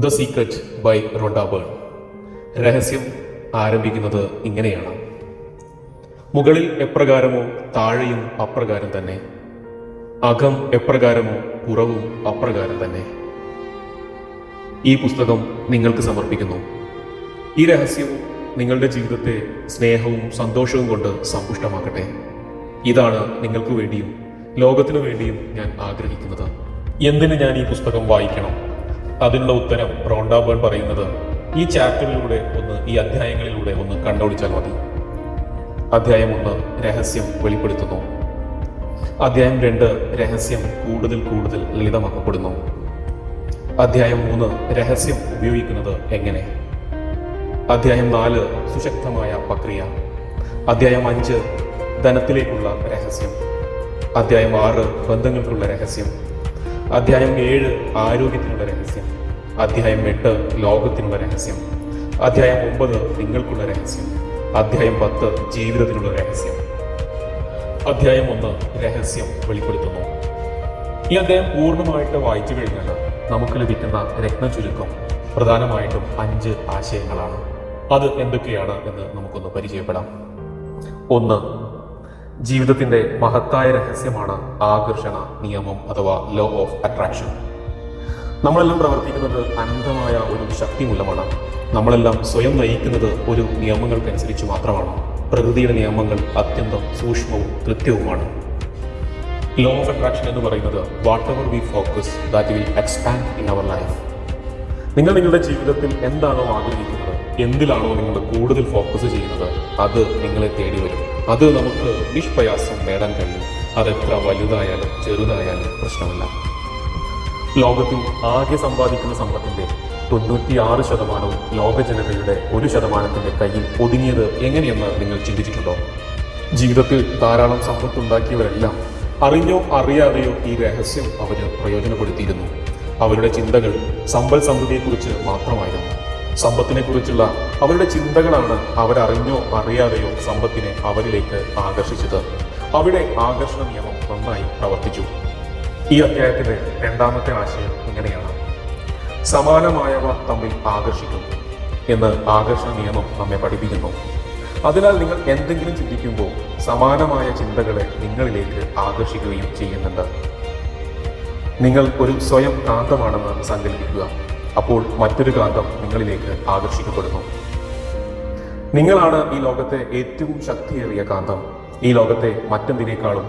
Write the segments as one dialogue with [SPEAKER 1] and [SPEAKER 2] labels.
[SPEAKER 1] The secret by Rhonda Byrne. രഹസ്യം ആരംഭിക്കുന്നത് ഇങ്ങനെയാണ്: മുകളിൽ എപ്രകാരമോ താഴെയും അപ്രകാരം തന്നെ, അകം എപ്രകാരമോ പുറവും അപ്രകാരം തന്നെ. ഈ പുസ്തകം നിങ്ങൾക്ക് സമർപ്പിക്കുന്നു. ഈ രഹസ്യം നിങ്ങളുടെ ജീവിതത്തെ സ്നേഹവും സന്തോഷവും കൊണ്ട് സമ്പുഷ്ടമാക്കട്ടെ. ഇതാണ് നിങ്ങൾക്ക് വേണ്ടിയും ലോകത്തിനു വേണ്ടിയും ഞാൻ ആഗ്രഹിക്കുന്നത്. എന്തിന് ഞാൻ ഈ പുസ്തകം വായിക്കണം? അതിനുള്ള ഉത്തരം റോണ്ട ബേൺ പറയുന്നത് ഈ ചാപ്റ്ററിലൂടെ ഈ അധ്യായങ്ങളിലൂടെ കണ്ടോടിച്ചാൽ മതി. അധ്യായം 1 രഹസ്യം വെളിപ്പെടുത്തുന്നു. അധ്യായം 2 രഹസ്യം കൂടുതൽ കൂടുതൽ ലളിതമാക്കപ്പെടുന്നു. അധ്യായം 3 രഹസ്യം ഉപയോഗിക്കുന്നത് എങ്ങനെ. അധ്യായം 4 സുശക്തമായ പ്രക്രിയ. അധ്യായം 5 ധനത്തിലേക്കുള്ള രഹസ്യം. അധ്യായം 6 ബന്ധങ്ങൾക്കുള്ള രഹസ്യം. അധ്യായം 7 ആരോഗ്യത്തിനുള്ള രഹസ്യം. അധ്യായം 8 ലോകത്തിനുള്ള രഹസ്യം. അധ്യായം 9 നിങ്ങൾക്കുള്ള രഹസ്യം. അധ്യായം 10 ജീവിതത്തിനുള്ള രഹസ്യം. അധ്യായം 1 രഹസ്യം വെളിപ്പെടുത്തുന്നു. ഈ അധ്യായം പൂർണ്ണമായിട്ട് വായിച്ചു കഴിഞ്ഞാൽ നമുക്ക് ലഭിക്കുന്ന രത്ന ചുരുക്കം പ്രധാനമായിട്ടും 5 ആശയങ്ങളാണ്. അത് എന്തൊക്കെയാണ് എന്ന് നമുക്കൊന്ന് പരിചയപ്പെടാം. 1. ജീവിതത്തിന്റെ മഹത്തായ രഹസ്യമാണ് ആകർഷണ നിയമം അഥവാ ലോ ഓഫ് അട്രാക്ഷൻ. നമ്മളെല്ലാം പ്രവർത്തിക്കുന്നത് അനന്തമായ ഒരു ശക്തി മൂലമാണ്. നമ്മളെല്ലാം സ്വയം നയിക്കുന്നത് ഒരു നിയമങ്ങൾക്കനുസരിച്ച് മാത്രമാണ്. പ്രകൃതിയുടെ നിയമങ്ങൾ അത്യന്തം സൂക്ഷ്മവും കൃത്യവുമാണ്. ലോ ഓഫ് അട്രാക്ഷൻ എന്ന് പറയുന്നത് whatever we focus that will expand in our life. നിങ്ങൾ നിങ്ങളുടെ ജീവിതത്തിൽ എന്താണോ ആഗ്രഹിക്കുന്നത്, എന്തിലാണോ നിങ്ങൾ കൂടുതൽ ഫോക്കസ് ചെയ്യുന്നത്, അത് നിങ്ങളെ തേടി വരും. അത് നമുക്ക് നിഷ്പ്രയാസം നേടാൻ കഴിയും. അതെത്ര വലുതായാലും ചെറുതായാലും പ്രശ്നമല്ല. ലോകത്തിൽ ആകെ സമ്പാദിക്കുന്ന സമ്പത്തിന്റെ 96% ലോക ജനതയുടെ 1% കയ്യിൽ ഒതുങ്ങിയത് എങ്ങനെയെന്ന് നിങ്ങൾ ചിന്തിച്ചിട്ടുണ്ടോ? ജീവിതത്തിൽ ധാരാളം സമ്പത്തുണ്ടാക്കിയവരെല്ലാം അറിഞ്ഞോ അറിയാതെയോ ഈ രഹസ്യം അവര് പ്രയോജനപ്പെടുത്തിയിരുന്നു. അവരുടെ ചിന്തകൾ സമ്പൽ സമൃദ്ധിയെക്കുറിച്ച് മാത്രമായിരുന്നു. സമ്പത്തിനെ കുറിച്ചുള്ള അവരുടെ ചിന്തകളാണ് അവരറിഞ്ഞോ അറിയാതെയോ സമ്പത്തിനെ അവരിലേക്ക് ആകർഷിച്ചത്. അവിടെ ആകർഷണ നിയമം നന്നായി പ്രവർത്തിച്ചു. ഈ അധ്യായത്തിന്റെ 2ാമത്തെ ആശയം ഇങ്ങനെയാണ്: സമാനമായവ തമ്മിൽ ആകർഷിക്കും എന്ന് ആകർഷണ നിയമം നമ്മെ പഠിപ്പിക്കുന്നു. അതിനാൽ നിങ്ങൾ എന്തെങ്കിലും ചിന്തിക്കുമ്പോൾ സമാനമായ ചിന്തകളെ നിങ്ങളിലേക്ക് ആകർഷിക്കുകയും ചെയ്യുന്നുണ്ട്. നിങ്ങൾ ഒരു സ്വയം കാന്തമാണെന്ന് സങ്കല്പിക്കുക. അപ്പോൾ മറ്റൊരു കാന്തം നിങ്ങളിലേക്ക് ആകർഷിക്കപ്പെടുന്നു. നിങ്ങളാണ് ഈ ലോകത്തെ ഏറ്റവും ശക്തിയേറിയ കാന്തം. ഈ ലോകത്തെ മറ്റെന്തിനേക്കാളും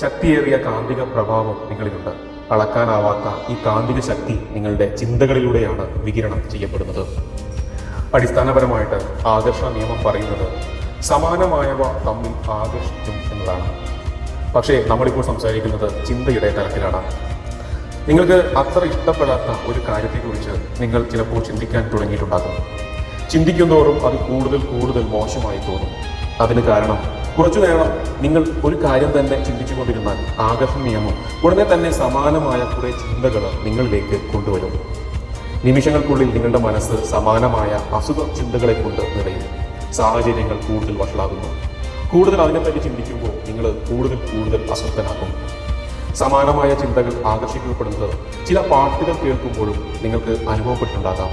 [SPEAKER 1] ശക്തിയേറിയ കാന്തിക പ്രഭാവം നിങ്ങളിലുണ്ട്. അളക്കാനാവാത്ത ഈ കാന്തിക ശക്തി നിങ്ങളുടെ ചിന്തകളിലൂടെയാണ് വികിരണം ചെയ്യപ്പെടുന്നത്. അടിസ്ഥാനപരമായിട്ട് ആകർഷണ നിയമം പറയുന്നത് സമാനമായവ തമ്മിൽ ആകർഷിക്കും എന്നതാണ്. പക്ഷേ നമ്മളിപ്പോൾ സംസാരിക്കുന്നത് ചിന്തയുടെ തലത്തിലാണ്. നിങ്ങൾക്ക് അത്ര ഇഷ്ടപ്പെടാത്ത ഒരു കാര്യത്തെക്കുറിച്ച് നിങ്ങൾ ചിലപ്പോൾ ചിന്തിക്കാൻ തുടങ്ങിയിട്ടുണ്ടാകും. ചിന്തിക്കുന്തോറും അത് കൂടുതൽ കൂടുതൽ മോശമായി തോന്നും. അതിന് കാരണം കുറച്ചു നേരം നിങ്ങൾ ഒരു കാര്യം തന്നെ ചിന്തിച്ചു കൊണ്ടിരുന്നാൽ ആകർഷണ നിയമം ഉടനെ തന്നെ സമാനമായ കുറെ ചിന്തകൾ നിങ്ങളിലേക്ക് കൊണ്ടുവരും. നിമിഷങ്ങൾക്കുള്ളിൽ നിങ്ങളുടെ മനസ്സ് സമാനമായ അസുഖ ചിന്തകളെ കൊണ്ട് നിറയും. സാഹചര്യങ്ങൾ കൂടുതൽ വഷളാകുന്നു. കൂടുതൽ അതിനെപ്പറ്റി ചിന്തിക്കുമ്പോൾ നിങ്ങൾ കൂടുതൽ കൂടുതൽ അസ്വസ്ഥനാക്കും. സമാനമായ ചിന്തകൾ ആകർഷിക്കപ്പെടുന്നത് ചില പാട്ടുകൾ കേൾക്കുമ്പോഴും നിങ്ങൾക്ക് അനുഭവപ്പെട്ടിട്ടുണ്ടാകാം.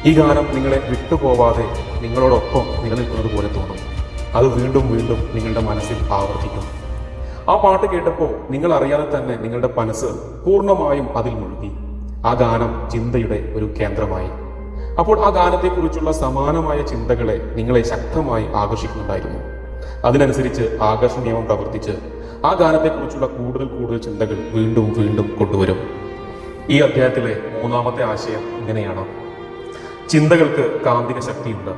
[SPEAKER 1] ഈ ഗാനം നിങ്ങളെ വിട്ടുപോവാതെ നിങ്ങളോടൊപ്പം നിലനിൽക്കുന്നത് പോലെ തോന്നും. അത് വീണ്ടും വീണ്ടും നിങ്ങളുടെ മനസ്സിൽ ആവർത്തിക്കും. ആ പാട്ട് കേട്ടപ്പോൾ നിങ്ങൾ അറിയാതെ തന്നെ നിങ്ങളുടെ മനസ്സ് പൂർണ്ണമായും അതിൽ മുഴുകി. ആ ഗാനം ചിന്തയുടെ ഒരു കേന്ദ്രമായി. അപ്പോൾ ആ ഗാനത്തെക്കുറിച്ചുള്ള സമാനമായ ചിന്തകളെ നിങ്ങളെ ശക്തമായി ആകർഷിക്കുന്നുണ്ടായിരുന്നു. അതിനനുസരിച്ച് ആകർഷണ നിയമം പ്രവർത്തിച്ച് ആ ഗാനത്തെക്കുറിച്ചുള്ള കൂടുതൽ കൂടുതൽ ചിന്തകൾ വീണ്ടും വീണ്ടും കൊണ്ടുവരും. ഈ അധ്യായത്തിലെ 3ാമത്തെ ആശയം ഇങ്ങനെയാണ്: ചിന്തകൾക്ക് കാന്തിക ശക്തിയുണ്ട്.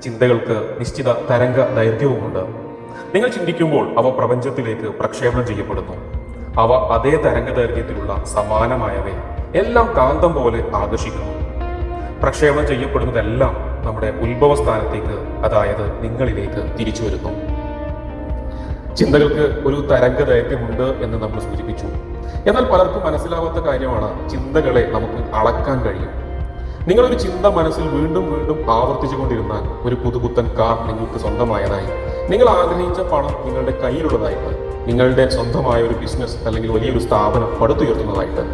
[SPEAKER 1] ചിന്തകൾക്ക് നിശ്ചിത തരംഗ ദൈർഘ്യവുമുണ്ട്. നിങ്ങൾ ചിന്തിക്കുമ്പോൾ അവ പ്രപഞ്ചത്തിലേക്ക് പ്രക്ഷേപണം ചെയ്യപ്പെടുന്നു. അവ അതേ തരംഗ ദൈർഘ്യത്തിലുള്ള സമാനമായവയെ എല്ലാം കാന്തം പോലെ ആകർഷിക്കുന്നു. പ്രക്ഷേപണം ചെയ്യപ്പെടുന്നതെല്ലാം നമ്മുടെ ഉത്ഭവസ്ഥാനത്തേക്ക്, അതായത് നിങ്ങളിലേക്ക് തിരിച്ചു വരുന്നു. ചിന്തകൾക്ക് ഒരു തരംഗ ദൈർഘ്യമുണ്ട് എന്ന് നമ്മൾ സൂചിപ്പിച്ചു. എന്നാൽ പലർക്കും മനസ്സിലാവാത്ത കാര്യമാണ് ചിന്തകളെ നമുക്ക് അളക്കാൻ കഴിയും. നിങ്ങളൊരു ചിന്ത മനസ്സിൽ വീണ്ടും വീണ്ടും ആവർത്തിച്ചു കൊണ്ടിരുന്നാൽ ഒരു പുതുപുത്തൻ കാർ നിങ്ങൾക്ക് സ്വന്തമായതായി, നിങ്ങൾ ആഗ്രഹിച്ച പണം നിങ്ങളുടെ കയ്യിലുള്ളതായിട്ട്, നിങ്ങളുടെ സ്വന്തമായ ഒരു ബിസിനസ് അല്ലെങ്കിൽ വലിയൊരു സ്ഥാപനം പടുത്തുയർത്തുന്നതായിട്ട്,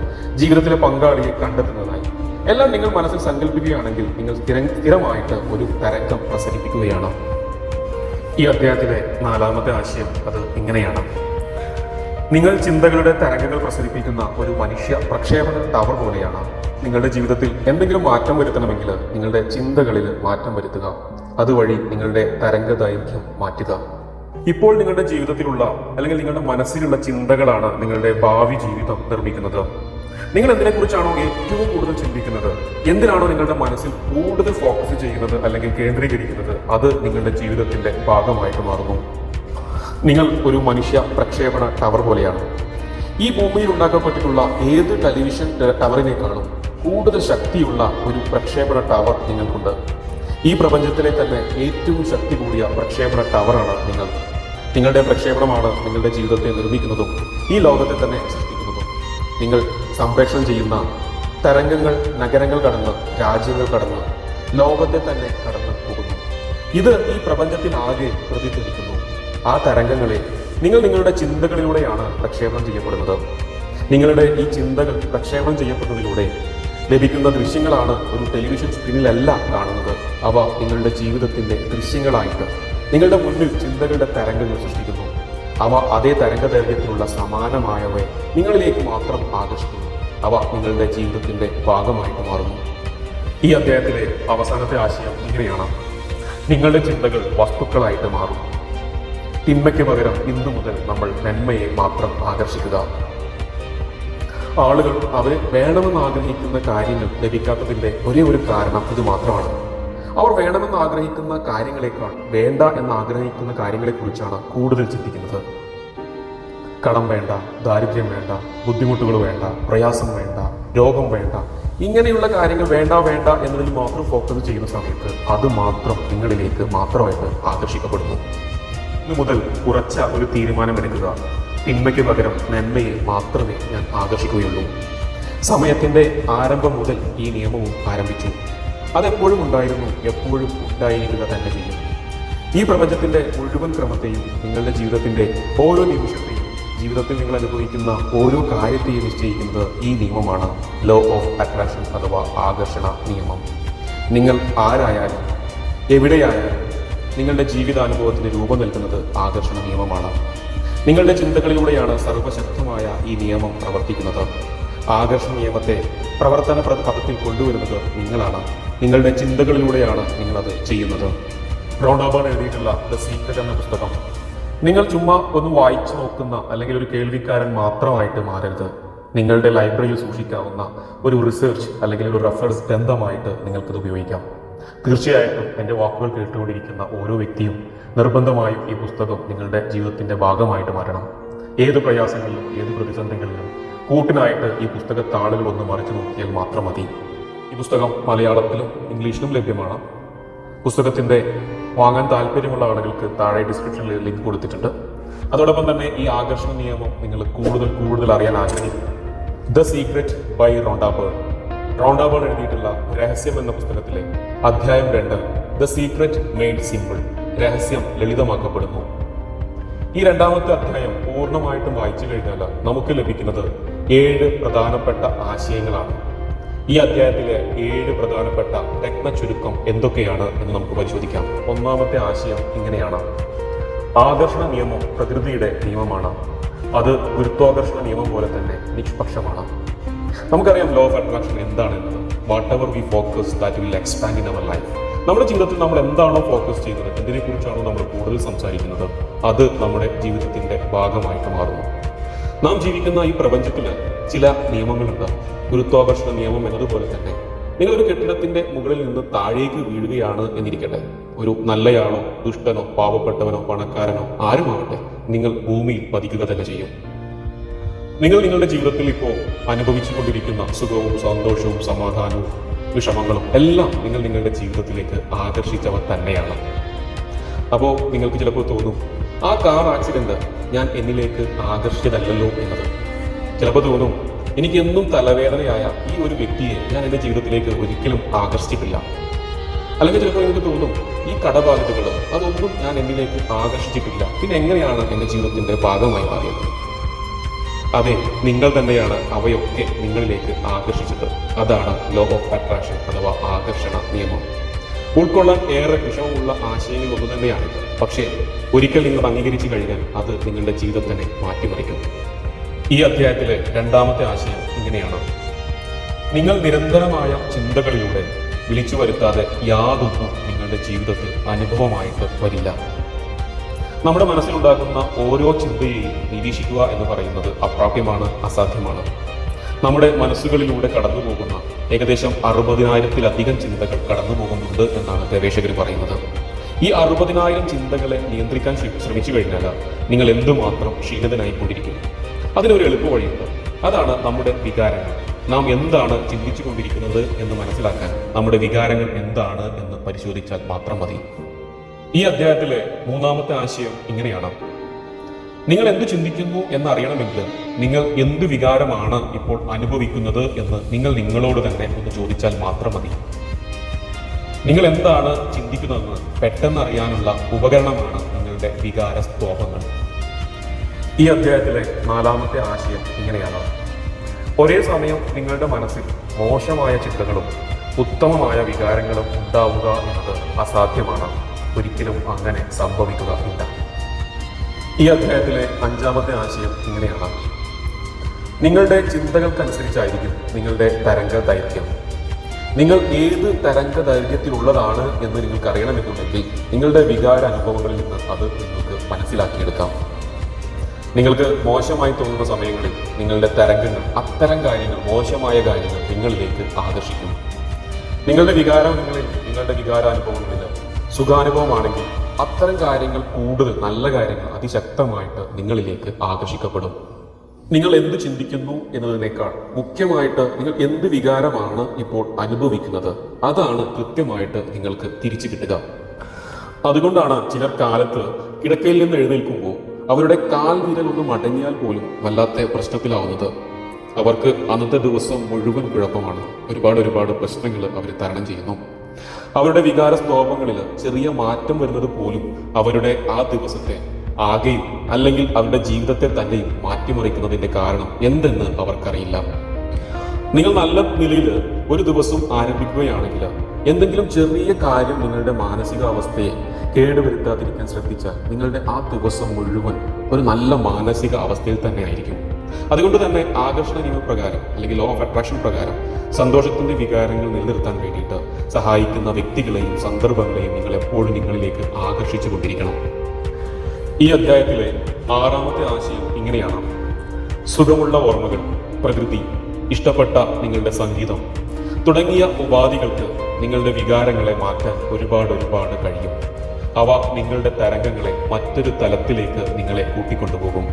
[SPEAKER 1] ജീവിതത്തിലെ പങ്കാളിയെ കണ്ടെത്തുന്നതായി, എല്ലാം നിങ്ങൾ മനസ്സിൽ സങ്കല്പിക്കുകയാണെങ്കിൽ നിങ്ങൾ സ്ഥിരമായിട്ട് ഒരു തരംഗം പ്രസരിപ്പിക്കുകയാണ്. ഈ അധ്യായത്തിലെ 4ാമത്തെ ആശയം അത് ഇങ്ങനെയാണ്: നിങ്ങൾ ചിന്തകളുടെ തരംഗങ്ങൾ പ്രസരിപ്പിക്കുന്ന ഒരു മനുഷ്യ പ്രക്ഷേപണ ടവർ പോലെയാണ്. നിങ്ങളുടെ ജീവിതത്തിൽ എന്തെങ്കിലും മാറ്റം വരുത്തണമെങ്കിൽ നിങ്ങളുടെ ചിന്തകളിൽ മാറ്റം വരുത്തുക. അതുവഴി നിങ്ങളുടെ തരംഗ ദൈർഘ്യം മാറ്റുക. ഇപ്പോൾ നിങ്ങളുടെ ജീവിതത്തിലുള്ള അല്ലെങ്കിൽ നിങ്ങളുടെ മനസ്സിലുള്ള ചിന്തകളാണ് നിങ്ങളുടെ ഭാവി ജീവിതം നിർമ്മിക്കുന്നത്. നിങ്ങൾ എന്തിനെക്കുറിച്ചാണോ ഏറ്റവും കൂടുതൽ ചിന്തിക്കുന്നത്, എന്തിനാണോ നിങ്ങളുടെ മനസ്സിൽ കൂടുതൽ ഫോക്കസ് ചെയ്യുന്നത് അല്ലെങ്കിൽ കേന്ദ്രീകരിക്കുന്നത്, അത് നിങ്ങളുടെ ജീവിതത്തിന്റെ ഭാഗമായിട്ട് മാറുന്നു. നിങ്ങൾ ഒരു മനുഷ്യ പ്രക്ഷേപണ ടവർ പോലെയാണ്. ഈ ഭൂമിയിൽ ഉണ്ടാക്കപ്പെട്ടിട്ടുള്ള ഏത് ടെലിവിഷൻ ടവറിനേക്കാളും കൂടുതൽ ശക്തിയുള്ള ഒരു പ്രക്ഷേപണ ടവർ നിങ്ങൾക്കുണ്ട്. ഈ പ്രപഞ്ചത്തിലെ തന്നെ ഏറ്റവും ശക്തി കൂടിയ പ്രക്ഷേപണ ടവറാണ് നിങ്ങൾ. നിങ്ങളുടെ പ്രക്ഷേപണമാണ് നിങ്ങളുടെ ജീവിതത്തെ നിർമ്മിക്കുന്നതും ഈ ലോകത്തെ തന്നെ സൃഷ്ടിക്കുന്നതും. നിങ്ങൾ സംപ്രേഷണം ചെയ്യുന്ന തരംഗങ്ങൾ നഗരങ്ങൾ കടന്ന്, രാജ്യങ്ങൾ കടന്ന്, ലോകത്തെ തന്നെ കടന്നു പോകുന്നു. ഇത് ഈ പ്രപഞ്ചത്തിനാകെ പ്രതിധ്വനിക്കുന്നു. ആ തരംഗങ്ങളെ നിങ്ങൾ നിങ്ങളുടെ ചിന്തകളിലൂടെയാണ് പ്രക്ഷേപണം ചെയ്യപ്പെടുന്നത്. നിങ്ങളുടെ ഈ ചിന്തകൾ പ്രക്ഷേപണം ചെയ്യപ്പെടുന്നതിലൂടെ ലഭിക്കുന്ന ദൃശ്യങ്ങളാണ് ഒരു ടെലിവിഷൻ സ്ക്രീനിലല്ല കാണുന്നത്. അവ നിങ്ങളുടെ ജീവിതത്തിന്റെ ദൃശ്യങ്ങളായിട്ട് നിങ്ങളുടെ മുന്നിൽ ചിന്തകളുടെ തരംഗങ്ങൾ സൃഷ്ടിക്കുന്നു. അവ അതേ തരംഗ ദൈർഘ്യത്തിലുള്ള സമാനമായവയെ നിങ്ങളിലേക്ക് മാത്രം ആകർഷിക്കുന്നു. അവ നിങ്ങളുടെ ജീവിതത്തിന്റെ ഭാഗമായിട്ട് മാറുന്നു. ഈ അധ്യായത്തിലെ അവസാനത്തെ ആശയം ഇങ്ങനെയാണ്: നിങ്ങളുടെ ചിന്തകൾ വസ്തുക്കളായിട്ട് മാറും. തിന്മയ്ക്ക് പകരം ഇന്നു മുതൽ നമ്മൾ നന്മയെ മാത്രം ആകർഷിക്കുക. ആളുകൾ അവരെ വേണമെന്ന് ആഗ്രഹിക്കുന്ന കാര്യങ്ങൾ ലഭിക്കാത്തതിന്റെ ഒരേ ഒരു കാരണം ഇത് മാത്രമാണ്. അവർ വേണമെന്ന് ആഗ്രഹിക്കുന്ന കാര്യങ്ങളെക്കാൾ വേണ്ട എന്ന് ആഗ്രഹിക്കുന്ന കാര്യങ്ങളെക്കുറിച്ചാണ് കൂടുതൽ ചിന്തിക്കുന്നത്. കടം വേണ്ട, ദാരിദ്ര്യം വേണ്ട, ബുദ്ധിമുട്ടുകൾ വേണ്ട, പ്രയാസം വേണ്ട, രോഗം വേണ്ട, ഇങ്ങനെയുള്ള കാര്യങ്ങൾ വേണ്ട വേണ്ട എന്നതിൽ മാത്രം ഫോക്കസ് ചെയ്യുന്ന സമയത്ത് അത് മാത്രം നിങ്ങളിലേക്ക് മാത്രമായിട്ട് ആകർഷിക്കപ്പെടുന്നു. ഇന്നു മുതൽ ഉറച്ച ഒരു തീരുമാനമെടുക്കുക: തിന്മയ്ക്ക് പകരം നന്മയെ മാത്രമേ ഞാൻ ആകർഷിക്കുകയുള്ളൂ. സമയത്തിന്റെ ആരംഭം മുതൽ ഈ നിയമവും ആരംഭിച്ചു. അതെപ്പോഴും ഉണ്ടായിരുന്നു, എപ്പോഴും ഉണ്ടായിരിക്കുക തന്നെ ചെയ്യും. ഈ പ്രപഞ്ചത്തിന്റെ മുഴുവൻ ക്രമത്തെയും, നിങ്ങളുടെ ജീവിതത്തിന്റെ ഓരോ നിമിഷത്തെയും, ജീവിതത്തിൽ നിങ്ങൾ അനുഭവിക്കുന്ന ഓരോ കാര്യത്തെയും നിശ്ചയിക്കുന്നത് ഈ നിയമമാണ്. ലോ ഓഫ് അട്രാക്ഷൻ അഥവാ ആകർഷണ നിയമം. നിങ്ങൾ ആരായാലും എവിടെയായാലും നിങ്ങളുടെ ജീവിതാനുഭവത്തിന് രൂപം നൽകുന്നത് ആകർഷണ നിയമമാണ്. നിങ്ങളുടെ ചിന്തകളിലൂടെയാണ് സർവശക്തമായ ഈ നിയമം പ്രവർത്തിക്കുന്നത്. ആകർഷണ നിയമത്തെ പ്രവർത്തന പദത്തിൽ കൊണ്ടുവരുന്നത് നിങ്ങളാണ്. നിങ്ങളുടെ ചിന്തകളിലൂടെയാണ് നിങ്ങളത് ചെയ്യുന്നത്. റോണ്ടാ ബേൺ എഴുതിയിട്ടുള്ള ദ സീക്രട്ട് എന്ന പുസ്തകം നിങ്ങൾ ചുമ്മാ ഒന്ന് വായിച്ചു നോക്കുന്ന അല്ലെങ്കിൽ ഒരു കേൾവിക്കാരൻ മാത്രമായിട്ട് മാറരുത്. നിങ്ങളുടെ ലൈബ്രറിയിൽ സൂക്ഷിക്കാവുന്ന ഒരു റിസർച്ച് അല്ലെങ്കിൽ ഒരു റെഫറൻസ് ഗ്രന്ഥമായിട്ട് നിങ്ങൾക്കത് ഉപയോഗിക്കാം. തീർച്ചയായിട്ടും എൻ്റെ വാക്കുകൾ കേട്ടുകൊണ്ടിരിക്കുന്ന ഓരോ വ്യക്തിയും നിർബന്ധമായും ഈ പുസ്തകം നിങ്ങളുടെ ജീവിതത്തിന്റെ ഭാഗമായിട്ട് മാറണം. ഏത് പ്രയാസങ്ങളിലും ഏത് പ്രതിസന്ധികളിലും കൂട്ടിനായിട്ട് ഈ പുസ്തകത്താളുകൾ ഒന്ന് മറിച്ചു നോക്കിയാൽ മാത്രം മതി. ഈ പുസ്തകം മലയാളത്തിലും ഇംഗ്ലീഷിലും ലഭ്യമാണ്. പുസ്തകത്തിന്റെ വാങ്ങാൻ താല്പര്യമുള്ള ആളുകൾക്ക് താഴെ ഡിസ്ക്രിപ്ഷനിൽ ലിങ്ക് കൊടുത്തിട്ടുണ്ട്. അതോടൊപ്പം തന്നെ ഈ ആകർഷണ നിയമം നിങ്ങൾ കൂടുതൽ അറിയാൻ ആഗ്രഹിക്കുന്നു. The secret by Rhonda Byrne. Rhonda Byrne എഴുതിയിട്ടുള്ള രഹസ്യം എന്ന പുസ്തകത്തിലെ അധ്യായം 2 ദ സീക്രറ്റ് മെയ്ഡ് സിമ്പിൾ. രഹസ്യം ലളിതമാക്കപ്പെടുന്നു. ഈ 2ാമത്തെ അധ്യായം പൂർണ്ണമായിട്ടും വായിച്ചു കഴിഞ്ഞാൽ നമുക്ക് ലഭിക്കുന്നത് 7 പ്രധാനപ്പെട്ട ആശയങ്ങളാണ്. ഈ അധ്യായത്തിലെ 7 പ്രധാനപ്പെട്ട രത്ന ചുരുക്കം എന്തൊക്കെയാണ് എന്ന് നമുക്ക് പരിശോധിക്കാം. 1ാമത്തെ ആശയം ഇങ്ങനെയാണ്: ആകർഷണ നിയമം പ്രകൃതിയുടെ നിയമമാണ്. അത് ഗുരുത്വാകർഷണ നിയമം പോലെ തന്നെ നിഷ്പക്ഷമാണ്. നമുക്കറിയാം ലോ ഓഫ് അട്രാക്ഷൻ എന്താണെന്നത്. Whatever we focus that will expand in our life. നമ്മുടെ ജീവിതത്തിൽ നമ്മൾ എന്താണോ ഫോക്കസ് ചെയ്യുന്നത്, എന്തിനെക്കുറിച്ചാണോ നമ്മൾ കൂടുതൽ സംസാരിക്കുന്നത്, അത് നമ്മുടെ ജീവിതത്തിന്റെ ഭാഗമായിട്ട് മാറുന്നു. നാം ജീവിക്കുന്ന ഈ പ്രപഞ്ചത്തിൽ ചില നിയമങ്ങളുണ്ട്. ഗുരുത്വാകർഷണ നിയമം എന്നതുപോലെ തന്നെ നിങ്ങളൊരു കെട്ടിടത്തിന്റെ മുകളിൽ നിന്ന് താഴേക്ക് വീഴുകയാണ് എന്നിരിക്കട്ടെ. ഒരു നല്ലയാളോ ദുഷ്ടനോ പാവപ്പെട്ടവനോ പണക്കാരനോ ആരുമാവട്ടെ, നിങ്ങൾ ഭൂമിയിൽ പതിക്കുക തന്നെ ചെയ്യും. നിങ്ങൾ നിങ്ങളുടെ ജീവിതത്തിൽ ഇപ്പോൾ അനുഭവിച്ചുകൊണ്ടിരിക്കുന്ന സുഖവും സന്തോഷവും സമാധാനവും വിഷമങ്ങളും എല്ലാം നിങ്ങൾ നിങ്ങളുടെ ജീവിതത്തിലേക്ക് ആകർഷിച്ചവ തന്നെയാണ്. അപ്പോൾ നിങ്ങൾക്ക് ചിലപ്പോൾ തോന്നും, ആ കാർ ആക്സിഡന്റ് ഞാൻ എന്നിലേക്ക് ആകർഷിച്ചതല്ലല്ലോ എന്നത്. ചിലപ്പോൾ തോന്നും, എനിക്ക് എന്നും തലവേദനയായ ഈ ഒരു വ്യക്തിയെ ഞാൻ എൻ്റെ ജീവിതത്തിലേക്ക് ഒരിക്കലും ആകർഷിച്ചിട്ടില്ല. അല്ലെങ്കിൽ ചിലപ്പോൾ എനിക്ക് തോന്നും, ഈ കടബാധ്യതകൾ അതൊന്നും ഞാൻ എന്നിലേക്ക് ആകർഷിച്ചിട്ടില്ല, പിന്നെ എങ്ങനെയാണ് എൻ്റെ ജീവിതത്തിന്റെ ഭാഗമായി മാറിയത്? അതെ, നിങ്ങൾ തന്നെയാണ് അവയൊക്കെ നിങ്ങളിലേക്ക് ആകർഷിച്ചത്. അതാണ് ലോ ഓഫ് അട്രാക്ഷൻ അഥവാ ആകർഷണ നിയമം. ഉൾക്കൊള്ളാൻ ഏറെ വിഷമമുള്ള ആശയങ്ങൾ ഒന്നു തന്നെയാണിത്. പക്ഷേ ഒരിക്കൽ നിങ്ങൾ അംഗീകരിച്ചു കഴിഞ്ഞാൽ അത് നിങ്ങളുടെ ജീവിതം തന്നെ മാറ്റിമറിക്കും. ഈ അധ്യായത്തിലെ രണ്ടാമത്തെ ആശയം ഇങ്ങനെയാണ്: നിങ്ങൾ നിരന്തരമായ ചിന്തകളിലൂടെ വിളിച്ചു വരുത്താതെ യാതൊന്നും നിങ്ങളുടെ ജീവിതത്തിൽ അനുഭവമായിട്ട് വരില്ല. നമ്മുടെ മനസ്സിലുണ്ടാകുന്ന ഓരോ ചിന്തയെയും നിരീക്ഷിക്കുക എന്ന് പറയുന്നത് അപ്രാപ്യമാണ്, അസാധ്യമാണ്. നമ്മുടെ മനസ്സുകളിലൂടെ കടന്നു പോകുന്ന ഏകദേശം 60,000-ലധികം ചിന്തകൾ കടന്നു പോകുന്നുണ്ട് എന്നാണ് ഗവേഷകർ പറയുന്നത്. ഈ 60,000 ചിന്തകളെ നിയന്ത്രിക്കാൻ ശ്രമിച്ചു കഴിഞ്ഞാൽ നിങ്ങൾ എന്തുമാത്രം ക്ഷീണിതനായിക്കൊണ്ടിരിക്കും. അതിനൊരു എളുപ്പ വഴിയുണ്ട്. അതാണ് നമ്മുടെ വികാരങ്ങൾ. നാം എന്താണ് ചിന്തിച്ചു കൊണ്ടിരിക്കുന്നത് എന്ന് മനസ്സിലാക്കാൻ നമ്മുടെ വികാരങ്ങൾ എന്താണ് എന്ന് പരിശോധിച്ചാൽ മാത്രം മതി. ഈ അധ്യായത്തിലെ മൂന്നാമത്തെ ആശയം ഇങ്ങനെയാണ്: നിങ്ങൾ എന്തു ചിന്തിക്കുന്നു എന്നറിയണമെങ്കിൽ നിങ്ങൾ എന്തു വികാരമാണ് ഇപ്പോൾ അനുഭവിക്കുന്നത് എന്ന് നിങ്ങൾ നിങ്ങളോട് തന്നെ ഒന്ന് ചോദിച്ചാൽ മാത്രം മതി. നിങ്ങൾ എന്താണ് ചിന്തിക്കുന്നതെന്ന് പെട്ടെന്ന് അറിയാനുള്ള ഉപകരണമാണ് നിങ്ങളുടെ വികാര സ്തോഭങ്ങൾ. ഈ അധ്യായത്തിലെ നാലാമത്തെ ആശയം ഇങ്ങനെയാണ്: ഒരേ സമയം നിങ്ങളുടെ മനസ്സിൽ മോശമായ ചിന്തകളും ഉത്തമമായ വികാരങ്ങളും ഉണ്ടാവുക എന്നത് അസാധ്യമാണ്. ഒരിക്കലും അങ്ങനെ സംഭവിക്കുക ഇല്ല. ഈ അധ്യായത്തിലെ അഞ്ചാമത്തെ ആശയം ഇങ്ങനെയാണ്: നിങ്ങളുടെ ചിന്തകൾക്കനുസരിച്ചായിരിക്കും നിങ്ങളുടെ തരംഗ ദൈർഘ്യം. നിങ്ങൾ ഏത് തരംഗ ദൈർഘ്യത്തിലുള്ളതാണ് എന്ന് നിങ്ങൾക്ക് അറിയണമെന്നുണ്ടെങ്കിൽ നിങ്ങളുടെ വികാര അനുഭവങ്ങളിൽ നിന്ന് അത് നിങ്ങൾക്ക് മനസ്സിലാക്കിയെടുക്കാം. നിങ്ങൾക്ക് മോശമായി തോന്നുന്ന സമയങ്ങളിൽ നിങ്ങളുടെ തരംഗങ്ങൾ അത്തരം കാര്യങ്ങൾ, മോശമായ കാര്യങ്ങൾ നിങ്ങളിലേക്ക് ആകർഷിക്കും. നിങ്ങളുടെ വികാരങ്ങളിൽ, നിങ്ങളുടെ വികാരാനുഭവങ്ങളിൽ സുഖാനുഭവമാണെങ്കിൽ അത്തരം കാര്യങ്ങൾ കൂടുതൽ നല്ല കാര്യങ്ങൾ അതിശക്തമായിട്ട് നിങ്ങളിലേക്ക് ആകർഷിക്കപ്പെടും. നിങ്ങൾ എന്ത് ചിന്തിക്കുന്നു എന്നതിനേക്കാൾ മുഖ്യമായിട്ട് നിങ്ങൾ എന്ത് വികാരമാണ് ഇപ്പോൾ അനുഭവിക്കുന്നത് അതാണ് കൃത്യമായിട്ട് നിങ്ങൾക്ക് തിരിച്ചു കിട്ടുക. അതുകൊണ്ടാണ് ചിലർ കാലത്ത് കിടക്കയിൽ നിന്ന് എഴുന്നേൽക്കുമ്പോൾ അവരുടെ കാൽ വിരൽ ഒന്ന് മടങ്ങിയാൽ പോലും വല്ലാത്ത പ്രശ്നത്തിലാവുന്നത്. അവർക്ക് അന്നത്തെ ദിവസം മുഴുവൻ കുഴപ്പമാണ്. ഒരുപാട് പ്രശ്നങ്ങൾ അവർ തരണം ചെയ്യുന്നു. അവരുടെ വികാര സ്തോഭങ്ങളിൽ ചെറിയ മാറ്റം വരുന്നത് പോലും അവരുടെ ആ ദിവസത്തെ ആകെയും അല്ലെങ്കിൽ അവരുടെ ജീവിതത്തെ തന്നെയും മാറ്റിമറിക്കുന്നതിന്റെ കാരണം എന്തെന്ന് അവർക്കറിയില്ല. നിങ്ങൾ നല്ല നിലയിൽ ഒരു ദിവസം ആരംഭിക്കുകയാണെങ്കിൽ എന്തെങ്കിലും ചെറിയ കാര്യം നിങ്ങളുടെ മാനസികാവസ്ഥയെ കേടുവരുത്താതിരിക്കാൻ ശ്രദ്ധിച്ചാൽ നിങ്ങളുടെ ആ ദിവസം മുഴുവൻ ഒരു നല്ല മാനസിക അവസ്ഥയിൽ തന്നെ ആയിരിക്കും. അതുകൊണ്ട് തന്നെ ആകർഷണ നിയമപ്രകാരം അല്ലെങ്കിൽ ലോ ഓഫ് അട്രാക്ഷൻ പ്രകാരം സന്തോഷത്തിന്റെ വികാരങ്ങൾ നിലനിർത്താൻ വേണ്ടിയിട്ട് സഹായിക്കുന്ന വ്യക്തികളെയും സന്ദർഭങ്ങളെയും നിങ്ങൾ എപ്പോഴും നിങ്ങളിലേക്ക് ആകർഷിച്ചു കൊണ്ടിരിക്കണം. ഈ അധ്യായത്തിലെ ആറാമത്തെ ആശയം ഇങ്ങനെയാണ്: സുഖമുള്ള ഓർമ്മകൾ, പ്രകൃതി, ഇഷ്ടപ്പെട്ട നിങ്ങളുടെ സംഗീതം തുടങ്ങിയ ഉപാധികൾക്ക് നിങ്ങളുടെ വികാരങ്ങളെ മാറ്റാൻ ഒരുപാട് കഴിയും. അവ നിങ്ങളുടെ തരംഗങ്ങളെ മറ്റൊരു തലത്തിലേക്ക് നിങ്ങളെ കൂട്ടിക്കൊണ്ടുപോകും.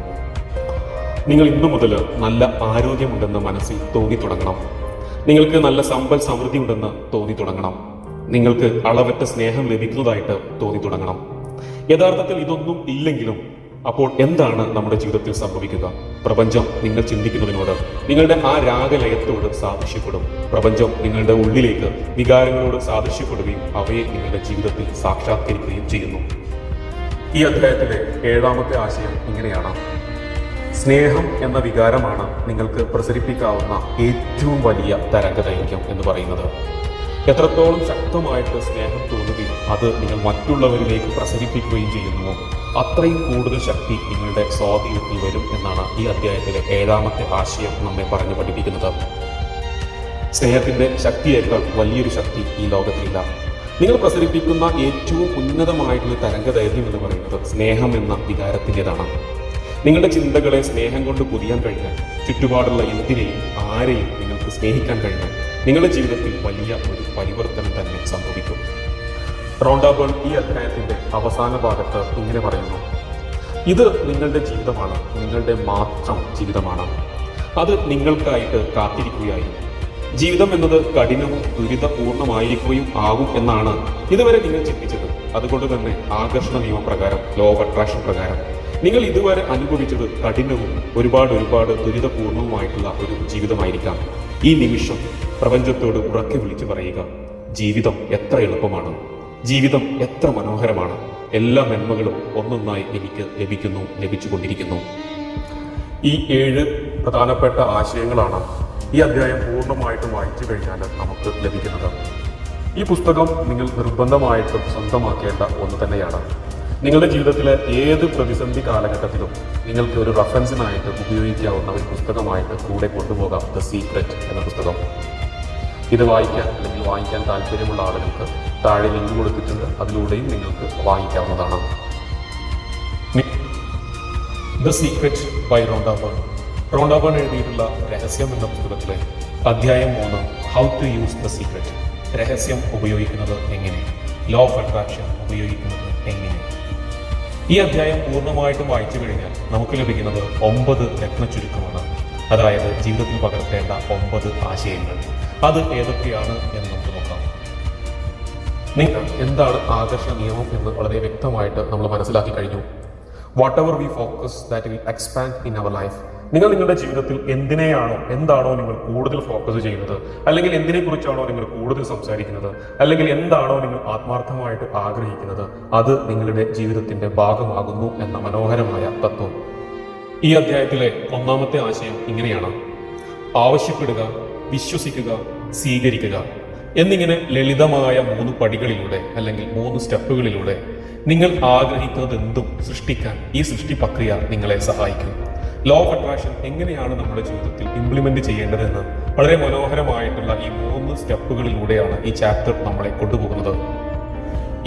[SPEAKER 1] നിങ്ങൾ ഇന്നു മുതൽ നല്ല ആരോഗ്യമുണ്ടെന്ന് മനസ്സിൽ തോന്നി തുടങ്ങണം. നിങ്ങൾക്ക് നല്ല സമ്പൽ സമൃദ്ധി ഉണ്ടെന്ന് തോന്നി തുടങ്ങണം. നിങ്ങൾക്ക് അളവറ്റ സ്നേഹം ലഭിക്കുന്നതായിട്ട് തോന്നി തുടങ്ങണം. യഥാർത്ഥത്തിൽ ഇതൊന്നും ഇല്ലെങ്കിലും അപ്പോൾ എന്താണ് നമ്മുടെ ജീവിതത്തിൽ സംഭവിക്കുക? പ്രപഞ്ചം നിങ്ങൾ ചിന്തിക്കുന്നതിനോട്, നിങ്ങളുടെ ആ രാഗലയത്തോട് സാദൃശ്യപ്പെടും. പ്രപഞ്ചം നിങ്ങളുടെ ഉള്ളിലേക്ക് വികാരങ്ങളോട് സാദൃശ്യപ്പെടുകയും അവയെ നിങ്ങളുടെ ജീവിതത്തിൽ സാക്ഷാത്കരിക്കുകയും ചെയ്യുന്നു. ഈ അധ്യായത്തിലെ ഏഴാമത്തെ ആശയം ഇങ്ങനെയാണ്: സ്നേഹം എന്ന വികാരമാണ് നിങ്ങൾക്ക് പ്രസരിപ്പിക്കാവുന്ന ഏറ്റവും വലിയ തരംഗദൈർഘ്യം എന്ന് പറയുന്നത്. എത്രത്തോളം ശക്തമായിട്ട് സ്നേഹം തോന്നുകയും അത് നിങ്ങൾ മറ്റുള്ളവരിലേക്ക് പ്രസരിപ്പിക്കുകയും ചെയ്യുന്നുവോ അത്രയും കൂടുതൽ ശക്തി നിങ്ങളുടെ സ്വാധീനത്തിൽ വരും എന്നാണ് ഈ അധ്യായത്തിലെ ഏഴാമത്തെ ആശയം നമ്മെ പറഞ്ഞു പഠിപ്പിക്കുന്നത്. സ്നേഹത്തിന്റെ ശക്തിയേക്കാൾ വലിയൊരു ശക്തി ഈ ലോകത്തിലില്ല. നിങ്ങൾ പ്രസരിപ്പിക്കുന്ന ഏറ്റവും ഉന്നതമായിട്ടുള്ള തരംഗദൈർഘ്യം എന്ന് പറയുന്നത് സ്നേഹം എന്ന വികാരത്തിൻ്റെതാണ്. നിങ്ങളുടെ ചിന്തകളെ സ്നേഹം കൊണ്ട് പൊതിയാൻ കഴിഞ്ഞാൽ, ചുറ്റുപാടുള്ള എന്തിനേയും ആരെയും നിങ്ങൾക്ക് സ്നേഹിക്കാൻ കഴിഞ്ഞാൽ നിങ്ങളുടെ ജീവിതത്തിൽ വലിയ ഒരു പരിവർത്തനം തന്നെ സംഭവിക്കും. റോണ്ട ബേൺ ഈ അധ്യായത്തിന്റെ അവസാന ഭാഗത്ത് ഇങ്ങനെ പറയുന്നു: ഇത് നിങ്ങളുടെ ജീവിതമാണ്, നിങ്ങളുടെ മാത്രം ജീവിതമാണ്. അത് നിങ്ങൾക്കായിട്ട് കാത്തിരിക്കുകയായിരുന്നു. ജീവിതം എന്നത് കഠിനവും ദുരിതപൂർണമായിരിക്കുകയും ആകും എന്നാണ് ഇതുവരെ നിങ്ങൾ ചിന്തിച്ചത്. അതുകൊണ്ട് തന്നെ ആകർഷണ നിയമപ്രകാരം, ലോ ഓഫ് അട്രാക്ഷൻ പ്രകാരം നിങ്ങൾ ഇതുവരെ അനുഭവിച്ചത് കഠിനവും ഒരുപാട് ദുരിതപൂർണവുമായിട്ടുള്ള ഒരു ജീവിതമായിരിക്കാം. ഈ നിമിഷം പ്രപഞ്ചത്തോട് ഉറക്കെ വിളിച്ചു പറയുക: ജീവിതം എത്ര എളുപ്പമാണ്, ജീവിതം എത്ര മനോഹരമാണ്, എല്ലാ നന്മകളും ഒന്നൊന്നായി എനിക്ക് ലഭിച്ചുകൊണ്ടിരിക്കുന്നു. ഈ 7 പ്രധാനപ്പെട്ട ആശയങ്ങളാണ് ഈ അധ്യായം പൂർണ്ണമായിട്ടും വായിച്ചു കഴിഞ്ഞാൽ നമുക്ക് ലഭിക്കുന്നത്. ഈ പുസ്തകം നിങ്ങൾ നിർബന്ധമായിട്ടും സ്വന്തമാക്കേണ്ട ഒന്ന് തന്നെയാണ്. നിങ്ങളുടെ ജീവിതത്തിലെ ഏത് പ്രതിസന്ധി കാലഘട്ടത്തിലും നിങ്ങൾക്ക് ഒരു റഫറൻസിനായിട്ട് ഉപയോഗിക്കാവുന്ന ഒരു പുസ്തകമായിട്ട് കൂടെ കൊണ്ടുപോകാം ദ സീക്രറ്റ് എന്ന പുസ്തകം. ഇത് വായിക്കാൻ അല്ലെങ്കിൽ വാങ്ങിക്കാൻ താല്പര്യമുള്ള ആളുകൾക്ക് താഴെ ലിങ്ക് കൊടുത്തിട്ടുണ്ട്. അതിലൂടെയും നിങ്ങൾക്ക് വാങ്ങിക്കാവുന്നതാണ്. The secret by Rhonda Byrne. Rhonda Byrne എഴുതിയിട്ടുള്ള രഹസ്യം എന്ന പുസ്തകത്തിലെ അധ്യായം 3 how to use the secret. രഹസ്യം ഉപയോഗിക്കുന്നത് എങ്ങനെ, ലോ ഓഫ് അട്രാക്ഷൻ ഉപയോഗിക്കുന്നത് എങ്ങനെ. ഈ അധ്യായം പൂർണ്ണമായിട്ടും വായിച്ചു കഴിഞ്ഞാൽ നമുക്ക് ലഭിക്കുന്നത് 9 രത്ന ചുരുക്കമാണ്. അതായത് ജീവിതത്തിൽ പകർത്തേണ്ട 9 ആശയങ്ങൾ. അത് ഏതൊക്കെയാണ് എന്ന് നമുക്ക് നോക്കാം. നിങ്ങൾ എന്താണ് ആകർഷണ നിയമം എന്ന് വളരെ വ്യക്തമായിട്ട് നമ്മൾ മനസ്സിലാക്കി കഴിഞ്ഞു. Whatever we focus that will expand in our life. നിങ്ങൾ നിങ്ങളുടെ ജീവിതത്തിൽ എന്താണോ നിങ്ങൾ കൂടുതൽ ഫോക്കസ് ചെയ്യുന്നത്, അല്ലെങ്കിൽ എന്തിനെക്കുറിച്ചാണോ നിങ്ങൾ കൂടുതൽ സംസാരിക്കുന്നത്, അല്ലെങ്കിൽ എന്താണോ നിങ്ങൾ ആത്മാർത്ഥമായിട്ട് ആഗ്രഹിക്കുന്നത്, അത് നിങ്ങളുടെ ജീവിതത്തിന്റെ ഭാഗമാകുന്നു എന്ന മനോഹരമായ തത്വം. ഈ അധ്യായത്തിലെ 1ാമത്തെ ആശയം ഇങ്ങനെയാണ്: ആവശ്യപ്പെടുക, വിശ്വസിക്കുക, സ്വീകരിക്കുക എന്നിങ്ങനെ ലളിതമായ 3 പടികളിലൂടെ അല്ലെങ്കിൽ 3 സ്റ്റെപ്പുകളിലൂടെ നിങ്ങൾ ആഗ്രഹിക്കുന്നതെന്തും സൃഷ്ടിക്കാൻ ഈ സൃഷ്ടി പ്രക്രിയ നിങ്ങളെ സഹായിക്കും. ലോ ഓഫ് അട്രാക്ഷൻ എങ്ങനെയാണ് നമ്മുടെ ജീവിതത്തിൽ ഇംപ്ലിമെന്റ് ചെയ്യേണ്ടതെന്ന് വളരെ മനോഹരമായിട്ടുള്ള ഈ 3 സ്റ്റെപ്പുകളിലൂടെയാണ് ഈ ചാപ്റ്റർ നമ്മളെ കൊണ്ടുപോകുന്നത്.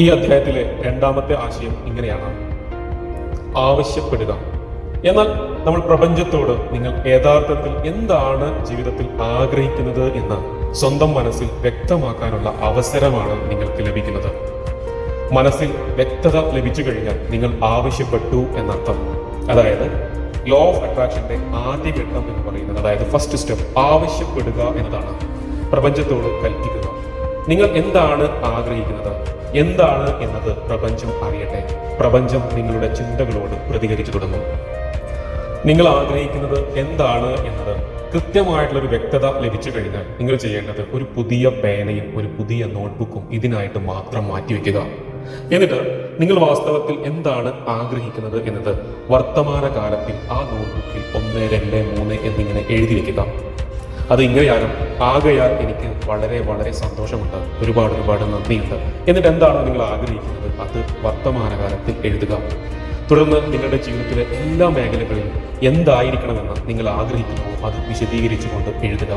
[SPEAKER 1] ഈ അധ്യായത്തിലെ 2ാമത്തെ ആശയം ഇങ്ങനെയാണ്: ആവശ്യപ്പെടുക. എന്നാൽ നമ്മൾ പ്രപഞ്ചത്തോട് നിങ്ങൾ യഥാർത്ഥത്തിൽ എന്താണ് ജീവിതത്തിൽ ആഗ്രഹിക്കുന്നത് എന്ന് സ്വന്തം മനസ്സിൽ വ്യക്തമാക്കാനുള്ള അവസരമാണ് നിങ്ങൾക്ക് ലഭിക്കുന്നത്. മനസ്സിൽ വ്യക്തത ലഭിച്ചു കഴിഞ്ഞാൽ നിങ്ങൾ ആവശ്യപ്പെട്ടു എന്നർത്ഥം. അതായത് ലോ ഓഫ് അട്രാക്ഷന്റെ ആദ്യ ഘട്ടം എന്ന് പറയുന്നത്, അതായത് ഫസ്റ്റ് സ്റ്റെപ്പ്, ആവശ്യപ്പെടുക എന്നതാണ്. പ്രപഞ്ചത്തോട് കൽപ്പിക്കുക. നിങ്ങൾ എന്താണ് ആഗ്രഹിക്കുന്നത്, എന്താണ് എന്നത് പ്രപഞ്ചം അറിയട്ടെ. പ്രപഞ്ചം നിങ്ങളുടെ ചിന്തകളോട് പ്രതികരിച്ചു തുടങ്ങും. നിങ്ങൾ ആഗ്രഹിക്കുന്നത് എന്താണ് എന്നത് കൃത്യമായിട്ടുള്ളൊരു വ്യക്തത ലഭിച്ചു കഴിഞ്ഞാൽ നിങ്ങൾ ചെയ്യേണ്ടത് ഒരു പുതിയ പേനയും ഒരു പുതിയ നോട്ട്ബുക്കും ഇതിനായിട്ട് മാത്രം മാറ്റിവെക്കുക. എന്നിട്ട് നിങ്ങൾ വാസ്തവത്തിൽ എന്താണ് ആഗ്രഹിക്കുന്നത് എന്നത് വർത്തമാന കാലത്തിൽ ആ നോട്ട്ബുക്കിൽ 1, 2, 3 എന്നിങ്ങനെ എഴുതി വെക്കുക. അത് ഇങ്ങനെയാകും: ആകയാൽ എനിക്ക് വളരെ വളരെ സന്തോഷമുണ്ട്, ഒരുപാട് നന്ദിയുണ്ട്. എന്നിട്ട് എന്താണ് നിങ്ങൾ ആഗ്രഹിക്കുന്നത് അത് വർത്തമാനകാലത്തിൽ എഴുതുക. തുടർന്ന് നിങ്ങളുടെ ജീവിതത്തിലെ എല്ലാ മേഖലകളിലും എന്തായിരിക്കണമെന്ന് നിങ്ങൾ ആഗ്രഹിക്കുന്നുവോ അത് വിശദീകരിച്ചുകൊണ്ട് എഴുതുക.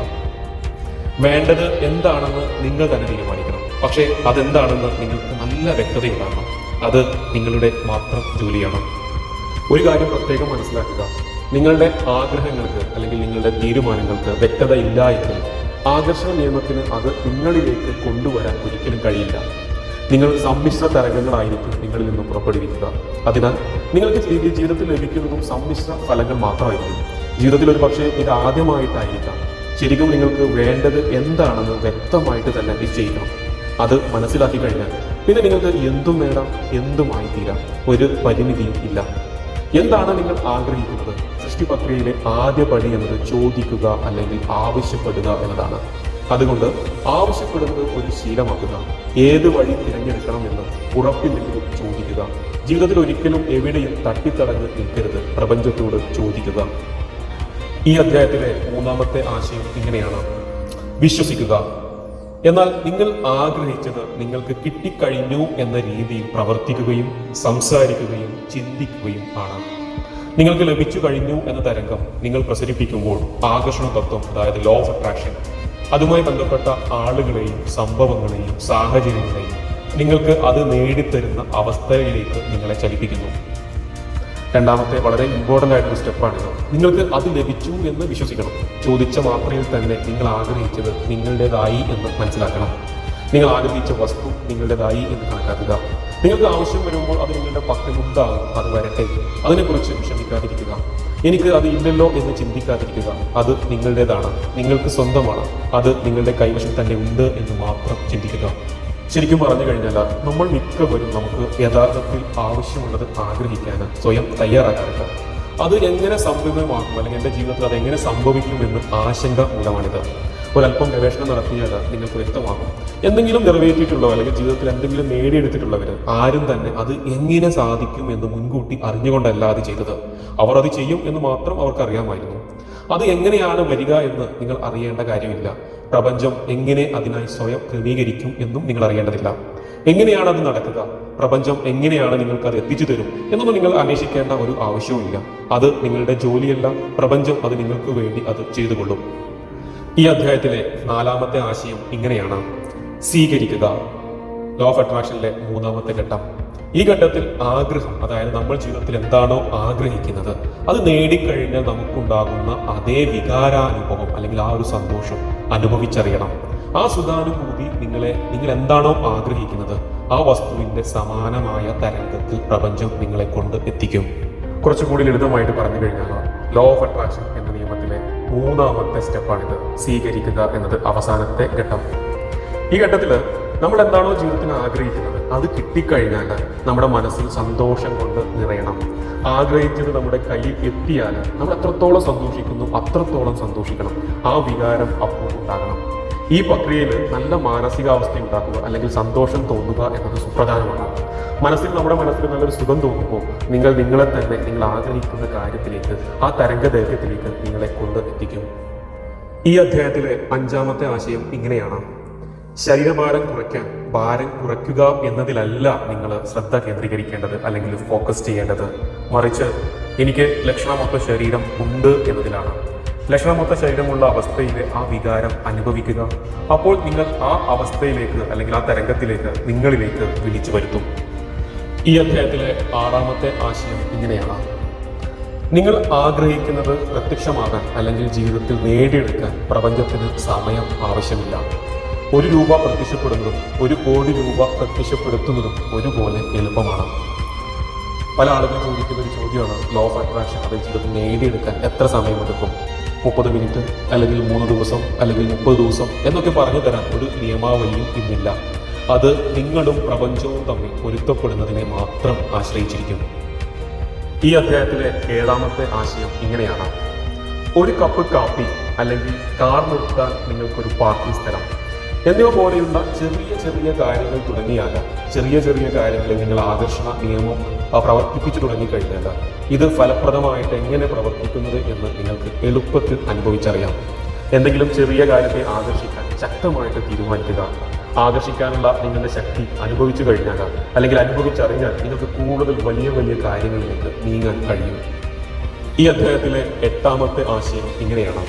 [SPEAKER 1] വേണ്ടത് എന്താണെന്ന് നിങ്ങൾ തന്നെ തീരുമാനിക്കണം. പക്ഷേ അതെന്താണെന്ന് നിങ്ങൾക്ക് നല്ല വ്യക്തതയുണ്ടാകണം. അത് നിങ്ങളുടെ മാത്രം ജോലിയാണ്. ഒരു കാര്യം പ്രത്യേകം മനസ്സിലാക്കുക: നിങ്ങളുടെ ആഗ്രഹങ്ങൾക്ക് അല്ലെങ്കിൽ നിങ്ങളുടെ തീരുമാനങ്ങൾക്ക് വ്യക്തത ഇല്ല എങ്കിൽ ആകർഷണ നിയമത്തിന് അത് നിങ്ങളിലേക്ക് കൊണ്ടുവരാൻ ഒരിക്കലും കഴിയില്ല. നിങ്ങൾ സമ്മിശ്ര തരംഗങ്ങളായിരിക്കും നിങ്ങളിൽ നിന്ന് പുറപ്പെടുവിക്കുക. അതിനാൽ നിങ്ങൾക്ക് ജീവിതത്തിൽ ലഭിക്കുന്നതും സമ്മിശ്ര ഫലങ്ങൾ മാത്രമായിരിക്കും. ജീവിതത്തിൽ ഒരു പക്ഷേ ഇത് ആദ്യമായിട്ടായിരിക്കാം. ശരിക്കും നിങ്ങൾക്ക് വേണ്ടത് എന്താണെന്ന് വ്യക്തമായിട്ട് തന്നെ നിശ്ചയിക്കണം. അത് മനസ്സിലാക്കി കഴിഞ്ഞാൽ പിന്നെ നിങ്ങൾക്ക് എന്തും നേടാം, എന്തുമായി തീരാം. ഒരു പരിമിതിയും ഇല്ല. എന്താണ് നിങ്ങൾ ആഗ്രഹിക്കുന്നത്? സൃഷ്ടി പ്രക്രിയയിലെ ആദ്യ പടി എന്നത് ചോദിക്കുക അല്ലെങ്കിൽ ആവശ്യപ്പെടുക എന്നതാണ്. അതുകൊണ്ട് ആവശ്യപ്പെടുന്നത് ഒരു ശീലമാക്കുക. ഏത് വഴി തിരഞ്ഞെടുക്കണമെന്ന് ഉറപ്പില്ലെങ്കിലും ചോദിക്കുക. ജീവിതത്തിൽ ഒരിക്കലും എവിടെയും തട്ടിത്തടഞ്ഞ് നിൽക്കരുത്. പ്രപഞ്ചത്തോട് ചോദിക്കുക. ഈ അധ്യായത്തിലെ 3ാമത്തെ ആശയം ഇങ്ങനെയാണ്: വിശ്വസിക്കുക. എന്നാൽ നിങ്ങൾ ആഗ്രഹിച്ചത് നിങ്ങൾക്ക് കിട്ടിക്കഴിഞ്ഞു എന്ന രീതിയിൽ പ്രവർത്തിക്കുകയും സംസാരിക്കുകയും ചിന്തിക്കുകയും ആണ്. നിങ്ങൾക്ക് ലഭിച്ചു കഴിഞ്ഞു എന്ന തരംഗം നിങ്ങൾ പ്രസരിപ്പിക്കുമ്പോൾ ആകർഷണ തത്വം, അതായത് ലോ ഓഫ് അട്രാക്ഷൻ, അതുമായി ബന്ധപ്പെട്ട ആളുകളെയും സംഭവങ്ങളെയും സാഹചര്യങ്ങളെയും നിങ്ങൾക്ക് അത് നേടിത്തരുന്ന അവസ്ഥയിലേക്ക് നിങ്ങളെ ചലിപ്പിക്കുന്നു. 2ാമത്തെ വളരെ ഇമ്പോർട്ടൻ്റ് ആയിട്ടൊരു സ്റ്റെപ്പാണിത്. നിങ്ങൾക്ക് അത് ലഭിച്ചു എന്ന് വിശ്വസിക്കണം. ചോദിച്ച മാത്രയിൽ തന്നെ നിങ്ങൾ ആഗ്രഹിച്ചത് നിങ്ങളുടേതായി എന്ന് മനസ്സിലാക്കണം. നിങ്ങൾ ആഗ്രഹിച്ച വസ്തു നിങ്ങളുടേതായി എന്ന് കണക്കാക്കുക. നിങ്ങൾക്ക് ആവശ്യം വരുമ്പോൾ അത് നിങ്ങളുടെ പക്കലുണ്ടാകും. അത് വരട്ടെ. അതിനെക്കുറിച്ച് വിഷമിക്കാതിരിക്കുക. എനിക്ക് അത് ഇല്ലല്ലോ എന്ന് ചിന്തിക്കാതിരിക്കുക. അത് നിങ്ങളുടേതാണ്, നിങ്ങൾക്ക് സ്വന്തമാണ്. അത് നിങ്ങളുടെ കൈവശം തന്നെ ഉണ്ട് എന്ന് മാത്രം ചിന്തിക്കുക. ശരിക്കും പറഞ്ഞു കഴിഞ്ഞാൽ നമ്മൾ മിക്കവരും നമുക്ക് യഥാർത്ഥത്തിൽ ആവശ്യമുള്ളത് ആഗ്രഹിക്കാൻ സ്വയം തയ്യാറാക്കാറില്ല. അത് എങ്ങനെ സംഭവമാകും അല്ലെങ്കിൽ എൻ്റെ ജീവിതത്തിൽ അത് എങ്ങനെ സംഭവിക്കുമെന്ന് ആശങ്ക മൂലമാണിത്. ഒരല്പം ഗവേഷണം നടത്തിയാൽ നിങ്ങൾക്ക് വ്യക്തമാകും. എന്തെങ്കിലും നിറവേറ്റിയിട്ടുള്ളവർ അല്ലെങ്കിൽ ജീവിതത്തിൽ എന്തെങ്കിലും നേടിയെടുത്തിട്ടുള്ളവർ ആരും തന്നെ അത് എങ്ങനെ സാധിക്കും എന്ന് മുൻകൂട്ടി അറിഞ്ഞുകൊണ്ടല്ല അത് ചെയ്തത്. അവർ അത് ചെയ്യും എന്ന് മാത്രം അവർക്ക് അറിയാമായിരുന്നു. അത് എങ്ങനെയാണ് വരിക എന്ന് നിങ്ങൾ അറിയേണ്ട കാര്യമില്ല. പ്രപഞ്ചം എങ്ങനെ അതിനായി സ്വയം ക്രമീകരിക്കും എന്നും നിങ്ങൾ അറിയേണ്ടതില്ല. എങ്ങനെയാണ് അത് നടക്കുക, പ്രപഞ്ചം എങ്ങനെയാണ് നിങ്ങൾക്ക് അത് എത്തിച്ചു തരും എന്നൊന്നും നിങ്ങൾ അന്വേഷിക്കേണ്ട ഒരു ആവശ്യവുമില്ല. അത് നിങ്ങളുടെ ജോലിയല്ല, പ്രപഞ്ചം അത് നിങ്ങൾക്ക് വേണ്ടി അത് ചെയ്തുകൊള്ളും. ഈ അധ്യായത്തിലെ 4ാമത്തെ ആശയം ഇങ്ങനെയാണ്: സ്വീകരിക്കുക. ലോ ഓഫ് അട്രാക്ഷനിലെ 3ാമത്തെ ഘട്ടം. ഈ ഘട്ടത്തിൽ ആഗ്രഹം, അതായത് നമ്മൾ ജീവിതത്തിൽ എന്താണോ ആഗ്രഹിക്കുന്നത് അത് നേടിക്കഴിഞ്ഞാൽ നമുക്കുണ്ടാകുന്ന അതേ വികാരാനുഭവം അല്ലെങ്കിൽ ആ ഒരു സന്തോഷം അനുഭവിച്ചറിയണം. ആ സുഖാനുഭൂതി നിങ്ങൾ എന്താണോ ആഗ്രഹിക്കുന്നത് ആ വസ്തുവിന്റെ സമാനമായ തരംഗത്തിൽ പ്രപഞ്ചം നിങ്ങളെ കൊണ്ട് എത്തിക്കും. കുറച്ചുകൂടി ലളിതമായിട്ട് പറഞ്ഞു കഴിഞ്ഞാൽ ലോ ഓഫ് അട്രാക്ഷൻ എന്ന നിയമത്തിലെ 3ാമത്തെ സ്റ്റെപ്പാണിത്. സ്വീകരിക്കുക എന്നത് അവസാനത്തെ ഘട്ടം. ഈ ഘട്ടത്തിൽ നമ്മൾ എന്താണോ ജീവിതത്തിൽ ആഗ്രഹിക്കുന്നത് അത് കിട്ടിക്കഴിഞ്ഞാൽ നമ്മുടെ മനസ്സിൽ സന്തോഷം കൊണ്ട് നിറയണം. ആഗ്രഹിച്ചത് നമ്മുടെ കയ്യിൽ എത്തിയാൽ നമ്മൾ എത്രത്തോളം സന്തോഷിക്കുന്നു അത്രത്തോളം സന്തോഷിക്കണം. ആ വികാരം അപ്പോൾ ഉണ്ടാകണം. ഈ പ്രക്രിയയിൽ നല്ല മാനസികാവസ്ഥ ഉണ്ടാക്കുക അല്ലെങ്കിൽ സന്തോഷം തോന്നുക എന്നത് സുപ്രധാനമാണ്. നമ്മുടെ മനസ്സിൽ നല്ലൊരു സുഖം തോന്നുമ്പോൾ നിങ്ങളെ തന്നെ നിങ്ങൾ ആഗ്രഹിക്കുന്ന കാര്യത്തിലേക്ക്, ആ തരംഗദൈർഘ്യത്തിലേക്ക് നിങ്ങളെ കൊണ്ട് എത്തിക്കും. ഈ അധ്യായത്തിലെ 5ാമത്തെ ആശയം ഇങ്ങനെയാണ്: ശരീരഭാരം കുറയ്ക്കാൻ ഭാരം കുറയ്ക്കുക എന്നതിലല്ല നിങ്ങൾ ശ്രദ്ധ കേന്ദ്രീകരിക്കേണ്ടത് അല്ലെങ്കിൽ ഫോക്കസ് ചെയ്യേണ്ടത്. മറിച്ച് എനിക്ക് ലക്ഷണമൊത്ത ശരീരം ഉണ്ട് എന്നതിലാണ്. ലക്ഷണമൊത്ത ശരീരമുള്ള അവസ്ഥയിലെ ആ വികാരം അനുഭവിക്കുക. അപ്പോൾ നിങ്ങൾ ആ അവസ്ഥയിലേക്ക് അല്ലെങ്കിൽ ആ തരംഗത്തിലേക്ക് നിങ്ങളിലേക്ക് വിളിച്ചു വരുത്തും. ഈ അധ്യായത്തിലെ 6ാമത്തെ ആശയം ഇങ്ങനെയാണ്: നിങ്ങൾ ആഗ്രഹിക്കുന്നത് പ്രത്യക്ഷമാകാൻ അല്ലെങ്കിൽ ജീവിതത്തിൽ നേടിയെടുക്കാൻ പ്രപഞ്ചത്തിന് സമയം ആവശ്യമില്ല. 1 രൂപ പ്രത്യക്ഷപ്പെടുന്നതും 1 കോടി രൂപ പ്രത്യക്ഷപ്പെടുത്തുന്നതും ഒരുപോലെ എളുപ്പമാണ്. പല ആളുകളും ചോദിക്കുന്ന ഒരു ചോദ്യമാണ്, ലോ ഓഫ് അട്രാക്ഷൻ അത് ജീവിതത്തിൽ നേടിയെടുക്കാൻ എത്ര സമയമെടുക്കും? 30 മിനിറ്റ് അല്ലെങ്കിൽ 3 ദിവസം അല്ലെങ്കിൽ 30 ദിവസം എന്നൊക്കെ പറഞ്ഞു തരാൻ ഒരു നിയമാവലിയും ഇന്നില്ല. അത് നിങ്ങളും പ്രപഞ്ചവും തമ്മിൽ പൊരുത്തപ്പെടുന്നതിനെ മാത്രം ആശ്രയിച്ചിരിക്കും. ഈ അധ്യായത്തിലെ 7ാമത്തെ ആശയം ഇങ്ങനെയാണ്: 1 കപ്പ് കാപ്പി അല്ലെങ്കിൽ കാർ നിർത്താൻ നിങ്ങൾക്കൊരു പാർക്കിംഗ് സ്ഥലം എന്നിവ പോലെയുള്ള ചെറിയ ചെറിയ കാര്യങ്ങൾ തുടങ്ങിയാൽ, ചെറിയ കാര്യങ്ങളിൽ നിങ്ങൾ ആകർഷണ നിയമം പ്രവർത്തിപ്പിച്ചു തുടങ്ങിക്കഴിഞ്ഞാൽ ഇത് ഫലപ്രദമായിട്ട് എങ്ങനെ പ്രവർത്തിക്കുന്നത് എന്ന് നിങ്ങൾക്ക് എളുപ്പത്തിൽ അനുഭവിച്ചറിയാം. എന്തെങ്കിലും ചെറിയ കാര്യത്തെ ആകർഷിക്കാൻ ശക്തമായിട്ട് തീരുമാനിക്കുക. ആകർഷിക്കാനുള്ള നിങ്ങളുടെ ശക്തി അനുഭവിച്ചു കഴിഞ്ഞാൽ അല്ലെങ്കിൽ അനുഭവിച്ചറിഞ്ഞാൽ നിങ്ങൾക്ക് കൂടുതൽ വലിയ വലിയ കാര്യങ്ങളിലേക്ക് നീങ്ങാൻ കഴിയും. ഈ അധ്യായത്തിലെ 8ാമത്തെ ആശയം ഇങ്ങനെയാണ്: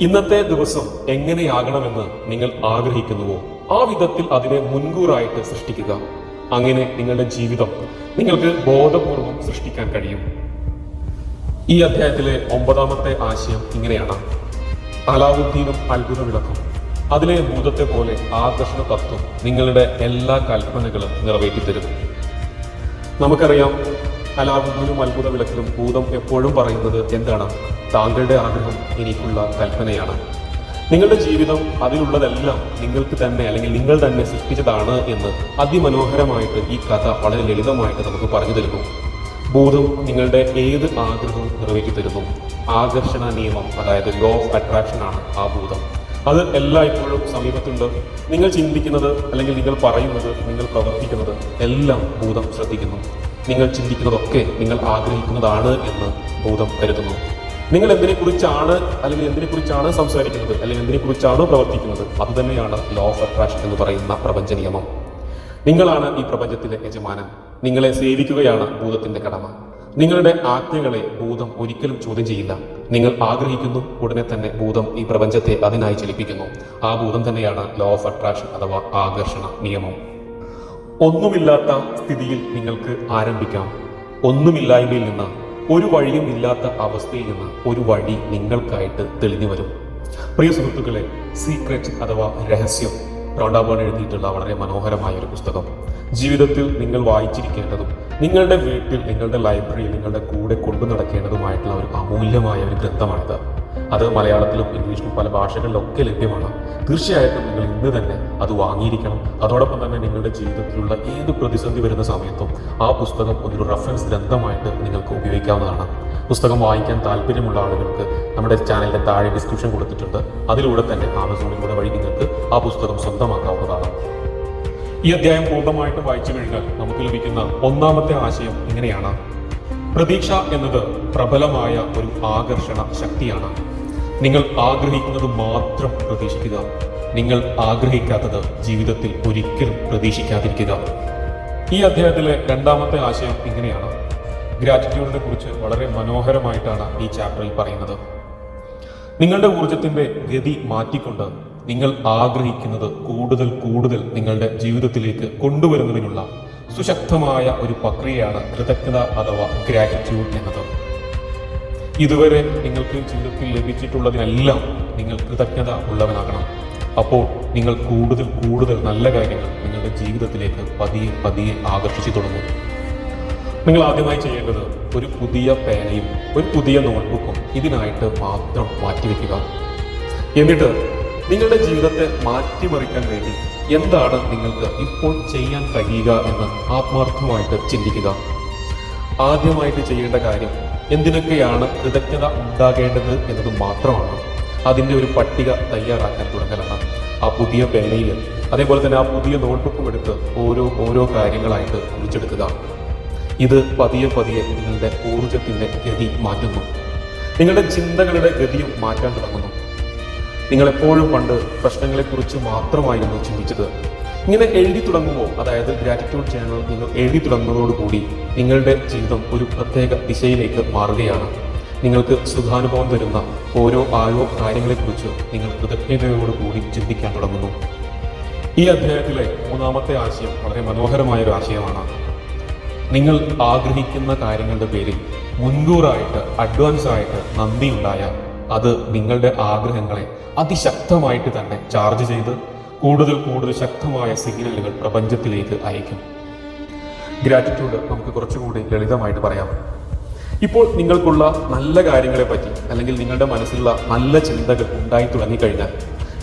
[SPEAKER 1] ഇന്നത്തെ ദിവസം എങ്ങനെയാകണമെന്ന് നിങ്ങൾ ആഗ്രഹിക്കുന്നുവോ ആ വിധത്തിൽ അതിനെ മുൻകൂറായിട്ട് സൃഷ്ടിക്കുക. അങ്ങനെ നിങ്ങളുടെ ജീവിതം നിങ്ങൾക്ക് ബോധപൂർവം സൃഷ്ടിക്കാൻ കഴിയും. ഈ അധ്യായത്തിലെ 9ാമത്തെ ആശയം ഇങ്ങനെയാണ്: അലാവുദ്ദീനും അത്ഭുത വിളക്കും. അതിലെ ഭൂതത്തെ പോലെ ആകർഷണ തത്വം നിങ്ങളുടെ എല്ലാ കൽപ്പനകളും നിറവേറ്റിത്തരും. നമുക്കറിയാം, അലാവുദ്ദീനും അത്ഭുത വിളക്കിലും ഭൂതം എപ്പോഴും പറയുന്നത് എന്താണ്? താങ്കളുടെ ആഗ്രഹം എനിക്കുള്ള കൽപ്പനയാണ്. നിങ്ങളുടെ ജീവിതം അതിലുള്ളതെല്ലാം നിങ്ങൾക്ക് തന്നെ അല്ലെങ്കിൽ നിങ്ങൾ തന്നെ സൃഷ്ടിച്ചതാണ് എന്ന് അതിമനോഹരമായിട്ട് ഈ കഥ വളരെ ലളിതമായിട്ട് നമുക്ക് പറഞ്ഞു തരുന്നു. ഭൂതം നിങ്ങളുടെ ഏത് ആഗ്രഹവും നിറവേറ്റി തരുന്നു. ആകർഷണ നിയമം, അതായത് ലോ ഓഫ് അട്രാക്ഷൻ ആണ് ആ ഭൂതം. അത് എല്ലായ്പ്പോഴും സമീപത്തുണ്ട്. നിങ്ങൾ ചിന്തിക്കുന്നത് അല്ലെങ്കിൽ നിങ്ങൾ പറയുന്നത്, നിങ്ങൾ പ്രവർത്തിക്കുന്നത് എല്ലാം ഭൂതം ശ്രദ്ധിക്കുന്നു. നിങ്ങൾ ചിന്തിക്കുന്നതൊക്കെ നിങ്ങൾ ആഗ്രഹിക്കുന്നതാണ് എന്ന് ഭൂതം കരുതുന്നു. നിങ്ങൾ എന്തിനെക്കുറിച്ചാണ് സംസാരിക്കുന്നത് അല്ലെങ്കിൽ എന്തിനെക്കുറിച്ചാണോ പ്രവർത്തിക്കുന്നത് അതുതന്നെയാണ് ലോ ഓഫ് അട്രാക്ഷൻ എന്ന് പറയുന്ന പ്രപഞ്ച നിയമം. നിങ്ങളാണ് ഈ പ്രപഞ്ചത്തിലെ യജമാനൻ. നിങ്ങളെ സേവിക്കുകയാണ് ഭൂതത്തിന്റെ കടമ. നിങ്ങളുടെ ആജ്ഞകളെ ഭൂതം ഒരിക്കലും ചോദ്യം ചെയ്യില്ല. നിങ്ങൾ ആഗ്രഹിക്കുന്നു, ഉടനെ തന്നെ ഭൂതം ഈ പ്രപഞ്ചത്തെ അതിനായി ചലിപ്പിക്കുന്നു. ആ ഭൂതം തന്നെയാണ് ലോ ഓഫ് അട്രാക്ഷൻ അഥവാ ആകർഷണ നിയമം. ഒന്നുമില്ലാത്ത സ്ഥിതിയിൽ നിങ്ങൾക്ക് ആരംഭിക്കാം. ഒന്നുമില്ലായ്മയിൽ നിന്ന്, ഒരു വഴിയും ഇല്ലാത്ത അവസ്ഥയിൽ നിന്ന് ഒരു വഴി നിങ്ങൾക്കായിട്ട് തെളിഞ്ഞു വരും. പ്രിയ സുഹൃത്തുക്കളെ, സീക്രറ്റ് അഥവാ രഹസ്യം റോണ്ട ബേൺ എഴുതിയിട്ടുള്ള വളരെ മനോഹരമായ ഒരു പുസ്തകം. ജീവിതത്തിൽ നിങ്ങൾ വായിച്ചിരിക്കേണ്ടതും നിങ്ങളുടെ വീട്ടിൽ, നിങ്ങളുടെ ലൈബ്രറിയിൽ നിങ്ങളുടെ കൂടെ കൊണ്ടു നടക്കേണ്ടതുമായിട്ടുള്ള ഒരു അമൂല്യമായ ഒരു ഗ്രന്ഥമാണിത്. അത് മലയാളത്തിലും ഇംഗ്ലീഷിലും പല ഭാഷകളിലൊക്കെ ലഭ്യമാണ്. തീർച്ചയായിട്ടും നിങ്ങൾ ഇന്ന് തന്നെ അത് വാങ്ങിയിരിക്കണം. അതോടൊപ്പം തന്നെ നിങ്ങളുടെ ജീവിതത്തിലുള്ള ഏത് പ്രതിസന്ധി വരുന്ന സമയത്തും ആ പുസ്തകം ഒരു റെഫറൻസ് ഗ്രന്ഥമായിട്ട് നിങ്ങൾക്ക് ഉപയോഗിക്കാവുന്നതാണ്. പുസ്തകം വായിക്കാൻ താല്പര്യമുള്ള ആളുകൾക്ക് നമ്മുടെ ചാനലിന്റെ താഴെ ഡിസ്ക്രിപ്ഷൻ കൊടുത്തിട്ടുണ്ട്. അതിലൂടെ തന്നെ ആമസോണിലൂടെ വഴി നിങ്ങൾക്ക് ആ പുസ്തകം സ്വന്തമാക്കാവുന്നതാണ്. ഈ അധ്യായം പൂർണ്ണമായിട്ട് വായിച്ചു കഴിഞ്ഞാൽ നമുക്ക് ലഭിക്കുന്ന 1ാമത്തെ ആശയം ഇങ്ങനെയാണ്: പ്രതീക്ഷ എന്നത് പ്രബലമായ ഒരു ആകർഷണ ശക്തിയാണ്. നിങ്ങൾ ആഗ്രഹിക്കുന്നത് മാത്രം പ്രതീക്ഷിക്കുക. നിങ്ങൾ ആഗ്രഹിക്കാത്തത് ജീവിതത്തിൽ ഒരിക്കലും പ്രതീക്ഷിക്കാതിരിക്കുക. ഈ അധ്യായത്തിലെ രണ്ടാമത്തെ ആശയം ഇങ്ങനെയാണ്. ഗ്രാറ്റിറ്റ്യൂഡിനെ കുറിച്ച് വളരെ മനോഹരമായിട്ടാണ് ഈ ചാപ്റ്ററിൽ പറയുന്നത്. നിങ്ങളുടെ ഊർജത്തിന്റെ ഗതി മാറ്റിക്കൊണ്ട് നിങ്ങൾ ആഗ്രഹിക്കുന്നത് കൂടുതൽ കൂടുതൽ നിങ്ങളുടെ ജീവിതത്തിലേക്ക് കൊണ്ടുവരുന്നതിനുള്ള സുശക്തമായ ഒരു പ്രക്രിയയാണ് കൃതജ്ഞത അഥവാ ഗ്രാറ്റിറ്റ്യൂഡ് എന്നത്. ഇതുവരെ നിങ്ങൾക്ക് ജീവിതത്തിൽ ലഭിച്ചിട്ടുള്ളതിനെല്ലാം നിങ്ങൾ കൃതജ്ഞത ഉള്ളവനാകണം. അപ്പോൾ നിങ്ങൾ കൂടുതൽ കൂടുതൽ നല്ല കാര്യങ്ങൾ നിങ്ങളുടെ ജീവിതത്തിലേക്ക് പതിയെ പതിയെ ആകർഷിച്ചു തുടങ്ങും. നിങ്ങൾ ആദ്യമായി ചെയ്യേണ്ടത് ഒരു പുതിയ പേനയും ഒരു പുതിയ നോട്ട്ബുക്കും ഇതിനായിട്ട് മാത്രം മാറ്റിവെക്കുക. എന്നിട്ട് നിങ്ങളുടെ ജീവിതത്തെ മാറ്റിമറിക്കാൻ വേണ്ടി എന്താണ് നിങ്ങൾക്ക് ഇപ്പോൾ ചെയ്യാൻ കഴിയുക എന്ന് ആത്മാർത്ഥമായിട്ട് ചിന്തിക്കുക. ആദ്യമായിട്ട് ചെയ്യേണ്ട കാര്യം എന്തിനൊക്കെയാണ് കൃതജ്ഞത ഉണ്ടാകേണ്ടത് എന്നത് മാത്രമാണ്. അതിൻ്റെ ഒരു പട്ടിക തയ്യാറാക്കാൻ തുടങ്ങലാണ്. ആ പുതിയ പേനയിൽ അതേപോലെ തന്നെ ആ പുതിയ നോട്ട്ബുക്കും എടുത്ത് ഓരോ കാര്യങ്ങളായിട്ട് കുറിച്ചെടുക്കുക. ഇത് പതിയെ പതിയെ നിങ്ങളുടെ ഊർജത്തിന്റെ ഗതി മാറ്റുന്നു. നിങ്ങളുടെ ചിന്തകളുടെ ഗതിയും മാറ്റാൻ തുടങ്ങുന്നു. നിങ്ങൾ എപ്പോഴും പണ്ട് പ്രശ്നങ്ങളെക്കുറിച്ച് മാത്രമായിരുന്നു ചിന്തിച്ചത്. ഇങ്ങനെ എഴുതി തുടങ്ങുമ്പോൾ, അതായത് ഗ്രാറ്റിറ്റ്യൂഡ് ചാനൽ നിങ്ങൾ എഴുതി തുടങ്ങുന്നതോടുകൂടി നിങ്ങളുടെ ജീവിതം ഒരു പ്രത്യേക ദിശയിലേക്ക് മാറുകയാണ്. നിങ്ങൾക്ക് സുഖാനുഭവം തരുന്ന ഓരോ കാര്യങ്ങളെക്കുറിച്ച് നിങ്ങൾ കൃതജ്ഞതയോടുകൂടി ചിന്തിക്കാൻ തുടങ്ങുന്നു. ഈ അധ്യായത്തിലെ മൂന്നാമത്തെ ആശയം വളരെ മനോഹരമായ ഒരു ആശയമാണ്. നിങ്ങൾ ആഗ്രഹിക്കുന്ന കാര്യങ്ങളുടെ പേരിൽ മുൻകൂറായിട്ട് അഡ്വാൻസ് ആയിട്ട് നന്ദി ഉണ്ടായാൽ അത് നിങ്ങളുടെ ആഗ്രഹങ്ങളെ അതിശക്തമായിട്ട് തന്നെ ചാർജ് ചെയ്ത് കൂടുതൽ കൂടുതൽ ശക്തമായ സിഗ്നലുകൾ പ്രപഞ്ചത്തിലേക്ക് അയക്കും. ഗ്രാറ്റിറ്റ്യൂഡ് നമുക്ക് കുറച്ചുകൂടി ലളിതമായിട്ട് പറയാം. ഇപ്പോൾ നിങ്ങൾക്കുള്ള നല്ല കാര്യങ്ങളെ പറ്റി അല്ലെങ്കിൽ നിങ്ങളുടെ മനസ്സിലുള്ള നല്ല ചിന്തകൾ ഉണ്ടായി തുടങ്ങിക്കഴിഞ്ഞാൽ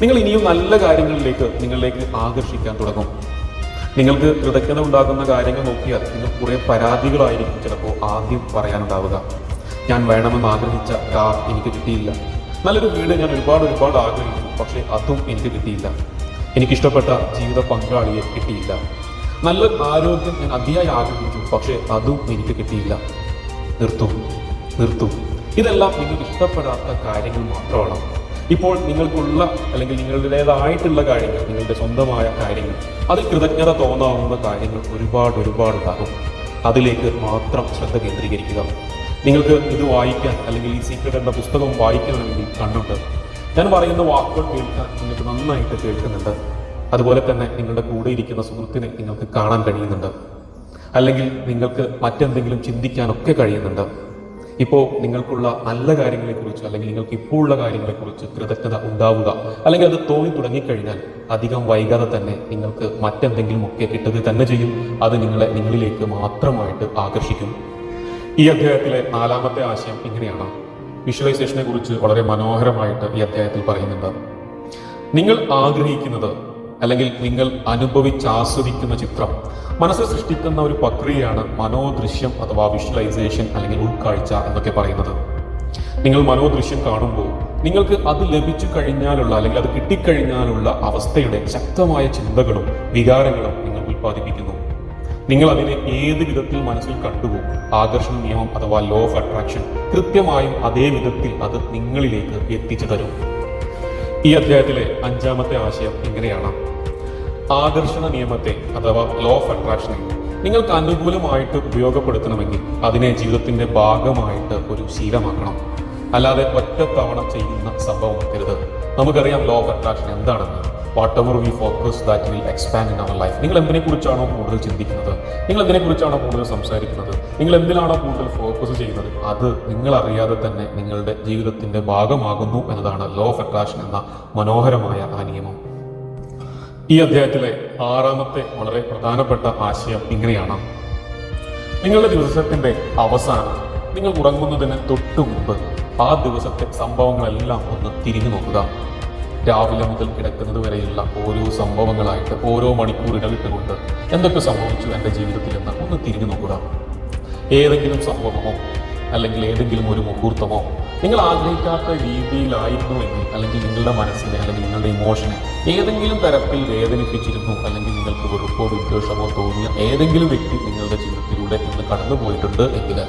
[SPEAKER 1] നിങ്ങൾ ഇനിയും നല്ല കാര്യങ്ങളിലേക്ക് നിങ്ങളിലേക്ക് ആകർഷിക്കാൻ തുടങ്ങും. നിങ്ങൾക്ക് കൃതജ്ഞത ഉണ്ടാകുന്ന കാര്യങ്ങൾ നോക്കിയാൽ നിങ്ങൾ കുറെ പരാതികളായിരിക്കും ചിലപ്പോൾ ആദ്യം പറയാനുണ്ടാവുക. ഞാൻ വേണമെന്ന് ആഗ്രഹിച്ച കാർ എനിക്ക് കിട്ടിയില്ല. നല്ലൊരു വീട് ഞാൻ ഒരുപാട് ആഗ്രഹിച്ചു, പക്ഷെ അതും എനിക്ക് കിട്ടിയില്ല. എനിക്കിഷ്ടപ്പെട്ട ജീവിത പങ്കാളിയെ കിട്ടിയില്ല. നല്ല ആരോഗ്യം ഞാൻ അതിയായി ആഗ്രഹിച്ചു, പക്ഷെ അതും എനിക്ക് കിട്ടിയില്ല. നിർത്തും. ഇതെല്ലാം നിങ്ങൾക്ക് ഇഷ്ടപ്പെടാത്ത കാര്യങ്ങൾ മാത്രമാണ്. ഇപ്പോൾ നിങ്ങൾക്കുള്ള അല്ലെങ്കിൽ നിങ്ങളുടേതായിട്ടുള്ള കാര്യങ്ങൾ, നിങ്ങളുടെ സ്വന്തമായ കാര്യങ്ങൾ, അതിൽ കൃതജ്ഞത തോന്നാവുന്ന കാര്യങ്ങൾ ഒരുപാട് ഉണ്ടാകും. അതിലേക്ക് മാത്രം ശ്രദ്ധ കേന്ദ്രീകരിക്കുക. നിങ്ങൾക്ക് ഇത് വായിക്കാൻ അല്ലെങ്കിൽ ഈ സീക്രട്ട് എന്ന പുസ്തകം വായിക്കണമെങ്കിൽ കണ്ണുണ്ട്. ഞാൻ പറയുന്ന വാക്കുകൾ കേൾക്കാൻ നിങ്ങൾക്ക് നന്നായിട്ട് കേൾക്കുന്നുണ്ട്. അതുപോലെ തന്നെ നിങ്ങളുടെ കൂടെ ഇരിക്കുന്ന സുഹൃത്തിനെ നിങ്ങൾക്ക് കാണാൻ കഴിയുന്നുണ്ട്. അല്ലെങ്കിൽ നിങ്ങൾക്ക് മറ്റെന്തെങ്കിലും ചിന്തിക്കാനൊക്കെ കഴിയുന്നുണ്ട്. ഇപ്പോൾ നിങ്ങൾക്കുള്ള നല്ല കാര്യങ്ങളെക്കുറിച്ച് അല്ലെങ്കിൽ നിങ്ങൾക്ക് ഇപ്പോൾ ഉള്ള കാര്യങ്ങളെക്കുറിച്ച് കൃതജ്ഞത ഉണ്ടാവുക അല്ലെങ്കിൽ അത് തോന്നി തുടങ്ങിക്കഴിഞ്ഞാൽ അധികം വൈകാതെ തന്നെ നിങ്ങൾക്ക് മറ്റെന്തെങ്കിലുമൊക്കെ കിട്ടുക തന്നെ ചെയ്യും. അത് നിങ്ങളിലേക്ക് മാത്രമായിട്ട് ആകർഷിക്കും. ഈ അധ്യായത്തിലെ നാലാമത്തെ ആശയം ഇങ്ങനെയാണ്. വിഷ്വലൈസേഷനെ കുറിച്ച് വളരെ മനോഹരമായിട്ട് ഈ അധ്യായത്തിൽ പറയുന്നുണ്ട്. നിങ്ങൾ ആഗ്രഹിക്കുന്നത് അല്ലെങ്കിൽ നിങ്ങൾ അനുഭവിച്ചാസ്വദിക്കുന്ന ചിത്രം മനസ്സിൽ സൃഷ്ടിക്കുന്ന ഒരു പ്രക്രിയയാണ് മനോദൃശ്യം അഥവാ വിഷ്വലൈസേഷൻ അല്ലെങ്കിൽ ഉൾക്കാഴ്ച എന്നൊക്കെ പറയുന്നത്. നിങ്ങൾ മനോദൃശ്യം കാണുമ്പോൾ നിങ്ങൾക്ക് അത് ലഭിച്ചു കഴിഞ്ഞാലുള്ള അല്ലെങ്കിൽ അത് കിട്ടിക്കഴിഞ്ഞാലുള്ള അവസ്ഥയുടെ ശക്തമായ ചിന്തകളും വികാരങ്ങളും നിങ്ങൾ ഉൽപ്പാദിപ്പിക്കുന്നു. നിങ്ങൾ അതിനെ ഏത് വിധത്തിൽ മനസ്സിൽ കണ്ടുപോകും, ആകർഷണ നിയമം അഥവാ ലോ ഓഫ് അട്രാക്ഷൻ കൃത്യമായും അതേ വിധത്തിൽ അത് നിങ്ങളിലേക്ക് എത്തിച്ചു തരും. ഈ അധ്യായത്തിലെ അഞ്ചാമത്തെ ആശയം ഇങ്ങനെയാണ്. ആകർഷണ നിയമത്തെ അഥവാ ലോ ഓഫ് അട്രാക്ഷനെ നിങ്ങൾക്ക് അനുകൂലമായിട്ട് ഉപയോഗപ്പെടുത്തണമെങ്കിൽ അതിനെ ജീവിതത്തിന്റെ ഭാഗമായിട്ട് ഒരു ശീലമാക്കണം. അല്ലാതെ ഒറ്റത്തവണ ചെയ്യുന്ന സംഭവമാക്കരുത്. നമുക്കറിയാം ലോ ഓഫ് അട്രാക്ഷൻ എന്താണെന്ന്. Whatever we focus that will expand in our life. നിങ്ങൾ എന്തിനെക്കുറിച്ചാണോ കൂടുതൽ ചിന്തിക്കുന്നത്, നിങ്ങൾ എന്തിനെക്കുറിച്ചാണോ കൂടുതൽ സംസാരിക്കുന്നത്, നിങ്ങൾ എന്തിനാണോ കൂടുതൽ ഫോക്കസ് ചെയ്യുന്നത്, അത് നിങ്ങൾ അറിയാതെ തന്നെ നിങ്ങളുടെ ജീവിതത്തിന്റെ ഭാഗമാകുന്നു എന്നതാണ് ലോ ഓഫ് അട്രാക്ഷൻ എന്ന മനോഹരമായ ആ നിയമം. ഈ അധ്യായത്തിലെ ആറാമത്തെ വളരെ പ്രധാനപ്പെട്ട ആശയം ഇങ്ങനെയാണ്. നിങ്ങളുടെ ദിവസത്തിന്റെ അവസാനം നിങ്ങൾ ഉറങ്ങുന്നതിന് തൊട്ടു മുമ്പ് ആ ദിവസത്തെ സംഭവങ്ങളെല്ലാം ഒന്ന് തിരിഞ്ഞു നോക്കുക. രാവിലെ മുതൽ കിടക്കുന്നത് വരെയുള്ള ഓരോ സംഭവങ്ങളായിട്ട് ഓരോ മണിക്കൂർ ഇടവിട്ടുകൊണ്ട് എന്തൊക്കെ സംഭവിച്ചു എൻ്റെ ജീവിതത്തിൽ എന്ന് ഒന്ന് തിരിഞ്ഞു നോക്കുക. ഏതെങ്കിലും സംഭവമോ അല്ലെങ്കിൽ ഏതെങ്കിലും ഒരു മുഹൂർത്തമോ നിങ്ങൾ ആഗ്രഹിക്കാത്ത രീതിയിലായിരുന്നു എങ്കിൽ അല്ലെങ്കിൽ നിങ്ങളുടെ മനസ്സിനെ അല്ലെങ്കിൽ നിങ്ങളുടെ ഇമോഷനെ ഏതെങ്കിലും തരത്തിൽ വേദനിപ്പിച്ചിരുന്നു അല്ലെങ്കിൽ നിങ്ങൾക്ക് വെറുപ്പോ വിദ്വേഷമോ തോന്നിയ ഏതെങ്കിലും വ്യക്തി നിങ്ങളുടെ ജീവിതത്തിലൂടെ ഇന്ന് കടന്നുപോയിട്ടുണ്ട് എങ്കിൽ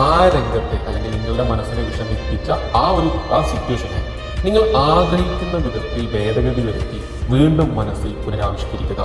[SPEAKER 1] ആ രംഗത്തെ അല്ലെങ്കിൽ നിങ്ങളുടെ മനസ്സിനെ വിഷമിപ്പിച്ച ആ സിറ്റുവേഷനെ നിങ്ങൾ ആഗ്രഹിക്കുന്ന വിധത്തിൽ ഭേദഗതി വരുത്തി വീണ്ടും മനസ്സിൽ പുനരാവിഷ്കരിക്കുക.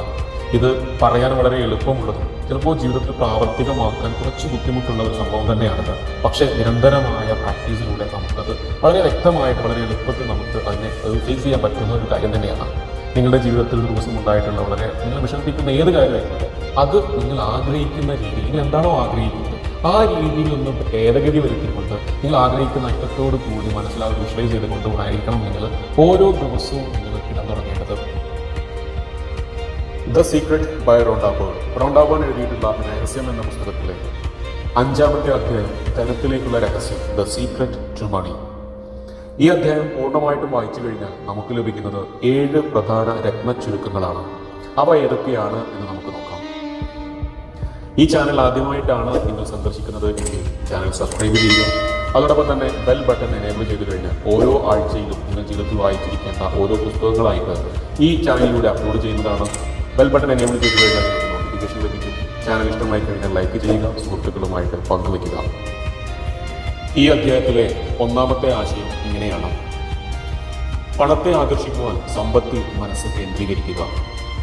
[SPEAKER 1] ഇത് പറയാൻ വളരെ എളുപ്പമുള്ളതും ചിലപ്പോൾ ജീവിതത്തിൽ പ്രാവർത്തികമാക്കാൻ കുറച്ച് ബുദ്ധിമുട്ടുള്ള ഒരു സംഭവം തന്നെയാണിത്. പക്ഷേ നിരന്തരമായ പ്രാക്ടീസിലൂടെ നമുക്കത് വളരെ വ്യക്തമായിട്ട് വളരെ എളുപ്പത്തിൽ നമുക്ക് അതിനെ ഫേസ് ചെയ്യാൻ പറ്റുന്ന ഒരു കാര്യം തന്നെയാണ്. നിങ്ങളുടെ ജീവിതത്തിൽ ഒരു ദിവസം ഉണ്ടായിട്ടുള്ള വളരെ നിങ്ങൾ വിഷമിപ്പിക്കുന്ന ഏത് കാര്യമായിക്കോട്ടെ അത് നിങ്ങൾ ആഗ്രഹിക്കുന്ന രീതിയിൽ നിങ്ങൾ എന്താണോ ആഗ്രഹിക്കുന്നത് ആ രീതിയിൽ ഒന്ന് ഭേദഗതി വരുത്തിക്കൊണ്ട് നിങ്ങൾ ആഗ്രഹിക്കുന്ന ഐറ്റത്തോട് കൂടി മനസ്സിലാക്കി വിഷ്വലൈസ് ചെയ്തുകൊണ്ടുമായിരിക്കണം നിങ്ങൾ ഓരോ ദിവസവും നിങ്ങൾ ഇടം തുടങ്ങേണ്ടത്. The secret by Rhonda Byrne. Rhonda Byrne എഴുതിയിട്ടുള്ള രഹസ്യം എന്ന പുസ്തകത്തിലെ 5-ാമത്തെ അധ്യായം ധനത്തിലേക്കുള്ള രഹസ്യം, ദ സീക്രട്ട് ടു മണി. ഈ അധ്യായം പൂർണ്ണമായിട്ടും വായിച്ചു കഴിഞ്ഞാൽ നമുക്ക് ലഭിക്കുന്നത് 7 പ്രധാന രത്നച്ചുരുക്കങ്ങളാണ്. അവ ഏതൊക്കെയാണ് എന്ന് നമുക്ക് നോക്കാം. ഈ ചാനൽ ആദ്യമായിട്ടാണ് നിങ്ങൾ സന്ദർശിക്കുന്നത് എങ്കിൽ ചാനൽ സബ്സ്ക്രൈബ് ചെയ്യുക. അതോടൊപ്പം തന്നെ ബെൽ ബട്ടൺ എനേബിൾ ചെയ്ത് കഴിഞ്ഞാൽ ഓരോ ആഴ്ചയിലും നിങ്ങൾ ജീവിതത്തിൽ വായിച്ചിരിക്കേണ്ട ഓരോ പുസ്തകങ്ങളായിട്ട് ഈ ചാനലിലൂടെ അപ്ലോഡ് ചെയ്യുന്നതാണ്. ബെൽ ബട്ടൺ എനേബിൾ ചെയ്ത് കഴിഞ്ഞാൽ നോട്ടിഫിക്കേഷൻ ലഭിക്കും. ചാനൽ ഇഷ്ടമായി കഴിഞ്ഞാൽ ലൈക്ക് ചെയ്യുക, സുഹൃത്തുക്കളുമായിട്ട് പങ്കുവയ്ക്കുക. ഈ അധ്യായത്തിലെ 1-ാമത്തെ ആശയം ഇങ്ങനെയാണ്: പണത്തെ ആകർഷിക്കുവാൻ സമ്പത്തിൽ മനസ്സ് കേന്ദ്രീകരിക്കുക.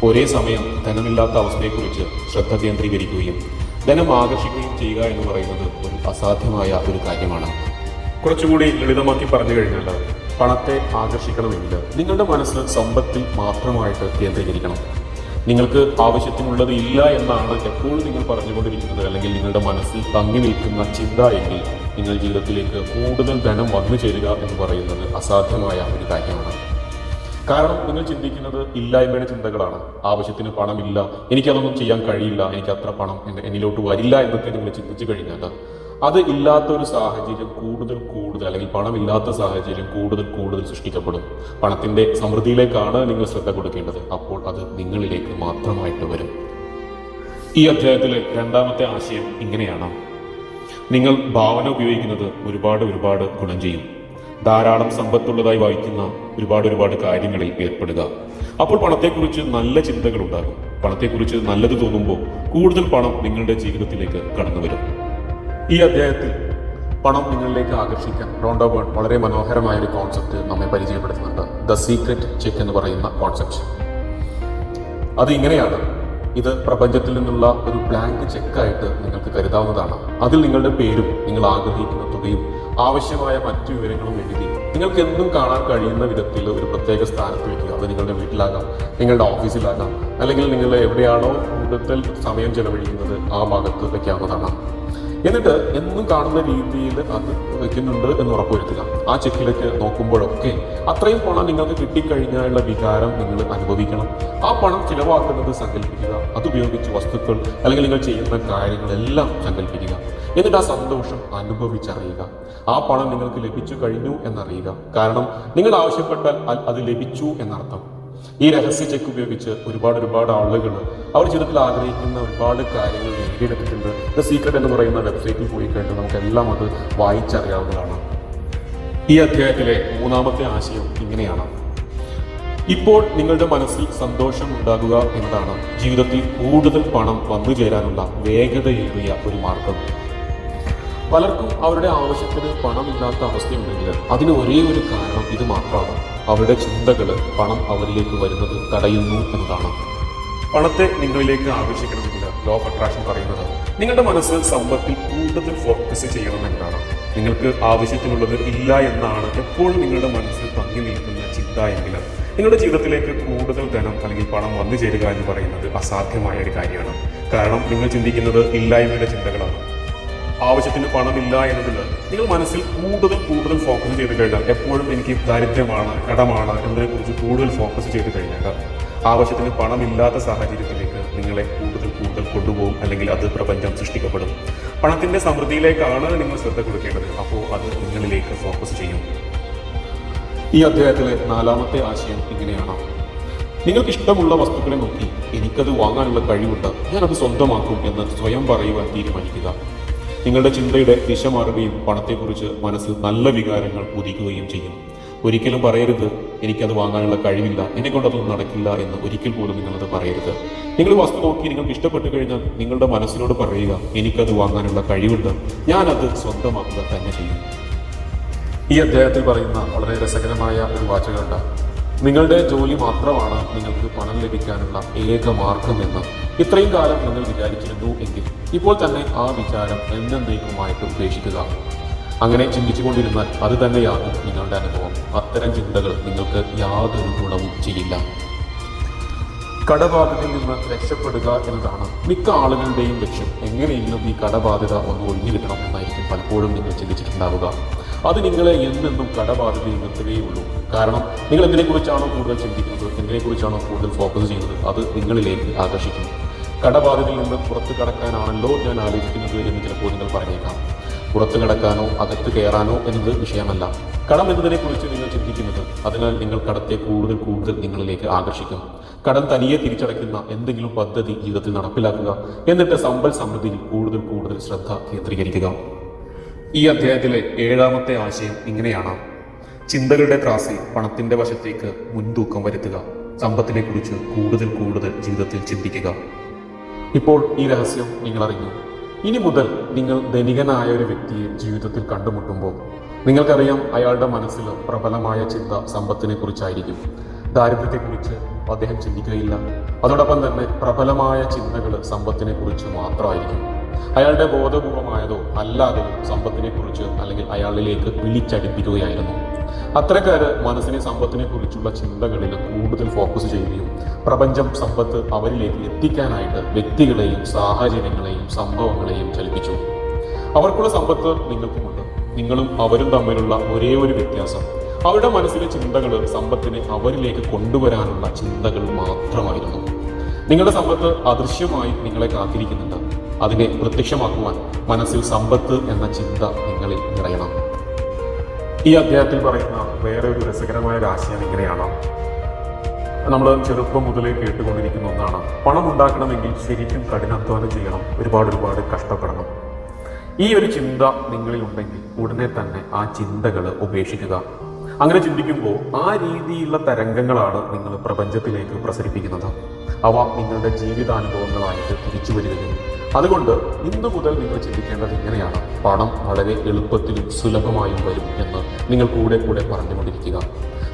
[SPEAKER 1] ഒരേ സമയം ധനമില്ലാത്ത അവസ്ഥയെക്കുറിച്ച് ശ്രദ്ധ കേന്ദ്രീകരിക്കുകയും ധനം ആകർഷിക്കുകയും ചെയ്യുക എന്ന് പറയുന്നത് ഒരു അസാധ്യമായ ഒരു കാര്യമാണ്. കുറച്ചുകൂടി ലളിതമാക്കി പറഞ്ഞു കഴിഞ്ഞാൽ പണത്തെ ആകർഷിക്കണമെങ്കിൽ നിങ്ങളുടെ മനസ്സ് സമ്പത്തിൽ മാത്രമായിട്ട് കേന്ദ്രീകരിക്കണം. നിങ്ങൾക്ക് ആവശ്യത്തിനുള്ളത് ഇല്ല എന്നാണ് എപ്പോഴും നിങ്ങൾ പറഞ്ഞുകൊണ്ടിരിക്കുന്നത് അല്ലെങ്കിൽ നിങ്ങളുടെ മനസ്സിൽ തങ്ങി നിൽക്കുന്ന ചിന്ത എങ്കിൽ നിങ്ങൾ ജീവിതത്തിലേക്ക് കൂടുതൽ ധനം വന്നു ചേരുക എന്ന് പറയുന്നത് അസാധ്യമായ ഒരു കാര്യമാണ്. കാരണം നിങ്ങൾ ചിന്തിക്കുന്നത് ഇല്ലായ്മയുടെ ചിന്തകളാണ്. ആവശ്യത്തിന് പണമില്ല, എനിക്കതൊന്നും ചെയ്യാൻ കഴിയില്ല, എനിക്ക് അത്ര പണം എന്നിലോട്ട് വരില്ല എന്നൊക്കെ നിങ്ങൾ ചിന്തിച്ചു കഴിഞ്ഞാൽ അത് ഇല്ലാത്ത ഒരു സാഹചര്യം കൂടുതൽ അല്ലെങ്കിൽ പണമില്ലാത്ത സാഹചര്യം കൂടുതൽ സൃഷ്ടിക്കപ്പെടും. പണത്തിന്റെ സമൃദ്ധിയിലേക്കാണ് നിങ്ങൾ ശ്രദ്ധ കൊടുക്കേണ്ടത്. അപ്പോൾ അത് നിങ്ങളിലേക്ക് മാത്രമായിട്ട് വരും. ഈ അധ്യായത്തിലെ 2-ാമത്തെ ആശയം ഇങ്ങനെയാണ്: നിങ്ങൾ ഭാവന ഉപയോഗിക്കുന്നത് ഒരുപാട് ഗുണം ചെയ്യും. ധാരാളം സമ്പത്തുള്ളതായി വായിക്കുന്ന ഒരുപാട് കാര്യങ്ങളിൽ ഏർപ്പെടുക. അപ്പോൾ പണത്തെക്കുറിച്ച് നല്ല ചിന്തകൾ ഉണ്ടാകും. പണത്തെക്കുറിച്ച് നല്ലത് തോന്നുമ്പോൾ കൂടുതൽ പണം നിങ്ങളുടെ ജീവിതത്തിലേക്ക് കടന്നു വരും. ഈ അധ്യായത്തിൽ പണം നിങ്ങളിലേക്ക് ആകർഷിക്കാൻ റോണ്ടാ ബേൺ വളരെ മനോഹരമായ ഒരു കോൺസെപ്റ്റ് നമ്മെ പരിചയപ്പെടുത്തുന്നുണ്ട്. ദ സീക്രട്ട് ചെക്ക് എന്ന് പറയുന്ന കോൺസെപ്റ്റ്. അത് ഇങ്ങനെയാണ്: ഇത് പ്രപഞ്ചത്തിൽ നിന്നുള്ള ഒരു ബ്ലാങ്ക് ചെക്കായിട്ട് നിങ്ങൾക്ക് കരുതാവുന്നതാണ്. അതിൽ നിങ്ങളുടെ പേരും നിങ്ങൾ ആഗ്രഹിക്കുന്ന തുകയും ആവശ്യമായ മറ്റു വിവരങ്ങളും എഴുതി നിങ്ങൾക്ക് എന്നും കാണാൻ കഴിയുന്ന വിധത്തിൽ ഒരു പ്രത്യേക സ്ഥാനത്ത് വയ്ക്കുക. അത് നിങ്ങളുടെ വീട്ടിലാകാം, നിങ്ങളുടെ ഓഫീസിലാകാം, അല്ലെങ്കിൽ നിങ്ങൾ എവിടെയാണോ കൂടുതൽ സമയം ചെലവഴിക്കുന്നത് ആ ഭാഗത്ത് വയ്ക്കാവുന്നതാണ്. എന്നിട്ട് എന്നും കാണുന്ന രീതിയിൽ അത് വയ്ക്കുന്നുണ്ട് എന്ന് ഉറപ്പുവരുത്തുക. ആ ചെക്കിലേക്ക് നോക്കുമ്പോഴൊക്കെ അത്രയും പണം നിങ്ങൾക്ക് കിട്ടിക്കഴിഞ്ഞാലുള്ള വികാരം നിങ്ങൾ അനുഭവിക്കണം. ആ പണം ചിലവാക്കുന്നത് സങ്കല്പിക്കുക. അതുപയോഗിച്ച് വസ്തുക്കൾ അല്ലെങ്കിൽ നിങ്ങൾ ചെയ്യുന്ന കാര്യങ്ങളെല്ലാം സങ്കല്പിക്കുക. എന്നിട്ട് ആ സന്തോഷം അനുഭവിച്ചറിയുക. ആ പണം നിങ്ങൾക്ക് ലഭിച്ചു കഴിഞ്ഞു എന്നറിയുക. കാരണം നിങ്ങൾ ആവശ്യപ്പെട്ടാൽ അത് ലഭിച്ചു എന്നർത്ഥം. ഈ രഹസ്യ ചെക്ക് ഉപയോഗിച്ച് ഒരുപാട് ആളുകൾ അവർ ജീവിതത്തിൽ ആഗ്രഹിക്കുന്ന ഒരുപാട് കാര്യങ്ങൾ നേടിയെടുത്തിട്ടുണ്ട്. ദ സീക്രട്ട് എന്ന് പറയുന്ന വെബ്സൈറ്റിൽ പോയി കഴിഞ്ഞാൽ നമുക്കെല്ലാം അത് വായിച്ചറിയാവുന്നതാണ്. ഈ അധ്യായത്തിലെ 3-ാമത്തെ ആശയം ഇങ്ങനെയാണ്: ഇപ്പോൾ നിങ്ങളുടെ മനസ്സിൽ സന്തോഷം ഉണ്ടാകുക എന്നതാണ് ജീവിതത്തിൽ കൂടുതൽ പണം വന്നു ചേരാനുള്ള വേഗതയേറിയ ഒരു മാർഗം. പലർക്കും അവരുടെ ആവശ്യത്തിന് പണമില്ലാത്ത അവസ്ഥയുണ്ടെങ്കിൽ അതിന് ഒരേ ഒരു കാരണം ഇത് മാത്രമാണ്: അവരുടെ ചിന്തകൾ പണം അവരിലേക്ക് വരുന്നത് തടയുന്നു എന്നതാണ്. പണത്തെ നിങ്ങളിലേക്ക് ആകർഷിക്കണമെങ്കിൽ ലോ ഓഫ് അട്രാക്ഷൻ പറയുന്നത് നിങ്ങളുടെ മനസ്സ് സമ്പത്തിൽ കൂടുതൽ ഫോക്കസ് ചെയ്യണമെന്നാണ്. നിങ്ങൾക്ക് ആവശ്യത്തിനുള്ളത് ഇല്ല എന്നാണ് എപ്പോഴും നിങ്ങളുടെ മനസ്സിൽ തങ്ങി നിൽക്കുന്ന ചിന്ത എങ്കിൽ നിങ്ങളുടെ ജീവിതത്തിലേക്ക് കൂടുതൽ ധനം അല്ലെങ്കിൽ പണം വന്നു ചേരുക എന്ന് പറയുന്നത് അസാധ്യമായ ഒരു കാര്യമാണ്. കാരണം നിങ്ങൾ ചിന്തിക്കുന്നത് ഇല്ലായ്മയുടെ ചിന്തകളാണ്. ആവശ്യത്തിന് പണമില്ല എന്നതിൽ നിങ്ങൾ മനസ്സിൽ കൂടുതൽ ഫോക്കസ് ചെയ്ത് കഴിഞ്ഞാൽ എപ്പോഴും എനിക്ക് ദാരിദ്ര്യമാണ്, കടമാണ് എന്നതിനെക്കുറിച്ച് കൂടുതൽ ഫോക്കസ് ചെയ്ത് കഴിഞ്ഞാൽ ആവശ്യത്തിന് പണമില്ലാത്ത സാഹചര്യത്തിലേക്ക് നിങ്ങളെ കൂടുതൽ കൊണ്ടുപോകും. അല്ലെങ്കിൽ അത് പ്രപഞ്ചം സൃഷ്ടിക്കപ്പെടും. പണത്തിന്റെ സമൃദ്ധിയിലേക്കാണ് നിങ്ങൾ ശ്രദ്ധ കൊടുക്കേണ്ടത്. അപ്പോൾ അത് നിങ്ങളിലേക്ക് ഫോക്കസ് ചെയ്യും. ഈ അധ്യായത്തിലെ 4-ാമത്തെ ആശയം ഇങ്ങനെയാണ്: നിങ്ങൾക്ക് ഇഷ്ടമുള്ള വസ്തുക്കളെ നോക്കി എനിക്കത് വാങ്ങാനുള്ള കഴിവുണ്ട്, ഞാനത് സ്വന്തമാക്കും എന്ന് സ്വയം പറയുവാൻ തീരുമാനിക്കുക. നിങ്ങളുടെ ചിന്തയുടെ ദിശ മാറുകയും പണത്തെക്കുറിച്ച് മനസ്സിൽ നല്ല വികാരങ്ങൾ ഉദിക്കുകയും ചെയ്യും. ഒരിക്കലും പറയരുത് എനിക്കത് വാങ്ങാനുള്ള കഴിവില്ല, എന്നെ കൊണ്ടതൊന്നും നടക്കില്ല എന്ന് ഒരിക്കൽ പോലും നിങ്ങളത് പറയരുത്. നിങ്ങൾ വസ്തു നോക്കി നിങ്ങൾക്ക് ഇഷ്ടപ്പെട്ടു കഴിഞ്ഞാൽ നിങ്ങളുടെ മനസ്സിനോട് പറയുക, എനിക്കത് വാങ്ങാനുള്ള കഴിവുണ്ട്, ഞാനത് സ്വന്തമാക്കുക തന്നെ ചെയ്യും. ഈ അധ്യായത്തിൽ പറയുന്ന വളരെ രസകരമായ ഒരു വാചകമുണ്ട്. നിങ്ങളുടെ ജോലി മാത്രമാണ് നിങ്ങൾക്ക് പണം ലഭിക്കാനുള്ള ഏക മാർഗമെന്ന് ഇത്രയും കാലം നിങ്ങൾ വിചാരിച്ചിരുന്നു എങ്കിൽ ഇപ്പോൾ തന്നെ ആ വിചാരം എന്നേക്കുമായിട്ട് ഉപേക്ഷിക്കുക. അങ്ങനെ ചിന്തിച്ചുകൊണ്ടിരുന്നാൽ അത് തന്നെയാകും നിങ്ങളുടെ അനുഭവം. അത്തരം ചിന്തകൾ നിങ്ങൾക്ക് യാതൊരു ഗുണവും ചെയ്യില്ല. കടബാധ്യതയിൽ നിന്ന് രക്ഷപ്പെടുക എന്നതാണ് മിക്ക ആളുകളുടെയും ലക്ഷ്യം. എങ്ങനെയെങ്കിലും ഈ കടബാധ്യത ഒന്ന് ഒഴിഞ്ഞു കിട്ടണം എന്നായിരിക്കും പലപ്പോഴും നിങ്ങൾ ചിന്തിച്ചിട്ടുണ്ടാവുക. അത് നിങ്ങളെ എന്നെന്നും കടബാധ്യതയിൽ നിർത്തുകയുള്ളൂ. കാരണം നിങ്ങൾ എന്തിനെക്കുറിച്ചാണോ കൂടുതൽ ചിന്തിക്കുന്നത്, എന്തിനെക്കുറിച്ചാണോ കൂടുതൽ ഫോക്കസ് ചെയ്യുന്നത്, അത് നിങ്ങളിലേക്ക് ആകർഷിക്കും. കടബാധ്യതയിൽ നിന്ന് പുറത്തു കടക്കാനാണല്ലോ ഞാൻ ആലോചിക്കുന്നത് എന്ന് ചിലപ്പോൾ നിങ്ങൾ പറഞ്ഞേക്കാം. പുറത്തു കടക്കാനോ അകത്ത് കയറാനോ എന്നത് വിഷയമല്ല. കടം എന്നതിനെക്കുറിച്ച് നിങ്ങൾ ചിന്തിക്കുന്നത്, അതിനാൽ നിങ്ങൾ കടത്തെ കൂടുതൽ നിങ്ങളിലേക്ക് ആകർഷിക്കും. കടം തനിയെ തിരിച്ചടയ്ക്കുന്ന എന്തെങ്കിലും പദ്ധതി ജീവിതത്തിൽ നടപ്പിലാക്കുക. എന്നിട്ട് സമ്പൽ സമൃദ്ധിയിൽ കൂടുതൽ ശ്രദ്ധ കേന്ദ്രീകരിക്കുക. ഈ അധ്യായത്തിലെ 7ാമത്തെ ആശയം ഇങ്ങനെയാണ്: ചിന്തകളുടെ ത്രാസിൽ പണത്തിന്റെ വശത്തേക്ക് മുൻതൂക്കം വരുത്തുക. സമ്പത്തിനെ കുറിച്ച് കൂടുതൽ ജീവിതത്തിൽ ചിന്തിക്കുക. ഇപ്പോൾ ഈ രഹസ്യം നിങ്ങൾ അറിഞ്ഞു. ഇനി മുതൽ നിങ്ങൾ ധനികനായ ഒരു വ്യക്തിയെ ജീവിതത്തിൽ കണ്ടുമുട്ടുമ്പോൾ നിങ്ങൾക്കറിയാം അയാളുടെ മനസ്സിൽ പ്രബലമായ ചിന്ത സമ്പത്തിനെ കുറിച്ചായിരിക്കും. ദാരിദ്ര്യത്തെക്കുറിച്ച് അദ്ദേഹം ചിന്തിക്കുകയില്ല. അതോടൊപ്പം തന്നെ പ്രബലമായ ചിന്തകൾ സമ്പത്തിനെ കുറിച്ച് മാത്രമായിരിക്കും. അയാളുടെ ബോധപൂർവമായതോ അല്ലാതെയോ സമ്പത്തിനെ കുറിച്ച് അല്ലെങ്കിൽ അയാളിലേക്ക് വിളിച്ചടിപ്പിക്കുകയായിരുന്നു. അത്തരക്കാര് മനസ്സിനെ സമ്പത്തിനെ കുറിച്ചുള്ള ചിന്തകളിൽ കൂടുതൽ ഫോക്കസ് ചെയ്യുകയും പ്രപഞ്ചം സമ്പത്ത് അവരിലേക്ക് എത്തിക്കാനായിട്ട് വ്യക്തികളെയും സാഹചര്യങ്ങളെയും സംഭവങ്ങളെയും ചലിപ്പിച്ചു. അവർക്കുള്ള സമ്പത്ത് നിങ്ങൾക്കുമുണ്ട്. നിങ്ങളും അവരും തമ്മിലുള്ള ഒരേ ഒരു വ്യത്യാസം അവരുടെ മനസ്സിലെ ചിന്തകൾ സമ്പത്തിനെ അവരിലേക്ക് കൊണ്ടുവരാനുള്ള ചിന്തകൾ മാത്രമായിരുന്നു. നിങ്ങളുടെ സമ്പത്ത് അദൃശ്യമായി നിങ്ങളെ കാത്തിരിക്കുന്നുണ്ട്. അതിനെ പ്രത്യക്ഷമാക്കുവാൻ മനസ്സിൽ സമ്പത്ത് എന്ന ചിന്ത നിങ്ങളിൽ നിറയണം. ഈ അധ്യായത്തിൽ പറയുന്ന വേറെ ഒരു രസകരമായ ആശയം ഇങ്ങനെയാണ്. നമ്മൾ ചെറുപ്പം മുതലേ കേട്ടുകൊണ്ടിരിക്കുന്ന ഒന്നാണ്, പണം ഉണ്ടാക്കണമെങ്കിൽ ശരിക്കും കഠിനാധ്വാനം ചെയ്യണം, ഒരുപാട് കഷ്ടപ്പെടണം. ഈ ഒരു ചിന്ത നിങ്ങളിൽ ഉണ്ടെങ്കിൽ ഉടനെ തന്നെ ആ ചിന്തകൾ ഉപേക്ഷിക്കുക. അങ്ങനെ ചിന്തിക്കുമ്പോൾ ആ രീതിയിലുള്ള തരംഗങ്ങളാണ് നിങ്ങൾ പ്രപഞ്ചത്തിലേക്ക് പ്രസരിപ്പിക്കുന്നത്. അവ നിങ്ങളുടെ ജീവിതാനുഭവങ്ങളായിട്ട് തിരിച്ചു വരികയും അതുകൊണ്ട് ഇന്നു മുതൽ നിങ്ങൾ ചിന്തിക്കേണ്ടത് ഇങ്ങനെയാണ്: പണം വളരെ എളുപ്പത്തിലും സുലഭമായും വരും എന്ന് നിങ്ങൾ കൂടെ പറഞ്ഞുകൊണ്ടിരിക്കുക.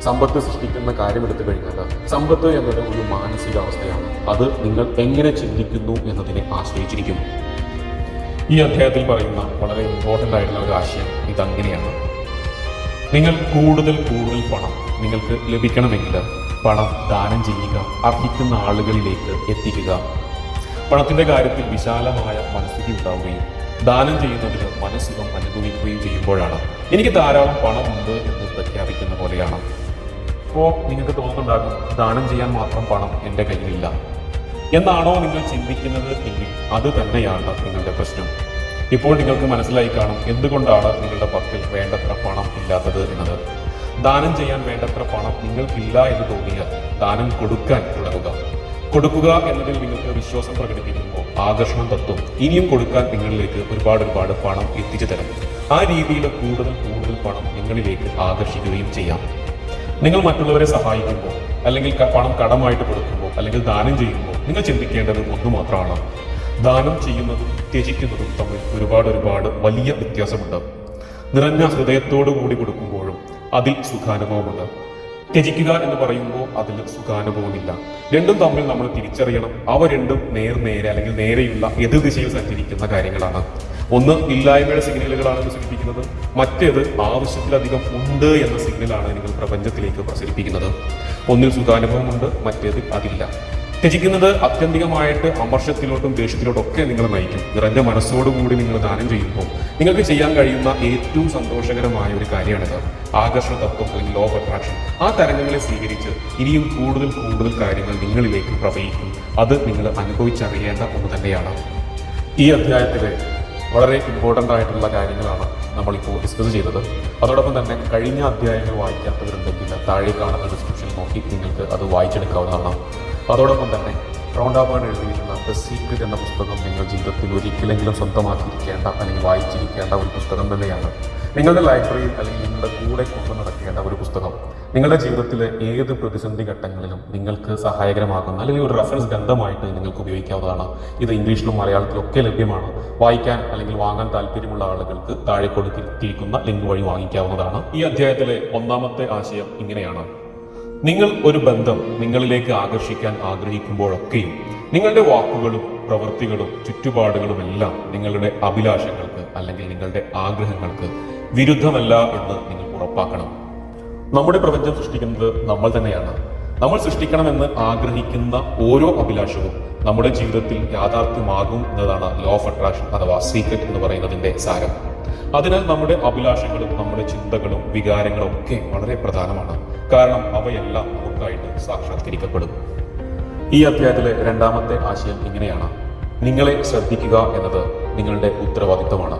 [SPEAKER 1] സമ്പത്ത് സൃഷ്ടിക്കുന്ന കാര്യമെടുത്തു കഴിഞ്ഞാൽ സമ്പത്ത് എന്നത് ഒരു മാനസികാവസ്ഥയാണ്. അത് നിങ്ങൾ എങ്ങനെ ചിന്തിക്കുന്നു എന്നതിനെ ആശ്രയിച്ചിരിക്കും. ഈ അധ്യായത്തിൽ പറയുന്ന വളരെ ഇമ്പോർട്ടൻ്റ് ആയിട്ടുള്ള ഒരു ആശയം ഇതങ്ങനെയാണ്: നിങ്ങൾ കൂടുതൽ പണം നിങ്ങൾക്ക് ലഭിക്കണമെങ്കിൽ പണം ദാനം ചെയ്യുക, അർഹിക്കുന്ന ആളുകളിലേക്ക് എത്തിക്കുക. പണത്തിന്റെ കാര്യത്തിൽ വിശാലമായ മനസ്ഥിതി ഉണ്ടാവുകയും ദാനം ചെയ്യുന്നതിന് മനസ്സുഖം അനുഭവിക്കുകയും ചെയ്യുമ്പോഴാണ് എനിക്ക് ധാരാളം പണമുണ്ട് എന്ന് പ്രഖ്യാപിക്കുന്ന പോലെയാണ്. അപ്പോൾ നിങ്ങൾക്ക് തോന്നുന്നുണ്ടാകും, ദാനം ചെയ്യാൻ മാത്രം പണം എൻ്റെ കയ്യിലില്ല എന്നാണോ നിങ്ങൾ ചിന്തിക്കുന്നത് എങ്കിൽ അത് തന്നെയാണ് നിങ്ങളുടെ പ്രശ്നം. ഇപ്പോൾ നിങ്ങൾക്ക് മനസ്സിലായി കാണും എന്തുകൊണ്ടാണ് നിങ്ങളുടെ പക്കൽ വേണ്ടത്ര പണം ഇല്ലാത്തത് എന്നത്. ദാനം ചെയ്യാൻ വേണ്ടത്ര പണം നിങ്ങൾക്കില്ല എന്ന് തോന്നിയാൽ ദാനം കൊടുക്കാൻ തുടങ്ങുക. കൊടുക്കുക എന്നതിൽ നിങ്ങൾക്ക് വിശ്വാസം പ്രകടിപ്പിക്കുമ്പോൾ ആകർഷണം തത്വം ഇനിയും കൊടുക്കാൻ നിങ്ങളിലേക്ക് ഒരുപാട് പണം എത്തിച്ചു തരും. ആ രീതിയിൽ കൂടുതൽ പണം നിങ്ങളിലേക്ക് ആകർഷിക്കുകയും ചെയ്യാം. നിങ്ങൾ മറ്റുള്ളവരെ സഹായിക്കുമ്പോൾ അല്ലെങ്കിൽ പണം കടമായിട്ട് കൊടുക്കുമ്പോൾ അല്ലെങ്കിൽ ദാനം ചെയ്യുമ്പോൾ നിങ്ങൾ ചിന്തിക്കേണ്ടത് ഒന്നു മാത്രമാണ്: ദാനം ചെയ്യുന്നതും ത്യജിക്കുന്നതും തമ്മിൽ ഒരുപാട് വലിയ വ്യത്യാസമുണ്ട്. നിറഞ്ഞ ഹൃദയത്തോടു കൂടി കൊടുക്കുമ്പോഴും അതിൽ സുഖാനുഭവമുണ്ട്. ത്യജിക്കുക എന്ന് പറയുമ്പോൾ അതിൽ സുഖാനുഭവമില്ല. രണ്ടും തമ്മിൽ നമ്മൾ തിരിച്ചറിയണം. അവ രണ്ടും നേരെ അല്ലെങ്കിൽ നേരെയുള്ള എതിർ ദിശയിൽ സഞ്ചരിക്കുന്ന കാര്യങ്ങളാണ്. ഒന്ന് ഇല്ലായ്മയുടെ സിഗ്നലുകളാണ് സൂചിപ്പിക്കുന്നത്, മറ്റേത് ആവശ്യത്തിലധികം ഉണ്ട് എന്ന സിഗ്നലാണ് നിങ്ങൾ പ്രപഞ്ചത്തിലേക്ക് പ്രസരിപ്പിക്കുന്നത്. ഒന്നിൽ സുഖാനുഭവമുണ്ട്, മറ്റേതിൽ അതില്ല. ത്യജിക്കുന്നത് ആത്യന്തികമായിട്ട് അമർഷത്തിലോട്ടും ദേഷ്യത്തിലോട്ടും ഒക്കെ നിങ്ങൾ നയിക്കും. നിറഞ്ഞ മനസ്സോടുകൂടി നിങ്ങൾ ദാനം ചെയ്യുമ്പോൾ നിങ്ങൾക്ക് ചെയ്യാൻ കഴിയുന്ന ഏറ്റവും സന്തോഷകരമായ ഒരു കാര്യമാണിത്. ആകർഷണ തത്വം അല്ലെങ്കിൽ ലോ ഓഫ് അട്രാക്ഷൻ ആ തരംഗങ്ങളെ സ്വീകരിച്ച് ഇനിയും കൂടുതൽ കാര്യങ്ങൾ നിങ്ങളിലേക്ക് പ്രവഹിക്കും. അത് നിങ്ങൾ അനുഭവിച്ചറിയേണ്ട ഒന്ന് തന്നെയാണ്. ഈ അധ്യായത്തിലെ വളരെ ഇമ്പോർട്ടൻ്റ് ആയിട്ടുള്ള കാര്യങ്ങളാണ് നമ്മളിപ്പോൾ ഡിസ്കസ് ചെയ്തത്. അതോടൊപ്പം തന്നെ കഴിഞ്ഞ അധ്യായങ്ങൾ വായിക്കാത്തവരുണ്ടെങ്കിൽ താഴെ കാണുന്ന ഡിസ്ക്രിപ്ഷൻ നോക്കി നിങ്ങൾക്ക് അത് വായിച്ചെടുക്കാവുന്നതാണ്. അതോടൊപ്പം തന്നെ റോണ്ട ബേൺ എഴുതിയിട്ടുള്ള ദ സീക്രറ്റ് എന്ന പുസ്തകം നിങ്ങൾ ജീവിതത്തിൽ ഒരിക്കലെങ്കിലും സ്വന്തമാക്കിയിരിക്കേണ്ട അല്ലെങ്കിൽ വായിച്ചിരിക്കേണ്ട ഒരു പുസ്തകം തന്നെയാണ്. നിങ്ങളുടെ ലൈബ്രറിയിൽ അല്ലെങ്കിൽ നിങ്ങളുടെ കൂടെ കൊണ്ടു നടക്കുക സൂക്ഷിക്കേണ്ട ഒരു പുസ്തകം. നിങ്ങളുടെ ജീവിതത്തിലെ ഏത് പ്രതിസന്ധി ഘട്ടങ്ങളിലും നിങ്ങൾക്ക് സഹായകരമാകുന്ന അല്ലെങ്കിൽ ഒരു റെഫറൻസ് ഗ്രന്ഥമായിട്ട് നിങ്ങൾക്ക് ഉപയോഗിക്കാവുന്നതാണ്. ഇത് ഇംഗ്ലീഷിലും മലയാളത്തിലും ഒക്കെ ലഭ്യമാണ്. വായിക്കാൻ അല്ലെങ്കിൽ വാങ്ങാൻ താല്പര്യമുള്ള ആളുകൾക്ക് താഴെ കൊടുത്തിരിക്കുന്ന ലിങ്ക് വഴി വാങ്ങിക്കാവുന്നതാണ്. ഈ അധ്യായത്തിലെ ഒന്നാമത്തെ ആശയം ഇങ്ങനെയാണ്: നിങ്ങൾ ഒരു ബന്ധം നിങ്ങളിലേക്ക് ആകർഷിക്കാൻ ആഗ്രഹിക്കുമ്പോഴൊക്കെയും നിങ്ങളുടെ വാക്കുകളും പ്രവൃത്തികളും ചുറ്റുപാടുകളും എല്ലാം നിങ്ങളുടെ അഭിലാഷങ്ങൾക്ക് അല്ലെങ്കിൽ നിങ്ങളുടെ ആഗ്രഹങ്ങൾക്ക് വിരുദ്ധമല്ല എന്ന് നിങ്ങൾ ഉറപ്പാക്കണം. നമ്മുടെ പ്രപഞ്ചം സൃഷ്ടിക്കുന്നത് നമ്മൾ തന്നെയാണ്. നമ്മൾ സൃഷ്ടിക്കണമെന്ന് ആഗ്രഹിക്കുന്ന ഓരോ അഭിലാഷവും നമ്മുടെ ജീവിതത്തിൽ യാഥാർത്ഥ്യമാകും എന്നതാണ് ലോ ഓഫ് അട്രാക്ഷൻ അഥവാ സീക്രട്ട് എന്ന് പറയുന്നതിന്റെ സാരം. അതിനാൽ നമ്മുടെ അഭിലാഷങ്ങളും നമ്മുടെ ചിന്തകളും വികാരങ്ങളും ഒക്കെ വളരെ പ്രധാനമാണ്. കാരണം അവയെല്ലാം നമുക്കായിട്ട് സാക്ഷാത്കരിക്കപ്പെടും. ഈ അധ്യായത്തിലെ രണ്ടാമത്തെ ആശയം ഇങ്ങനെയാണ്: നിങ്ങളെ ശ്രദ്ധിക്കുക എന്നത് നിങ്ങളുടെ ഉത്തരവാദിത്വമാണ്.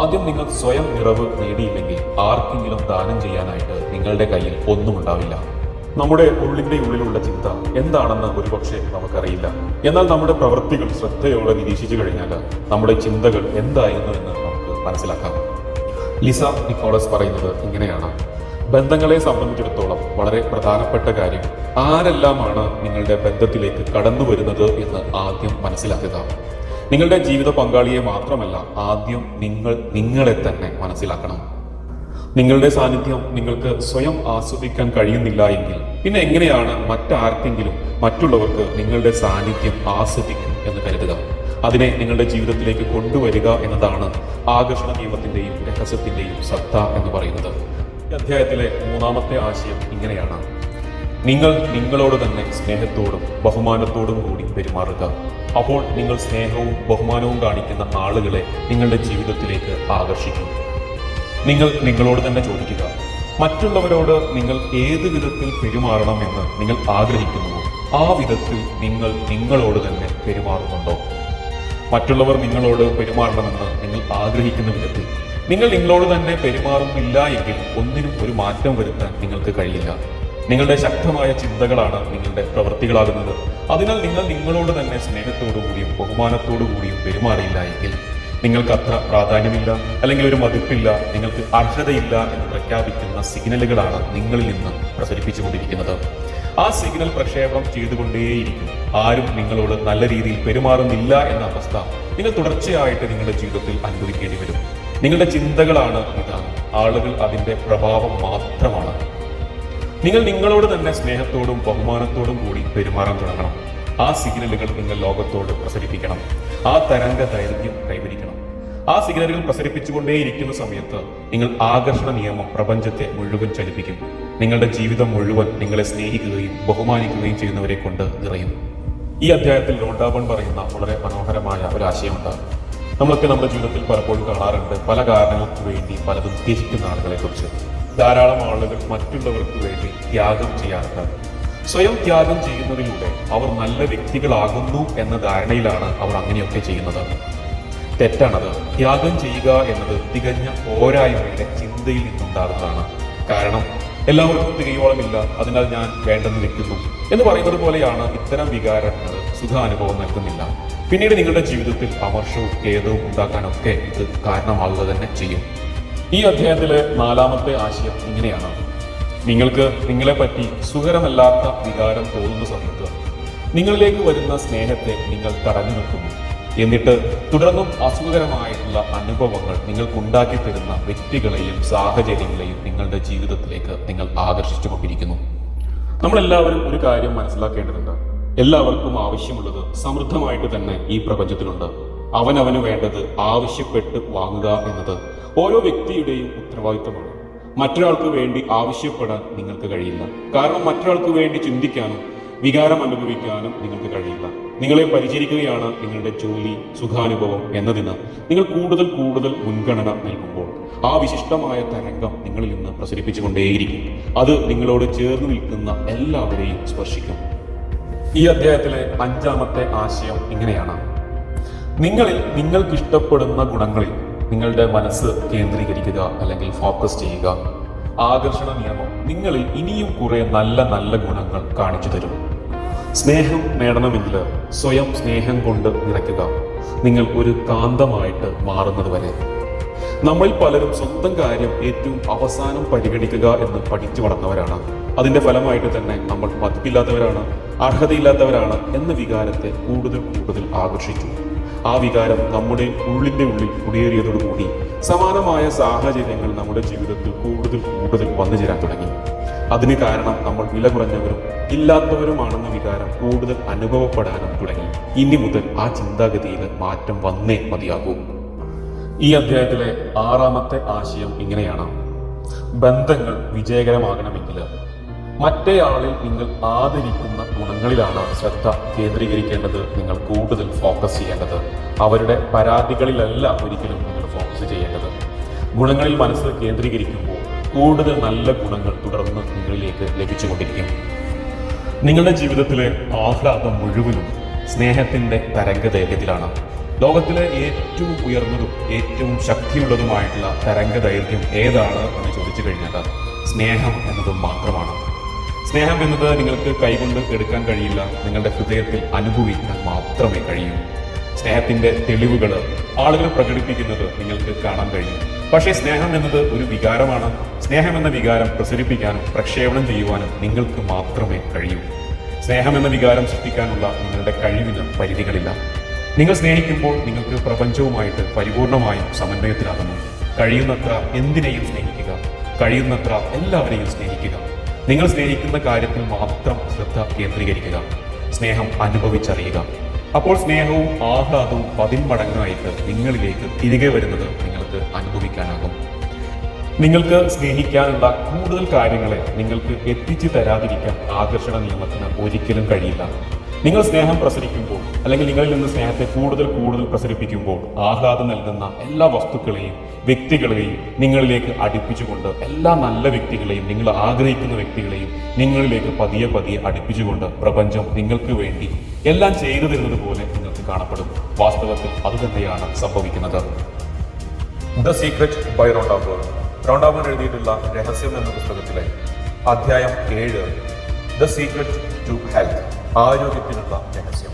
[SPEAKER 1] ആദ്യം നിങ്ങൾ സ്വയം നിറവ് നേടിയില്ലെങ്കിൽ ആർക്കെങ്കിലും ദാനം ചെയ്യാനായിട്ട് നിങ്ങളുടെ കയ്യിൽ ഒന്നും ഉണ്ടാവില്ല. നമ്മുടെ ഉള്ളിന്റെ ഉള്ളിലുള്ള ചിന്ത എന്താണെന്ന് ഒരുപക്ഷെ നമുക്കറിയില്ല. എന്നാൽ നമ്മുടെ പ്രവൃത്തികൾ ശ്രദ്ധയോടെ നിരീക്ഷിച്ചു കഴിഞ്ഞാൽ നമ്മുടെ ചിന്തകൾ എന്തായിരുന്നു എന്ന് നമുക്ക് മനസ്സിലാക്കാം. ലിസ നിക്കോളസ് പറയുന്നത് ഇങ്ങനെയാണ്: ബന്ധങ്ങളെ സംബന്ധിച്ചിടത്തോളം വളരെ പ്രധാനപ്പെട്ട കാര്യം ആരെല്ലാമാണ് നിങ്ങളുടെ ബന്ധത്തിലേക്ക് കടന്നു വരുന്നത് എന്ന് ആദ്യം മനസ്സിലാക്കുക. നിങ്ങളുടെ ജീവിത പങ്കാളിയെ മാത്രമല്ല, ആദ്യം നിങ്ങളെ തന്നെ മനസ്സിലാക്കണം. നിങ്ങളുടെ സാന്നിധ്യം നിങ്ങൾക്ക് സ്വയം ആസ്വദിക്കാൻ കഴിയുന്നില്ല എങ്കിൽ പിന്നെ എങ്ങനെയാണ് മറ്റാർക്കെങ്കിലും മറ്റുള്ളവർക്ക് നിങ്ങളുടെ സാന്നിധ്യം ആസ്വദിക്കും എന്ന് കരുതുക? അതിനെ നിങ്ങളുടെ ജീവിതത്തിലേക്ക് കൊണ്ടുവരിക എന്നതാണ് ആകർഷണ നിയമത്തിന്റെയും രഹസ്യത്തിന്റെയും സത്ത എന്ന് പറയുന്നത്. ഈ അധ്യായത്തിലെ മൂന്നാമത്തെ ആശയം ഇങ്ങനെയാണ്: നിങ്ങൾ നിങ്ങളോട് തന്നെ സ്നേഹത്തോടും ബഹുമാനത്തോടും കൂടി പെരുമാറുക. അപ്പോൾ നിങ്ങൾ സ്നേഹവും ബഹുമാനവും കാണിക്കുന്ന ആളുകളെ നിങ്ങളുടെ ജീവിതത്തിലേക്ക് ആകർഷിക്കും. നിങ്ങൾ നിങ്ങളോട് തന്നെ ചോദിക്കുക, മറ്റുള്ളവരോട് നിങ്ങൾ ഏത് വിധത്തിൽ പെരുമാറണം എന്ന് നിങ്ങൾ ആഗ്രഹിക്കുന്നുവോ ആ വിധത്തിൽ നിങ്ങൾ നിങ്ങളോട് തന്നെ പെരുമാറുന്നുണ്ടോ? മറ്റുള്ളവർ നിങ്ങളോട് പെരുമാറണമെന്ന് നിങ്ങൾ ആഗ്രഹിക്കുന്ന വിധത്തിൽ നിങ്ങൾ നിങ്ങളോട് തന്നെ പെരുമാറുന്നില്ല എങ്കിൽ ഒന്നിനും ഒരു മാറ്റം വരുത്താൻ നിങ്ങൾക്ക് കഴിയില്ല. നിങ്ങളുടെ ശക്തമായ ചിന്തകളാണ് നിങ്ങളുടെ പ്രവൃത്തികളാകുന്നത്. അതിനാൽ നിങ്ങൾ നിങ്ങളോട് തന്നെ സ്നേഹത്തോടുകൂടിയും ബഹുമാനത്തോടുകൂടിയും പെരുമാറിയില്ല എങ്കിൽ നിങ്ങൾക്ക് അത്ര പ്രാധാന്യമില്ല, അല്ലെങ്കിൽ ഒരു മതിപ്പില്ല, നിങ്ങൾക്ക് അർഹതയില്ല എന്ന് പ്രഖ്യാപിക്കുന്ന സിഗ്നലുകളാണ് നിങ്ങളിൽ നിന്ന് പ്രസരിപ്പിച്ചുകൊണ്ടിരിക്കുന്നത്. ആ സിഗ്നൽ പ്രക്ഷേപണം ചെയ്തുകൊണ്ടേയിരിക്കും. ആരും നിങ്ങളോട് നല്ല രീതിയിൽ പെരുമാറുന്നില്ല എന്ന അവസ്ഥ നിങ്ങൾ തുടർച്ചയായിട്ട് നിങ്ങളുടെ ജീവിതത്തിൽ അനുഭവിക്കേണ്ടി വരും. നിങ്ങളുടെ ചിന്തകളാണ് ഇതാണ്, ആളുകൾ അതിന്റെ പ്രഭാവം മാത്രമാണ്. നിങ്ങൾ നിങ്ങളോട് തന്നെ സ്നേഹത്തോടും ബഹുമാനത്തോടും കൂടി പെരുമാറാൻ തുടങ്ങണം. ആ സിഗ്നലുകൾ നിങ്ങൾ ലോകത്തോട് പ്രസരിപ്പിക്കണം. ആ തരംഗ ദൈർഘ്യം കൈവരിക്കണം. ആ സിഗ്നലുകൾ പ്രസരിപ്പിച്ചുകൊണ്ടേയിരിക്കുന്ന സമയത്ത് നിങ്ങൾ ആകർഷണ നിയമം പ്രപഞ്ചത്തെ മുഴുവൻ ചലിപ്പിക്കും. നിങ്ങളുടെ ജീവിതം മുഴുവൻ നിങ്ങളെ സ്നേഹിക്കുകയും ബഹുമാനിക്കുകയും ചെയ്യുന്നവരെ കൊണ്ട് നിറയും. ഈ അധ്യായത്തിൽ റോണ്ടാ ബേൺ പറയുന്ന വളരെ മനോഹരമായ ഒരു ആശയമുണ്ട്. നമ്മളൊക്കെ നമ്മുടെ ജീവിതത്തിൽ പലപ്പോഴും കാണാറുണ്ട്, പല കാരണങ്ങൾക്ക് വേണ്ടി പലതും ത്യജിക്കുന്ന ആളുകളെ കുറിച്ച്. ധാരാളം ആളുകൾ മറ്റുള്ളവർക്ക് വേണ്ടി ത്യാഗം ചെയ്യാറുണ്ട്. സ്വയം ത്യാഗം ചെയ്യുന്നതിലൂടെ അവർ നല്ല വ്യക്തികളാകുന്നു എന്ന ധാരണയിലാണ് അവർ അങ്ങനെയൊക്കെ ചെയ്യുന്നത്. തെറ്റാണത്. ത്യാഗം ചെയ്യുക എന്നത് തികഞ്ഞ പോരായ്മയുടെ ചിന്തയിൽ നിന്നുണ്ടാകുന്നതാണ്. കാരണം എല്ലാവർക്കും തികയോളമില്ല, അതിനാൽ ഞാൻ വേണ്ടെന്ന് വെക്കുന്നു എന്ന് പറയുന്നത് പോലെയാണ് ഇത്തരം വികാരങ്ങൾ സുഖാനുഭവം നൽകുന്നില്ല. പിന്നീട് നിങ്ങളുടെ ജീവിതത്തിൽ അമർഷവും ഖേദവും ഉണ്ടാക്കാനൊക്കെ ഇത് കാരണമാകുക തന്നെ ചെയ്യും. ഈ അധ്യായത്തിലെ നാലാമത്തെ ആശയം ഇങ്ങനെയാണ്: നിങ്ങൾക്ക് നിങ്ങളെപ്പറ്റി സുഖകരമല്ലാത്ത വികാരം തോന്നുന്ന സമയത്ത് നിങ്ങളിലേക്ക് വരുന്ന സ്നേഹത്തെ നിങ്ങൾ തടഞ്ഞു നിർത്തുന്നു. എന്നിട്ട് തുടർന്നും അസുഖകരമായിട്ടുള്ള അനുഭവങ്ങൾ നിങ്ങൾക്കുണ്ടാക്കി തരുന്ന വ്യക്തികളെയും സാഹചര്യങ്ങളെയും നിങ്ങളുടെ ജീവിതത്തിലേക്ക് നിങ്ങൾ ആകർഷിച്ചുകൊണ്ടിരിക്കുന്നു. നമ്മളെല്ലാവരും ഒരു കാര്യം മനസ്സിലാക്കേണ്ടതുണ്ട്. എല്ലാവർക്കും ആവശ്യമുള്ളത് സമൃദ്ധമായിട്ട് തന്നെ ഈ പ്രപഞ്ചത്തിലുണ്ട്. അവനവന് വേണ്ടത് ആവശ്യപ്പെട്ട് വാങ്ങുക എന്നത് ഓരോ വ്യക്തിയുടെയും ഉത്തരവാദിത്തമാണ്. മറ്റൊരാൾക്ക് വേണ്ടി ആവശ്യപ്പെടാൻ നിങ്ങൾക്ക് കഴിയില്ല. കാരണം മറ്റൊരാൾക്ക് വേണ്ടി ചിന്തിക്കാനും വികാരം അനുഭവിക്കാനും നിങ്ങൾക്ക് കഴിയില്ല. നിങ്ങളെ പരിചരിക്കുകയാണ് നിങ്ങളുടെ ജോലി, സുഖാനുഭവം എന്നതിന് നിങ്ങൾ കൂടുതൽ കൂടുതൽ മുൻഗണന നൽകുമ്പോൾ ആ വിശിഷ്ടമായ തരംഗം നിങ്ങളിൽ നിന്ന് പ്രസരിപ്പിച്ചുകൊണ്ടേയിരിക്കും. അത് നിങ്ങളോട് ചേർന്ന് നിൽക്കുന്ന എല്ലാവരെയും സ്പർശിക്കും. ഈ അധ്യായത്തിലെ അഞ്ചാമത്തെ ആശയം ഇങ്ങനെയാണ്: നിങ്ങളിൽ നിങ്ങൾക്കിഷ്ടപ്പെടുന്ന ഗുണങ്ങളിൽ നിങ്ങളുടെ മനസ്സ് കേന്ദ്രീകരിക്കുക അല്ലെങ്കിൽ ഫോക്കസ് ചെയ്യുക. ആകർഷണ നിയമം നിങ്ങളിൽ ഇനിയും കുറെ നല്ല നല്ല ഗുണങ്ങൾ കാണിച്ചു തരും. സ്നേഹം നേടണമെങ്കിൽ സ്വയം സ്നേഹം കൊണ്ട് നിറയ്ക്കുക. നിങ്ങൾ ഒരു കാന്തമായിട്ട് മാറുന്നത് വരെ. നമ്മളിൽ പലരും സ്വന്തം കാര്യം ഏറ്റവും അവസാനം പരിഗണിക്കുക എന്ന് പഠിച്ചു വളർന്നവരാണ്. അതിന്റെ ഫലമായിട്ട് തന്നെ നമ്മൾ മതിപ്പില്ലാത്തവരാണ്, അർഹതയില്ലാത്തവരാണ് എന്ന വികാരത്തെ കൂടുതൽ കൂടുതൽ ആകർഷിച്ചു. ആ വികാരം നമ്മുടെ ഉള്ളിന്റെ ഉള്ളിൽ കുടിയേറിയതോടുകൂടി സമാനമായ സാഹചര്യങ്ങൾ നമ്മുടെ ജീവിതത്തിൽ കൂടുതൽ കൂടുതൽ വന്നു ചേരാൻ തുടങ്ങി. അതിന് കാരണം നമ്മൾ വില കുറഞ്ഞവരും ഇല്ലാത്തവരുമാണെന്ന വികാരം കൂടുതൽ അനുഭവപ്പെടാനും തുടങ്ങി. ഇനി മുതൽ ആ ചിന്താഗതിയിൽ മാറ്റം വന്നേ മതിയാകൂ. ഈ അധ്യായത്തിലെ 6ാമത്തെ ആശയം ഇങ്ങനെയാണ്: ബന്ധങ്ങൾ വിജയകരമാകണമെങ്കിൽ മറ്റേയാളിൽ നിങ്ങൾ ആദരിക്കുന്ന ഗുണങ്ങളിലാണ് ശ്രദ്ധ കേന്ദ്രീകരിക്കേണ്ടത്. നിങ്ങൾ കൂടുതൽ ഫോക്കസ് ചെയ്യേണ്ടത് അവരുടെ പരാതികളിലല്ല ഒരിക്കലും നിങ്ങൾ ഫോക്കസ് ചെയ്യേണ്ടത്. ഗുണങ്ങളിൽ മനസ്സ് കേന്ദ്രീകരിക്കുമ്പോൾ കൂടുതൽ നല്ല ഗുണങ്ങൾ തുടർന്ന് നിങ്ങളിലേക്ക് ലഭിച്ചുകൊണ്ടിരിക്കും. നിങ്ങളുടെ ജീവിതത്തിലെ ആഹ്ലാദം മുഴുവനും സ്നേഹത്തിന്റെ തരംഗദൈർഘ്യത്തിലാണ്. ലോകത്തിലെ ഏറ്റവും ഉയർന്നതും ഏറ്റവും ശക്തിയുള്ളതുമായിട്ടുള്ള തരംഗദൈർഘ്യം ഏതാണ് എന്ന് ചോദിച്ചു കഴിഞ്ഞാൽ സ്നേഹം എന്നതും മാത്രമാണ്. സ്നേഹം എന്നത് നിങ്ങൾക്ക് കൈകൊണ്ട് എടുക്കാൻ കഴിയില്ല, നിങ്ങളുടെ ഹൃദയത്തിൽ അനുഭവിക്കാൻ മാത്രമേ കഴിയൂ. സ്നേഹത്തിന്റെ തെളിവുകൾ ആളുകൾ പ്രകടിപ്പിക്കുന്നത് നിങ്ങൾക്ക് കാണാൻ കഴിയും. പക്ഷേ സ്നേഹം എന്നത് ഒരു വികാരമാണ്. സ്നേഹം എന്ന വികാരം പ്രസരിപ്പിക്കാനും പ്രക്ഷേപണം ചെയ്യുവാനും നിങ്ങൾക്ക് മാത്രമേ കഴിയൂ. സ്നേഹം എന്ന വികാരം സൃഷ്ടിക്കാനുള്ള നിങ്ങളുടെ കഴിവിന് പരിധികളില്ല. നിങ്ങൾ സ്നേഹിക്കുമ്പോൾ നിങ്ങൾക്ക് പ്രപഞ്ചവുമായിട്ട് പരിപൂർണമായും സമന്വയത്തിലാകുന്നു. കഴിയുന്നത്ര എന്തിനേയും സ്നേഹിക്കുക, കഴിയുന്നത്ര എല്ലാവരെയും സ്നേഹിക്കുക. നിങ്ങൾ സ്നേഹിക്കുന്ന കാര്യത്തിൽ മാത്രം ശ്രദ്ധ കേന്ദ്രീകരിക്കുക. സ്നേഹം അനുഭവിച്ചറിയുക. അപ്പോൾ സ്നേഹവും ആഹ്ലാദവും 10 മടങ്ങായിട്ട് നിങ്ങളിലേക്ക് തിരികെ വരുന്നത് നിങ്ങൾക്ക് അനുഭവിക്കാനാകും. നിങ്ങൾക്ക് സ്നേഹിക്കാനുള്ള കൂടുതൽ കാര്യങ്ങളെ നിങ്ങൾക്ക് എത്തിച്ചു തരാതിരിക്കാൻ ആകർഷണ നിയമത്തിന് ഒരിക്കലും കഴിയില്ല. നിങ്ങൾ സ്നേഹം പ്രസരിക്കുമ്പോൾ, അല്ലെങ്കിൽ നിങ്ങളിൽ നിന്ന് സ്നേഹത്തെ കൂടുതൽ കൂടുതൽ പ്രസരിപ്പിക്കുമ്പോൾ, ആഹ്ലാദം നൽകുന്ന എല്ലാ വസ്തുക്കളെയും വ്യക്തികളെയും നിങ്ങളിലേക്ക് അടുപ്പിച്ചുകൊണ്ട്, എല്ലാ നല്ല വ്യക്തികളെയും, നിങ്ങൾ ആഗ്രഹിക്കുന്ന വ്യക്തികളെയും നിങ്ങളിലേക്ക് പതിയെ പതിയെ അടുപ്പിച്ചുകൊണ്ട് പ്രപഞ്ചം നിങ്ങൾക്ക് വേണ്ടി എല്ലാം ചെയ്തു തരുന്നത് പോലെ നിങ്ങൾക്ക് കാണപ്പെടും. വാസ്തവത്തിൽ അത് തന്നെയാണ് സംഭവിക്കുന്നത്. The secret by Rhonda Byrne. Rhonda Byrne എഴുതിയിട്ടുള്ള രഹസ്യം എന്ന പുസ്തകത്തിലെ അധ്യായം 7, ദ സീക്രറ്റ് ടു ഹെൽത്ത്, ആരോഗ്യത്തിനുള്ള രഹസ്യം.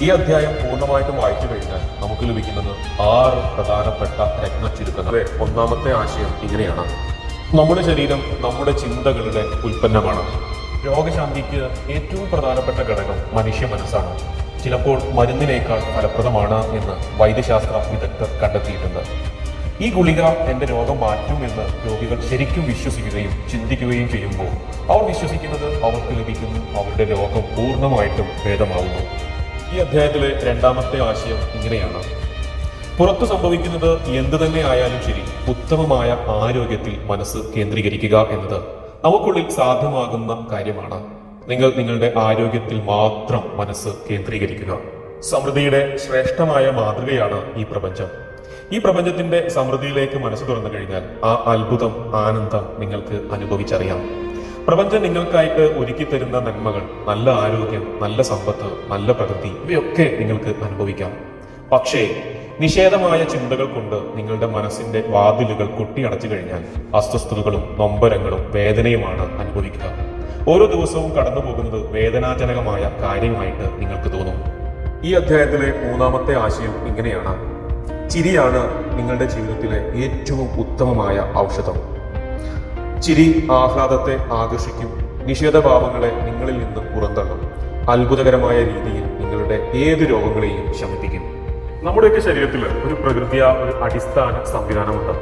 [SPEAKER 1] ഈ അധ്യായം പൂർണ്ണമായിട്ടും വായിച്ചു കഴിഞ്ഞാൽ നമുക്ക് ലഭിക്കുന്നത് 6 പ്രധാനപ്പെട്ട രത്നച്ചുരുക്കങ്ങൾ. 1ാമത്തെ ആശയം ഇങ്ങനെയാണ്: നമ്മുടെ ശരീരം നമ്മുടെ ചിന്തകളുടെ ഉൽപ്പന്നമാണ്. രോഗശാന്തിക്ക് ഏറ്റവും പ്രധാനപ്പെട്ട ഘടകം മനുഷ്യ മനസ്സാണ്. ചിലപ്പോൾ മരുന്നിനേക്കാൾ ഫലപ്രദമാണ് എന്ന് വൈദ്യശാസ്ത്ര വിദഗ്ധർ കണ്ടെത്തിയിട്ടുണ്ട്. ഈ ഗുളിക എന്റെ രോഗം മാറ്റുമെന്ന് രോഗികൾ ശരിക്കും വിശ്വസിക്കുകയും ചിന്തിക്കുകയും ചെയ്യുമ്പോൾ അവർ വിശ്വസിക്കുന്നത് അവർക്ക് ലഭിക്കുന്നു, അവരുടെ രോഗം പൂർണ്ണമായിട്ടും ഭേദമാവുന്നു. ഈ അധ്യായത്തിലെ 2ാമത്തെ ആശയം ഇങ്ങനെയാണ്: പുറത്തു സംഭവിക്കുന്നത് എന്തു തന്നെ ആയാലും ശരി, ഉത്തമമായ ആരോഗ്യത്തിൽ മനസ്സ് കേന്ദ്രീകരിക്കുക എന്നത് നമുക്കുള്ളിൽ സാധ്യമാകുന്ന കാര്യമാണ്. നിങ്ങൾ നിങ്ങളുടെ ആരോഗ്യത്തിൽ മാത്രം മനസ്സ് കേന്ദ്രീകരിക്കുക. സമൃദ്ധിയുടെ ശ്രേഷ്ഠമായ മാതൃകയാണ് ഈ പ്രപഞ്ചം. ഈ പ്രപഞ്ചത്തിന്റെ സമൃദ്ധിയിലേക്ക് മനസ്സ് തുറന്നു കഴിഞ്ഞാൽ ആ അത്ഭുതം, ആനന്ദം നിങ്ങൾക്ക് അനുഭവിച്ചറിയാം. പ്രപഞ്ചം നിങ്ങൾക്കായിട്ട് ഒരുക്കി തരുന്ന നന്മകൾ, നല്ല ആരോഗ്യം, നല്ല സമ്പത്ത്, നല്ല പ്രകൃതി, ഇവയൊക്കെ നിങ്ങൾക്ക് അനുഭവിക്കാം. പക്ഷേ നിഷേധമായ ചിന്തകൾ കൊണ്ട് നിങ്ങളുടെ മനസ്സിന്റെ വാതിലുകൾ കൊട്ടിയടച്ചു കഴിഞ്ഞാൽ അസ്വസ്ഥതകളും നൊമ്പരങ്ങളും വേദനയുമാണ് അനുഭവിക്കുക. ഓരോ ദിവസവും കടന്നു പോകുന്നത് വേദനാജനകമായ കാര്യമായിട്ട് നിങ്ങൾക്ക് തോന്നും. ഈ അധ്യായത്തിലെ 3ാമത്തെ ആശയം ഇങ്ങനെയാണ്: ചിരിയാണ് നിങ്ങളുടെ ജീവിതത്തിലെ ഏറ്റവും ഉത്തമമായ ഔഷധം. ചിരി ആഹ്ലാദത്തെ ആകർഷിക്കും, നിഷേധഭാവങ്ങളെ നിങ്ങളിൽ നിന്ന് പുറന്തള്ളും, അത്ഭുതകരമായ രീതിയിൽ നിങ്ങളുടെ ഏത് രോഗങ്ങളെയും ശമിപ്പിക്കും. നമ്മുടെയൊക്കെ ശരീരത്തിൽ ഒരു പ്രകൃതിയ ഒരു അടിസ്ഥാന സംവിധാനമുണ്ട്.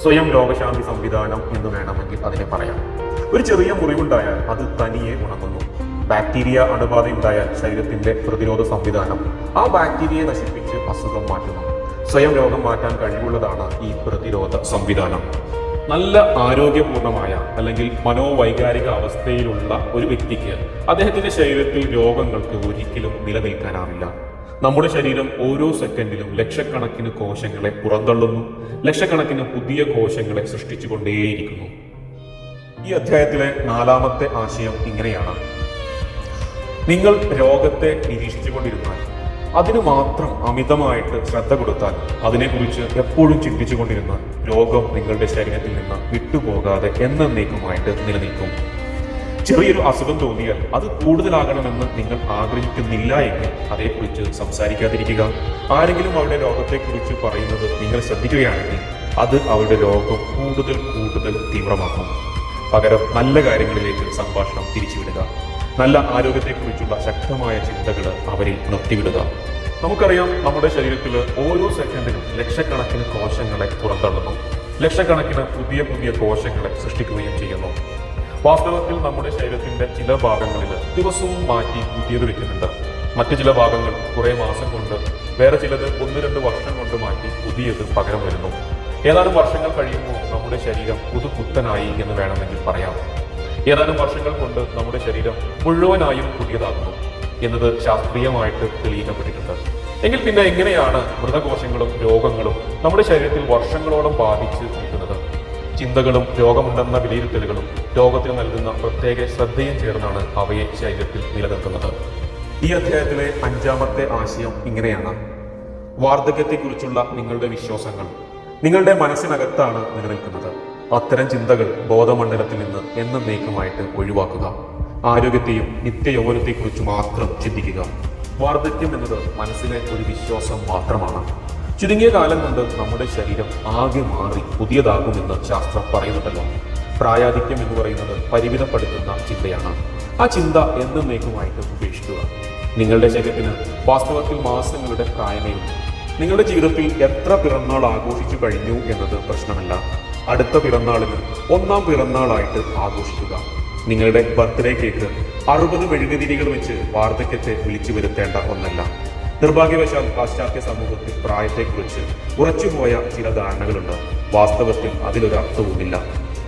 [SPEAKER 1] സ്വയം രോഗശാന്തി സംവിധാനം എന്ന് വേണമെങ്കിൽ അതിനെ പറയാം. ഒരു ചെറിയ മുറിവുണ്ടായാൽ അത് തനിയെ ഉണങ്ങുന്നു. ബാക്ടീരിയ അണുബാധയുണ്ടായാൽ ശരീരത്തിന്റെ പ്രതിരോധ സംവിധാനം ആ ബാക്ടീരിയയെ നശിപ്പിച്ച് അസുഖം മാറ്റുന്നു. സ്വയം രോഗം മാറ്റാൻ കഴിവുള്ളതാണ് ഈ പ്രതിരോധ സംവിധാനം. നല്ല ആരോഗ്യപൂർണമായ അല്ലെങ്കിൽ മനോവൈകാരിക അവസ്ഥയിലുള്ള ഒരു വ്യക്തിക്ക് അദ്ദേഹത്തിന്റെ ശരീരത്തിൽ രോഗങ്ങൾക്ക് ഒരിക്കലും നിലനിൽക്കാനാവില്ല. നമ്മുടെ ശരീരം ഓരോ സെക്കൻഡിലും ലക്ഷക്കണക്കിന് കോശങ്ങളെ പുറന്തള്ളുന്നു, ലക്ഷക്കണക്കിന് പുതിയ കോശങ്ങളെ സൃഷ്ടിച്ചുകൊണ്ടേയിരിക്കുന്നു. ഈ അധ്യായത്തിലെ 4ാമത്തെ ആശയം ഇങ്ങനെയാണ്: നിങ്ങൾ രോഗത്തെ നിരീക്ഷിച്ചുകൊണ്ടിരുന്നാൽ, അതിന് മാത്രം അമിതമായിട്ട് ശ്രദ്ധ കൊടുത്താൽ, അതിനെക്കുറിച്ച് എപ്പോഴും ചിന്തിച്ചുകൊണ്ടിരുന്നാൽ രോഗം നിങ്ങളുടെ ശരീരത്തിൽ നിന്ന് വിട്ടുപോകാതെ എന്നേക്കുമായിട്ട് നിലനിൽക്കും. ചെറിയൊരു അസുഖം തോന്നിയാൽ അത് കൂടുതലാകണമെന്ന് നിങ്ങൾ ആഗ്രഹിക്കുന്നില്ല എങ്കിൽ അതേക്കുറിച്ച് സംസാരിക്കാതിരിക്കുക. ആരെങ്കിലും അവരുടെ രോഗത്തെക്കുറിച്ച് പറയുന്നത് നിങ്ങൾ ശ്രദ്ധിക്കുകയാണെങ്കിൽ അത് അവരുടെ രോഗം കൂടുതൽ കൂടുതൽ തീവ്രമാക്കും. പകരം നല്ല കാര്യങ്ങളിലേക്ക് സംഭാഷണം തിരിച്ചുവിടുക. നല്ല ആരോഗ്യത്തെക്കുറിച്ചുള്ള ശക്തമായ ചിന്തകൾ അവരിൽ നിർത്തിവിടുക. നമുക്കറിയാം, നമ്മുടെ ശരീരത്തിൽ ഓരോ സെക്കൻഡിലും ലക്ഷക്കണക്കിന് കോശങ്ങളെ പുറന്തള്ളുന്നു. ലക്ഷക്കണക്കിന് പുതിയ പുതിയ കോശങ്ങളെ സൃഷ്ടിക്കുകയും ചെയ്യുന്നു. വാസ്തവത്തിൽ നമ്മുടെ ശരീരത്തിന്റെ ചില ഭാഗങ്ങളിൽ ദിവസവും മാറ്റി പുതിയത് വെക്കുന്നുണ്ട്. മറ്റു ചില ഭാഗങ്ങൾ കുറെ മാസം കൊണ്ട്, വേറെ ചിലത് 1-2 വർഷം കൊണ്ട് മാറ്റി പുതിയത് പകരം വരുന്നു. ഏതാനും വർഷങ്ങൾ കഴിയുമ്പോൾ നമ്മുടെ ശരീരം പുതുപുത്തനായി എന്ന് വേണമെങ്കിൽ പറയാം. ഏതാനും വർഷങ്ങൾ കൊണ്ട് നമ്മുടെ ശരീരം മുഴുവനായും പുതിയതാകുന്നു എന്നത് ശാസ്ത്രീയമായിട്ട് തെളിയിക്കപ്പെട്ടിട്ടുണ്ട്. എങ്കിൽ പിന്നെ എങ്ങനെയാണ് മൃതകോശങ്ങളും രോഗങ്ങളും നമ്മുടെ ശരീരത്തിൽ വർഷങ്ങളോളം ബാധിച്ച് നിൽക്കുന്നത്? ചിന്തകളും രോഗമുണ്ടെന്ന വിലയിരുത്തലുകളും രോഗത്തിന് നൽകുന്ന പ്രത്യേക ശ്രദ്ധയും ചേർന്നാണ് അവയെ ശരീരത്തിൽ നിലനിർത്തുന്നത്. ഈ അധ്യായത്തിലെ 5ാമത്തെ ആശയം ഇങ്ങനെയാണ്: വാർദ്ധക്യത്തെക്കുറിച്ചുള്ള നിങ്ങളുടെ വിശ്വാസങ്ങൾ നിങ്ങളുടെ മനസ്സിനകത്താണ് നിലനിൽക്കുന്നത്. അത്തരം ചിന്തകൾ ബോധമണ്ഡലത്തിൽ നിന്ന് എന്നേക്കുമായിട്ട് ഒഴിവാക്കുക. ആരോഗ്യത്തെയും നിത്യയൗവനത്തെക്കുറിച്ച് മാത്രം ചിന്തിക്കുക. വാർദ്ധക്യം എന്നത് മനസ്സിലെ ഒരു വിശ്വാസം മാത്രമാണ്. ചുരുങ്ങിയ കാലം കൊണ്ട് നമ്മുടെ ശരീരം ആകെ മാറി പുതിയതാകുമെന്ന് ശാസ്ത്രം പറയുന്നുണ്ടല്ലോ. പ്രായാധിക്യം എന്ന് പറയുന്നത് പരിമിതപ്പെടുത്തുന്ന ചിന്തയാണ്. ആ ചിന്ത എന്നേക്കുമായിട്ട് ഉപേക്ഷിക്കുക. നിങ്ങളുടെ ശരീരത്തിന് വാസ്തവത്തിൽ മാസങ്ങളുടെ പ്രായമേ ഉള്ളൂ. നിങ്ങളുടെ ജീവിതത്തിൽ എത്ര പിറന്നാൾ ആഘോഷിച്ചു കഴിഞ്ഞു എന്നത് പ്രശ്നമല്ല. അടുത്ത പിറന്നാളിന് 1ാം പിറന്നാളായിട്ട് ആഘോഷിക്കുക. നിങ്ങളുടെ ബർത്ത്ഡേ കേക്ക് 60 മെഴുകുതിരികൾ വെച്ച് വാർദ്ധക്യത്തെ വിളിച്ചു വരുത്തേണ്ട ഒന്നല്ല. നിർഭാഗ്യവശാൽ പാശ്ചാത്യ സമൂഹത്തിൽ പ്രായത്തെക്കുറിച്ച് ഉറച്ചുപോയ ചില ധാരണകളുണ്ട്. വാസ്തവത്തിൽ അതിലൊരു അർത്ഥവുമില്ല.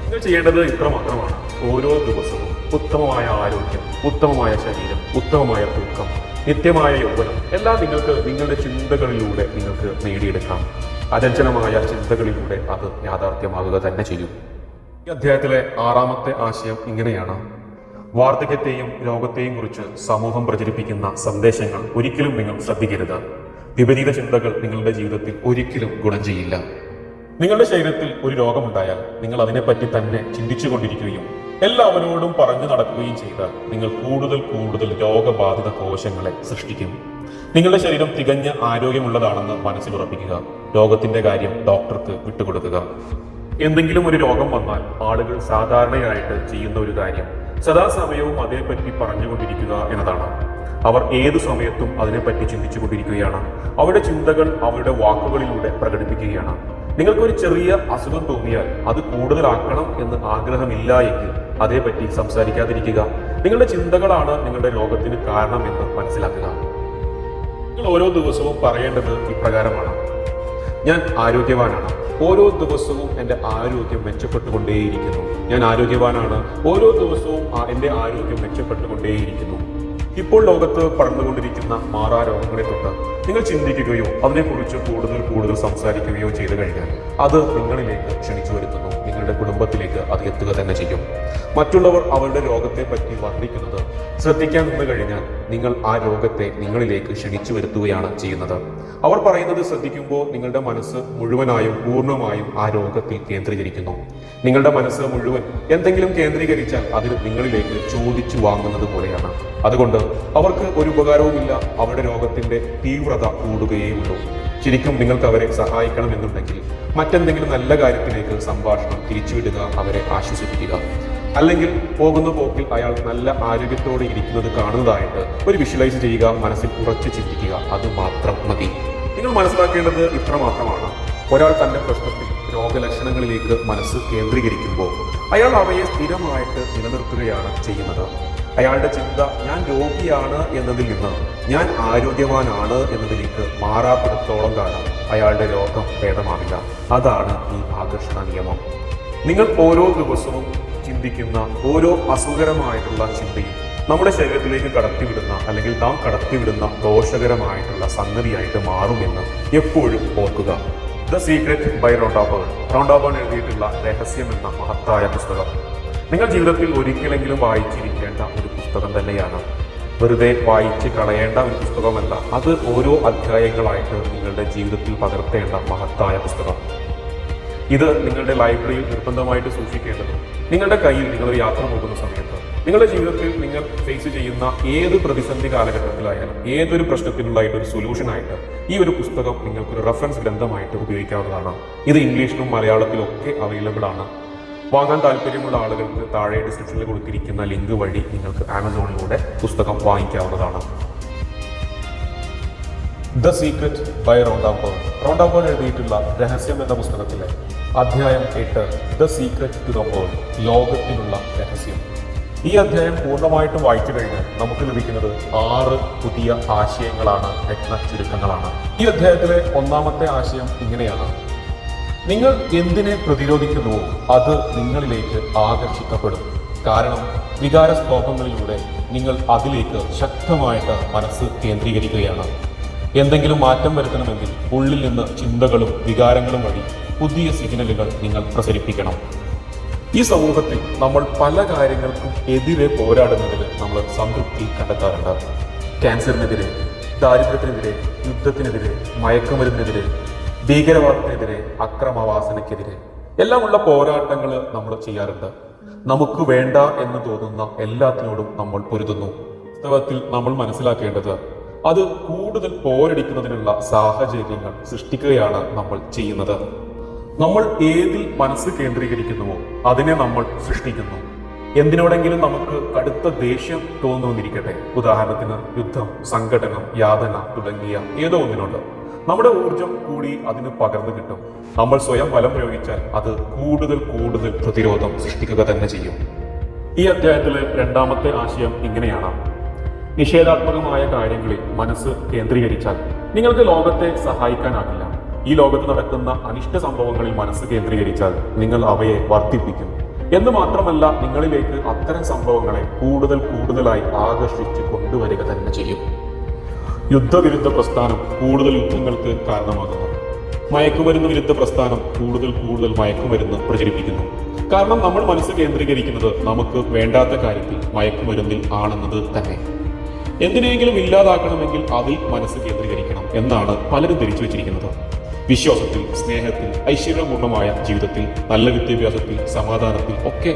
[SPEAKER 1] നിങ്ങൾ ചെയ്യേണ്ടത് ഇത്ര മാത്രമാണ്: ഓരോ ദിവസവും ഉത്തമമായ ആരോഗ്യം, ഉത്തമമായ ശരീരം, ഉത്തമമായ തൂക്കം, നിത്യമായ യൗവനം എല്ലാം നിങ്ങൾക്ക് നിങ്ങളുടെ ചിന്തകളിലൂടെ നിങ്ങൾക്ക് നേടിയെടുക്കാം. അചഞ്ചലമായ ചിന്തകളിലൂടെ അത് യാഥാർത്ഥ്യമാകുക തന്നെ ചെയ്യും. ഈ അധ്യായത്തിലെ 6ാമത്തെ ആശയം ഇങ്ങനെയാണ്: വാർദ്ധക്യത്തെയും രോഗത്തെയും കുറിച്ച് സമൂഹം പ്രചരിപ്പിക്കുന്ന സന്ദേശങ്ങൾ ഒരിക്കലും നിങ്ങൾ ശ്രദ്ധിക്കരുത്. വിപരീത ചിന്തകൾ നിങ്ങളുടെ ജീവിതത്തിൽ ഒരിക്കലും ഗുണം ചെയ്യില്ല. നിങ്ങളുടെ ശരീരത്തിൽ ഒരു രോഗമുണ്ടായാൽ നിങ്ങൾ അതിനെപ്പറ്റി തന്നെ ചിന്തിച്ചുകൊണ്ടിരിക്കുകയും എല്ലാവരോടും പറഞ്ഞു നടക്കുകയും ചെയ്താൽ നിങ്ങൾ കൂടുതൽ കൂടുതൽ രോഗബാധിത കോശങ്ങളെ സൃഷ്ടിക്കും. നിങ്ങളുടെ ശരീരം തികഞ്ഞ ആരോഗ്യമുള്ളതാണെന്ന് മനസ്സിൽ ഉറപ്പിക്കുക. രോഗത്തിന്റെ കാര്യം ഡോക്ടർക്ക് വിട്ടുകൊടുക്കുക. എന്തെങ്കിലും ഒരു രോഗം വന്നാൽ ആളുകൾ സാധാരണയായിട്ട് ചെയ്യുന്ന ഒരു കാര്യം സദാസമയവും അതേപ്പറ്റി പറഞ്ഞുകൊണ്ടിരിക്കുക എന്നതാണ്. അവർ ഏതു സമയത്തും അതിനെപ്പറ്റി ചിന്തിച്ചുകൊണ്ടിരിക്കുകയാണ്. അവരുടെ ചിന്തകൾ അവരുടെ വാക്കുകളിലൂടെ പ്രകടിപ്പിക്കുകയാണ്. നിങ്ങൾക്കൊരു ചെറിയ അസുഖം തോന്നിയാൽ അത് കൂടുതലാക്കണം എന്ന് ആഗ്രഹമില്ല എങ്കിൽ അതേപ്പറ്റി സംസാരിക്കാതിരിക്കുക. നിങ്ങളുടെ ചിന്തകളാണ് നിങ്ങളുടെ രോഗത്തിന് കാരണമെന്ന് മനസ്സിലാക്കുക. നിങ്ങൾ ഓരോ ദിവസവും പറയേണ്ടത് ഇപ്രകാരമാണ്: ഞാൻ ആരോഗ്യവാനാണ്. ഓരോ ദിവസവും എൻ്റെ ആരോഗ്യം മെച്ചപ്പെട്ടുകൊണ്ടേയിരിക്കുന്നു. ഞാൻ ആരോഗ്യവാനാണ്. ഓരോ ദിവസവും എൻ്റെ ആരോഗ്യം മെച്ചപ്പെട്ടുകൊണ്ടേയിരിക്കുന്നു. ഇപ്പോൾ ലോകത്ത് പടർന്നുകൊണ്ടിരിക്കുന്ന മാറാ രോഗങ്ങളെ തൊട്ട് നിങ്ങൾ ചിന്തിക്കുകയോ അതിനെക്കുറിച്ച് കൂടുതൽ കൂടുതൽ സംസാരിക്കുകയോ ചെയ്തു കഴിഞ്ഞാൽ അത് നിങ്ങളിലേക്ക് ക്ഷണിച്ചു വരുത്തുന്നു. നിങ്ങളുടെ കുടുംബത്തിലേക്ക് അത് എത്തുക തന്നെ ചെയ്യും. മറ്റുള്ളവർ അവരുടെ രോഗത്തെ പറ്റി വർണ്ണിക്കുന്നത് ശ്രദ്ധിക്കാൻ നിന്ന് കഴിഞ്ഞാൽ നിങ്ങൾ ആ രോഗത്തെ നിങ്ങളിലേക്ക് ക്ഷണിച്ചു വരുത്തുകയാണ് ചെയ്യുന്നത്. അവർ പറയുന്നത് ശ്രദ്ധിക്കുമ്പോൾ നിങ്ങളുടെ മനസ്സ് മുഴുവനായും പൂർണ്ണമായും ആ രോഗത്തിൽ കേന്ദ്രീകരിക്കുന്നു. നിങ്ങളുടെ മനസ്സ് മുഴുവൻ എന്തെങ്കിലും കേന്ദ്രീകരിച്ചാൽ അതിന് നിങ്ങളിലേക്ക് ചോദിച്ചു വാങ്ങുന്നത് പോലെയാണ്. അതുകൊണ്ട് അവർക്ക് ഒരു ഉപകാരവുമില്ല. അവരുടെ രോഗത്തിന്റെ തീവ്രത കൂടുകയേ ഉള്ളൂ. ശരിക്കും നിങ്ങൾക്ക് അവരെ സഹായിക്കണമെന്നുണ്ടെങ്കിൽ മറ്റെന്തെങ്കിലും നല്ല കാര്യത്തിലേക്ക് സംഭാഷണം തിരിച്ചുവിടുക, അവരെ ആശ്വസിപ്പിക്കുക. അല്ലെങ്കിൽ പോകുന്ന പോക്കിൽ അയാൾ നല്ല ആരോഗ്യത്തോടെ ഇരിക്കുന്നത് കാണുന്നതായിട്ട് ഒരു വിഷ്വലൈസ് ചെയ്യുക, മനസ്സിൽ ഉറച്ചു ചിന്തിക്കുക. അത് മാത്രം മതി. നിങ്ങൾ മനസ്സിലാക്കേണ്ടത് ഇത്ര മാത്രമാണ്: ഒരാൾ തന്റെ പ്രശ്നത്തിൽ രോഗലക്ഷണങ്ങളിലേക്ക് മനസ്സ് കേന്ദ്രീകരിക്കുമ്പോൾ അയാൾ അവയെ സ്ഥിരമായിട്ട് നിലനിർത്തുകയാണ് ചെയ്യുന്നത്. അയാളുടെ ചിന്ത ഞാൻ രോഗിയാണ് എന്നതിൽ നിന്ന് ഞാൻ ആരോഗ്യവാനാണ് എന്നതിലേക്ക് മാറാത്തിടത്തോളം കാലം അയാളുടെ രോഗം ഭേദമാവില്ല. അതാണ് ഈ ആകർഷണ നിയമം. നിങ്ങൾ ഓരോ ദിവസവും ചിന്തിക്കുന്ന ഓരോ അസുഖകരമായിട്ടുള്ള ചിന്തയും നമ്മുടെ ശരീരത്തിലേക്ക് കടത്തിവിടുന്ന അല്ലെങ്കിൽ നാം കടത്തിവിടുന്ന ദോഷകരമായിട്ടുള്ള സംഗതിയായിട്ട് മാറുമെന്ന് എപ്പോഴും ഓർക്കുക. The secret by Rhonda Byrne. Rhonda Byrne എഴുതിയിട്ടുള്ള രഹസ്യം എന്ന മഹത്തായ പുസ്തകം നിങ്ങൾ ജീവിതത്തിൽ ഒരിക്കലെങ്കിലും വായിച്ചിരിക്കേണ്ട ഒരു പുസ്തകം തന്നെയാണ്. വെറുതെ വായിച്ച് കളയേണ്ട ഒരു പുസ്തകമല്ല. അത് ഓരോ അധ്യായങ്ങളായിട്ട് നിങ്ങളുടെ ജീവിതത്തിൽ പകർത്തേണ്ട മഹത്തായ പുസ്തകം. ഇത് നിങ്ങളുടെ ലൈബ്രറിയിൽ നിർബന്ധമായിട്ട് സൂക്ഷിക്കേണ്ടതും നിങ്ങളുടെ കയ്യിൽ നിങ്ങളൊരു യാത്ര പോകുന്ന സമയത്ത് നിങ്ങളുടെ ജീവിതത്തിൽ നിങ്ങൾ ഫേസ് ചെയ്യുന്ന ഏത് പ്രതിസന്ധി കാലഘട്ടത്തിലായാലും ഏതൊരു പ്രശ്നത്തിനുള്ളായിട്ട് ഒരു സൊല്യൂഷൻ ആയിട്ട് ഈ ഒരു പുസ്തകം നിങ്ങൾക്കൊരു റെഫറൻസ് ഗ്രന്ഥമായിട്ട് ഉപയോഗിക്കാവുന്നതാണ്. ഇത് ഇംഗ്ലീഷിലും മലയാളത്തിലും ഒക്കെ അവൈലബിൾ ആണ്. വാങ്ങാൻ താല്പര്യമുള്ള ആളുകൾക്ക് താഴെ ഡിസ്ക്രിപ്ഷനിൽ കൊടുത്തിരിക്കുന്ന ലിങ്ക് വഴി നിങ്ങൾക്ക് ആമസോണിലൂടെ പുസ്തകം വാങ്ങിക്കാവുന്നതാണ്. The secret by Rhonda Byrne. Rhonda Byrne എഴുതിയിട്ടുള്ള രഹസ്യം എന്ന പുസ്തകത്തിലെ അധ്യായം 8 the secret to the world, ലോകത്തിനുള്ള രഹസ്യം. ഈ അധ്യായം പൂർണ്ണമായിട്ടും വായിച്ചു കഴിഞ്ഞാൽ നമുക്ക് ലഭിക്കുന്നത് 6 പുതിയ ആശയങ്ങളാണ്, രത്ന ചുരുക്കങ്ങളാണ്. ഈ അധ്യായത്തിലെ ഒന്നാമത്തെ ആശയം ഇങ്ങനെയാണ്: നിങ്ങൾ എന്തിനെ പ്രതിരോധിക്കുന്നുവോ അത് നിങ്ങളിലേക്ക് ആകർഷിക്കപ്പെടും. കാരണം വികാര സ്തോഭങ്ങളിലൂടെ നിങ്ങൾ അതിലേക്ക് ശക്തമായിട്ട് മനസ്സ് കേന്ദ്രീകരിക്കുകയാണ്. എന്തെങ്കിലും മാറ്റം വരുത്തണമെങ്കിൽ ഉള്ളിൽ നിന്ന് ചിന്തകളും വികാരങ്ങളും വഴി പുതിയ സിഗ്നലുകൾ നിങ്ങൾ പ്രസരിപ്പിക്കണം. ഈ സമൂഹത്തിൽ നമ്മൾ പല കാര്യങ്ങൾക്കും എതിരെ പോരാടുന്നതിൽ നമ്മൾ സംതൃപ്തി കണ്ടെത്താറുണ്ട്. ക്യാൻസറിനെതിരെ, ദാരിദ്ര്യത്തിനെതിരെ, യുദ്ധത്തിനെതിരെ, മയക്കുമരുന്നിനെതിരെ, ഭീകരവാദത്തിനെതിരെ, അക്രമവാസനയ്ക്കെതിരെ എല്ലാമുള്ള പോരാട്ടങ്ങൾ നമ്മൾ ചെയ്യാറുണ്ട്. നമുക്ക് വേണ്ട എന്ന് തോന്നുന്ന എല്ലാത്തിനോടും നമ്മൾ പൊരുതുന്നു. വാസ്തവത്തിൽ നമ്മൾ മനസ്സിലാക്കേണ്ടത് അത് കൂടുതൽ പോരടിക്കുന്നതിനുള്ള സാഹചര്യങ്ങൾ സൃഷ്ടിക്കുകയാണ് നമ്മൾ ചെയ്യുന്നത്. നമ്മൾ ഏതിൽ മനസ്സ് കേന്ദ്രീകരിക്കുന്നുവോ അതിനെ നമ്മൾ സൃഷ്ടിക്കുന്നു. എന്തിനോടെങ്കിലും നമുക്ക് കടുത്ത ദേഷ്യം തോന്നുന്നിരിക്കട്ടെ, ഉദാഹരണത്തിന് യുദ്ധം, സംഘടനം, യാതന തുടങ്ങിയ ഏതോ ഒന്നിനോട് നമ്മുടെ ഊർജം കൂടി അതിന് പകർന്നു കിട്ടും. നമ്മൾ സ്വയം ബലം പ്രയോഗിച്ചാൽ അത് കൂടുതൽ പ്രതിരോധം സൃഷ്ടിക്കുക തന്നെ ചെയ്യും. ഈ അധ്യായത്തിലെ രണ്ടാമത്തെ ആശയം ഇങ്ങനെയാണ്: നിഷേധാത്മകമായ കാര്യങ്ങളിൽ മനസ്സ് കേന്ദ്രീകരിച്ചാൽ നിങ്ങൾക്ക് ലോകത്തെ സഹായിക്കാനാകില്ല. ഈ ലോകത്ത് നടക്കുന്ന അനിഷ്ട സംഭവങ്ങളിൽ മനസ്സ് കേന്ദ്രീകരിച്ചാൽ നിങ്ങൾ അവയെ വർദ്ധിപ്പിക്കും. എന്ന് മാത്രമല്ല, നിങ്ങളിലേക്ക് അത്തരം സംഭവങ്ങളെ കൂടുതലായി ആകർഷിച്ച് കൊണ്ടുവരിക തന്നെ ചെയ്യും. യുദ്ധവിരുദ്ധ പ്രസ്ഥാനം കൂടുതൽ യുദ്ധങ്ങൾക്ക് കാരണമാകുന്നു. മയക്കുമരുന്ന് വിരുദ്ധ പ്രസ്ഥാനം കൂടുതൽ മയക്കുമരുന്ന് പ്രചരിപ്പിക്കുന്നു. കാരണം നമ്മൾ മനസ്സ് കേന്ദ്രീകരിക്കുന്നത് നമുക്ക് വേണ്ടാത്ത കാര്യത്തിൽ, മയക്കുമരുന്നിൽ ആണെന്നത് തന്നെ. എന്തിനെങ്കിലും ഇല്ലാതാക്കണമെങ്കിൽ അതിൽ മനസ്സ് കേന്ദ്രീകരിക്കണം എന്നാണ് പലരും ധരിച്ചു വെച്ചിരിക്കുന്നത്. വിശ്വാസത്തിൽ, സ്നേഹത്തിൽ, ഐശ്വര്യപൂർണമായ ജീവിതത്തിൽ, നല്ല വിദ്യാഭ്യാസത്തിൽ, സമാധാനത്തിൽ ഒക്കെ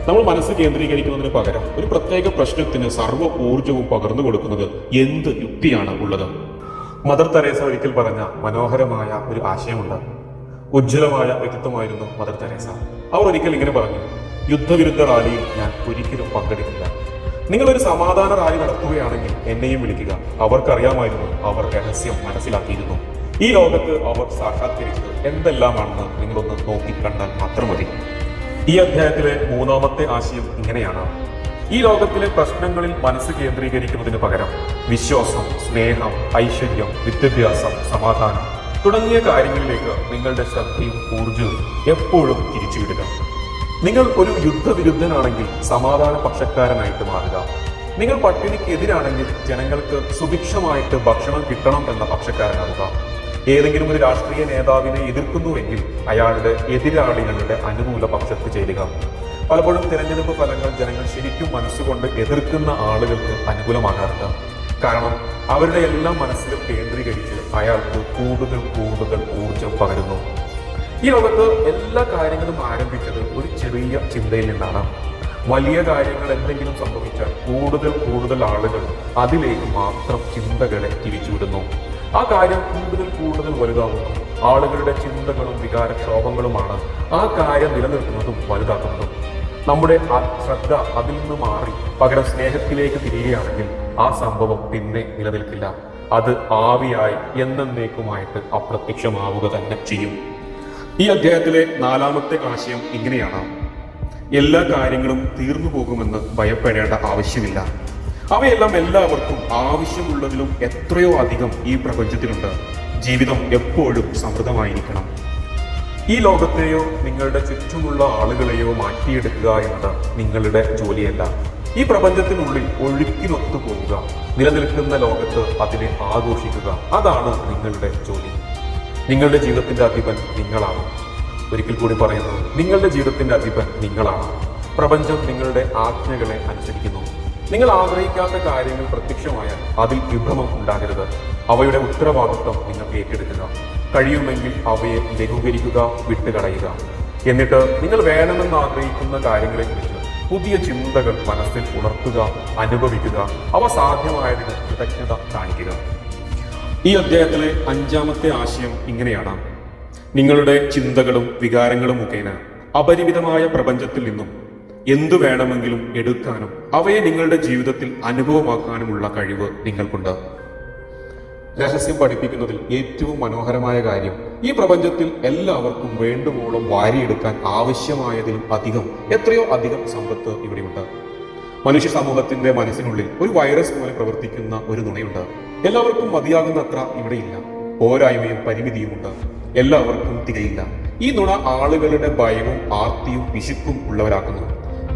[SPEAKER 1] നമ്മൾ മനസ്സ് കേന്ദ്രീകരിക്കുന്നതിന് പകരം ഒരു പ്രത്യേക പ്രശ്നത്തിന് സർവ്വ ഊർജവും പകർന്നു കൊടുക്കുന്നത് എന്ത് യുക്തിയാണ് ഉള്ളത്? മദർ തെരേസ ഒരിക്കൽ പറഞ്ഞ മനോഹരമായ ഒരു ആശയമുണ്ട്. ഉജ്ജ്വലമായ വ്യക്തിത്വമായിരുന്നു മദർ തെരേസ. അവർ ഒരിക്കൽ ഇങ്ങനെ പറഞ്ഞു: യുദ്ധവിരുദ്ധ റാലിയിൽ ഞാൻ ഒരിക്കലും പങ്കെടുക്കില്ല. നിങ്ങളൊരു സമാധാന റാലി നടത്തുകയാണെങ്കിൽ എന്നെയും വിളിക്കുക. അവർക്കറിയാമായിരുന്നു, അവർ രഹസ്യം മനസ്സിലാക്കിയിരുന്നു. ഈ ലോകത്ത് അവർ സാക്ഷാത്കരിച്ചത് എന്തെല്ലാമാണെന്ന് നിങ്ങളൊന്ന് നോക്കിക്കണ്ടാൽ മാത്രം മതി. ഈ അധ്യായത്തിലെ മൂന്നാമത്തെ ആശയം ഇങ്ങനെയാണ്: ഈ ലോകത്തിലെ പ്രശ്നങ്ങളിൽ മനസ്സ് കേന്ദ്രീകരിക്കുന്നതിന് പകരം വിശ്വാസം, സ്നേഹം, ഐശ്വര്യം, വിദ്യാഭ്യാസം, സമാധാനം തുടങ്ങിയ കാര്യങ്ങളിലേക്ക് നിങ്ങളുടെ ശ്രദ്ധയും ഊർജവും എപ്പോഴും തിരിച്ചുവിടുക. നിങ്ങൾ ഒരു യുദ്ധവിരുദ്ധനാണെങ്കിൽ സമാധാന പക്ഷക്കാരനായിട്ട് മാറുക. നിങ്ങൾ പട്ടിണിക്കെതിരാണെങ്കിൽ ജനങ്ങൾക്ക് സുഭിക്ഷമായിട്ട് ഭക്ഷണം കിട്ടണം എന്ന പക്ഷക്കാരനാവുക. ഏതെങ്കിലും ഒരു രാഷ്ട്രീയ നേതാവിനെ എതിർക്കുന്നുവെങ്കിൽ അയാളുടെ എതിരാളികളുടെ അനുകൂല പക്ഷത്ത് ചേരുക. പലപ്പോഴും തിരഞ്ഞെടുപ്പ് ഫലങ്ങൾ ജനങ്ങൾ ശരിക്കും മനസ്സുകൊണ്ട് എതിർക്കുന്ന ആളുകൾക്ക് അനുകൂലമാകാറുണ്ട്. കാരണം അവരുടെ എല്ലാം മനസ്സിൽ കേന്ദ്രീകരിച്ച് അയാൾക്ക് കൂടുതൽ ഊർജം പകരുന്നു. ഈ ലോകത്ത് എല്ലാ കാര്യങ്ങളും ആരംഭിച്ചത് ഒരു ചെറിയ ചിന്തയിൽ നിന്നാണ്. വലിയ കാര്യങ്ങൾ എന്തെങ്കിലും സംഭവിച്ചാൽ കൂടുതൽ ആളുകൾ അതിലേക്ക് മാത്രം ചിന്തകളെ തിരിച്ചുവിടുന്നു. ആ കാര്യം കൂടുതൽ വലുതാകുന്നു. ആളുകളുടെ ചിന്തകളും വികാരക്ഷോഭങ്ങളുമാണ് ആ കാര്യം നിലനിർത്തുന്നതും വലുതാക്കുന്നതും. നമ്മുടെ ശ്രദ്ധ അതിൽ നിന്ന് മാറി പകരം സ്നേഹത്തിലേക്ക് തിരിയുകയാണെങ്കിൽ ആ സംഭവം പിന്നെ നിലനിൽക്കില്ല. അത് ആവിയായി എന്നേക്കുമായിട്ട് അപ്രത്യക്ഷമാവുക തന്നെ ചെയ്യും. ഈ അധ്യായത്തിലെ നാലാമത്തെ ആശയം ഇങ്ങനെയാണ്: എല്ലാ കാര്യങ്ങളും തീർന്നു പോകുമെന്ന് ഭയപ്പെടേണ്ട ആവശ്യമില്ല. അവയെല്ലാം എല്ലാവർക്കും ആവശ്യമുള്ളതിലും എത്രയോ അധികം ഈ പ്രപഞ്ചത്തിലുണ്ട്. ജീവിതം എപ്പോഴും സമൃദ്ധമായിരിക്കണം. ഈ ലോകത്തെയോ നിങ്ങളുടെ ചുറ്റുമുള്ള ആളുകളെയോ മാറ്റിയെടുക്കുക എന്നത് നിങ്ങളുടെ ജോലിയല്ല. ഈ പ്രപഞ്ചത്തിനുള്ളിൽ ഒഴുക്കിനൊത്തു പോവുക, നിലനിൽക്കുന്ന ലോകത്ത് അതിനെ ആഘോഷിക്കുക, അതാണ് നിങ്ങളുടെ ജോലി. നിങ്ങളുടെ ജീവിതത്തിന്റെ അധിപൻ നിങ്ങളാണ്. ഒരിക്കൽ കൂടി പറയുന്നു, നിങ്ങളുടെ ജീവിതത്തിന്റെ അധിപൻ നിങ്ങളാണ്. പ്രപഞ്ചം നിങ്ങളുടെ ആജ്ഞകളെ അനുസരിക്കുന്നു. നിങ്ങൾ ആഗ്രഹിക്കാത്ത കാര്യങ്ങൾ പ്രത്യക്ഷമായാൽ അതിൽ വിഭ്രമം ഉണ്ടാകരുത്. അവയുടെ ഉത്തരവാദിത്വം നിങ്ങൾ ഏറ്റെടുക്കുക. കഴിയുമെങ്കിൽ അവയെ ലഘൂകരിക്കുക, വിട്ടുകളയുക. എന്നിട്ട് നിങ്ങൾ വേണമെന്ന് ആഗ്രഹിക്കുന്ന കാര്യങ്ങളെക്കുറിച്ച് പുതിയ ചിന്തകൾ മനസ്സിൽ ഉണർത്തുക, അനുഭവിക്കുക, അവ സാധ്യമായതിന് കൃതജ്ഞത കാണിക്കുക. ഈ അധ്യായത്തിലെ 5-ാമത്തെ ആശയം ഇങ്ങനെയാണ്: നിങ്ങളുടെ ചിന്തകളും വികാരങ്ങളും മുഖേന അപരിമിതമായ പ്രപഞ്ചത്തിൽ നിന്നും എന്തു വേണമെങ്കിലും എടുക്കാനും അവയെ നിങ്ങളുടെ ജീവിതത്തിൽ അനുഭവമാക്കാനുമുള്ള കഴിവ് നിങ്ങൾക്കുണ്ട്. രഹസ്യം പഠിപ്പിക്കുന്നതിൽ ഏറ്റവും മനോഹരമായ കാര്യം, ഈ പ്രപഞ്ചത്തിൽ എല്ലാവർക്കും വേണ്ടുവോളം വാരിയെടുക്കാൻ ആവശ്യമായതിലും അധികം, എത്രയോ അധികം സമ്പത്ത് ഇവിടെയുണ്ട്. മനുഷ്യ സമൂഹത്തിന്റെ മനസ്സിനുള്ളിൽ ഒരു വൈറസ് പോലെ പ്രവർത്തിക്കുന്ന ഒരു നുണയുണ്ട്: എല്ലാവർക്കും മതിയാകുന്നത്ര ഇവിടെയില്ല, പോരായ്മയും പരിമിതിയുമുണ്ട്, എല്ലാവർക്കും തികയില്ല. ഈ നുണ ആളുകളുടെ ഭയവും ആർത്തിയും പിശുക്കും ഉള്ളവരാക്കുന്നു.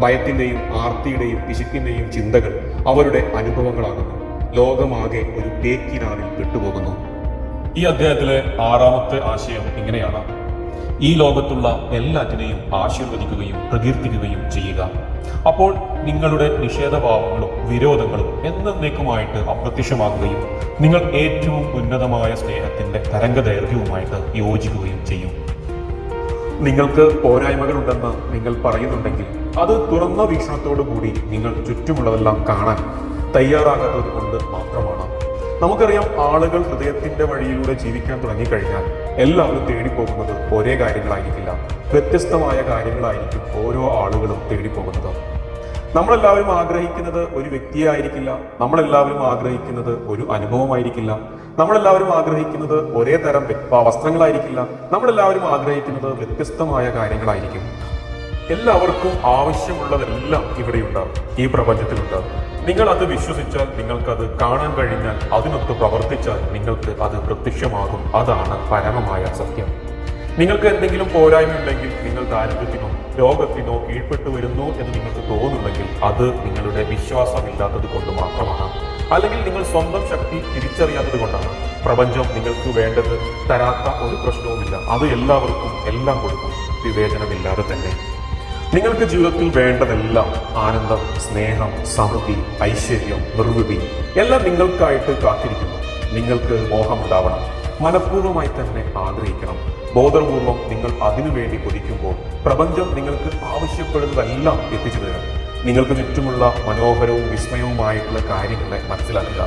[SPEAKER 1] ഭയത്തിന്റെയും ആർത്തിയുടെയും പിശുക്കിന്റെയും ചിന്തകൾ അവരുടെ അനുഭവങ്ങളാകുന്നു. ലോകമാകെ ഒരു പേക്കിനാവിൽ പെട്ടുപോകുന്നു. ഈ അധ്യായത്തിലെ 6-ാമത്തെ ആശയം ഇങ്ങനെയാണ്: ഈ ലോകത്തുള്ള എല്ലാറ്റിനെയും ആശീർവദിക്കുകയും പ്രകീർത്തിക്കുകയും ചെയ്യുക. അപ്പോൾ നിങ്ങളുടെ നിഷേധഭാവങ്ങളും വിരോധങ്ങളും എന്നേക്കുമായിട്ട് അപ്രത്യക്ഷമാകുകയും നിങ്ങൾ ഏറ്റവും ഉന്നതമായ സ്നേഹത്തിന്റെ തരംഗദൈർഘ്യവുമായിട്ട് യോജിക്കുകയും ചെയ്യും. നിങ്ങൾക്ക് പോരായ്മകളുണ്ടെന്ന് നിങ്ങൾ പറയുന്നുണ്ടെങ്കിൽ അത് തുറന്ന വീക്ഷണത്തോടു കൂടി നിങ്ങൾ ചുറ്റുമുള്ളതെല്ലാം കാണാൻ തയ്യാറാകാത്തത് കൊണ്ട് മാത്രമാണ്. നമുക്കറിയാം, ആളുകൾ ഹൃദയത്തിന്റെ വഴിയിലൂടെ ജീവിക്കാൻ തുടങ്ങിക്കഴിഞ്ഞാൽ എല്ലാവരും തേടിപ്പോകുന്നത് ഒരേ കാര്യങ്ങളായിരിക്കില്ല, വ്യത്യസ്തമായ കാര്യങ്ങളായിരിക്കും ഓരോ ആളുകളും തേടിപ്പോകുന്നത്. നമ്മളെല്ലാവരും ആഗ്രഹിക്കുന്നത് ഒരു വ്യക്തിയെ ആയിരിക്കില്ല, നമ്മളെല്ലാവരും ആഗ്രഹിക്കുന്നത് ഒരു അനുഭവമായിരിക്കില്ല, നമ്മളെല്ലാവരും ആഗ്രഹിക്കുന്നത് ഒരേ തരം വസ്ത്രങ്ങളായിരിക്കില്ല, നമ്മളെല്ലാവരും ആഗ്രഹിക്കുന്നത് വ്യത്യസ്തമായ കാര്യങ്ങളായിരിക്കും. എല്ലാവർക്കും ആവശ്യമുള്ളതെല്ലാം ഇവിടെയുണ്ട്, ഈ പ്രപഞ്ചത്തിലുണ്ട്. നിങ്ങൾ അത് വിശ്വസിച്ചാൽ, നിങ്ങൾക്കത് കാണാൻ കഴിഞ്ഞാൽ, അതിനൊത്ത് പ്രവർത്തിച്ചാൽ നിങ്ങൾക്ക് അത് പ്രത്യക്ഷമാകും. അതാണ് പരമമായ സത്യം. നിങ്ങൾക്ക് എന്തെങ്കിലും പോരായ്മയുണ്ടെങ്കിൽ, നിങ്ങൾ ദാരിദ്ര്യത്തിനോ രോഗത്തിനോ കീഴ്പ്പെട്ടു വരുന്നു എന്ന് നിങ്ങൾക്ക് തോന്നുന്നുണ്ടെങ്കിൽ, അത് നിങ്ങളുടെ വിശ്വാസമില്ലാത്തത് കൊണ്ട് മാത്രമാണ്. അല്ലെങ്കിൽ നിങ്ങൾ സ്വന്തം ശക്തി തിരിച്ചറിയാത്തത് കൊണ്ടാണ്. പ്രപഞ്ചം നിങ്ങൾക്ക് വേണ്ടത് തരാത്ത ഒരു പ്രശ്നവുമില്ല, അത് എല്ലാവർക്കും എല്ലാം കൊടുക്കും, വിവേചനമില്ലാതെ തന്നെ. നിങ്ങൾക്ക് ജീവിതത്തിൽ വേണ്ടതെല്ലാം, ആനന്ദം, സ്നേഹം, സമൃദ്ധി, ഐശ്വര്യം, നിർവൃതി എല്ലാം നിങ്ങൾക്കായിട്ട് കാത്തിരിക്കുന്നു. നിങ്ങൾക്ക് മോഹമുണ്ടാവണം, മനഃപൂർവ്വമായി തന്നെ ആഗ്രഹിക്കണം. ബോധപൂർവം നിങ്ങൾ അതിനുവേണ്ടി കൊതിക്കുമ്പോൾ പ്രപഞ്ചം നിങ്ങൾക്ക് ആവശ്യപ്പെടുന്നതെല്ലാം എത്തിച്ചു തരും. നിങ്ങൾക്ക് ചുറ്റുമുള്ള മനോഹരവും വിസ്മയവുമായിട്ടുള്ള കാര്യങ്ങളെ മനസ്സിലാക്കുക,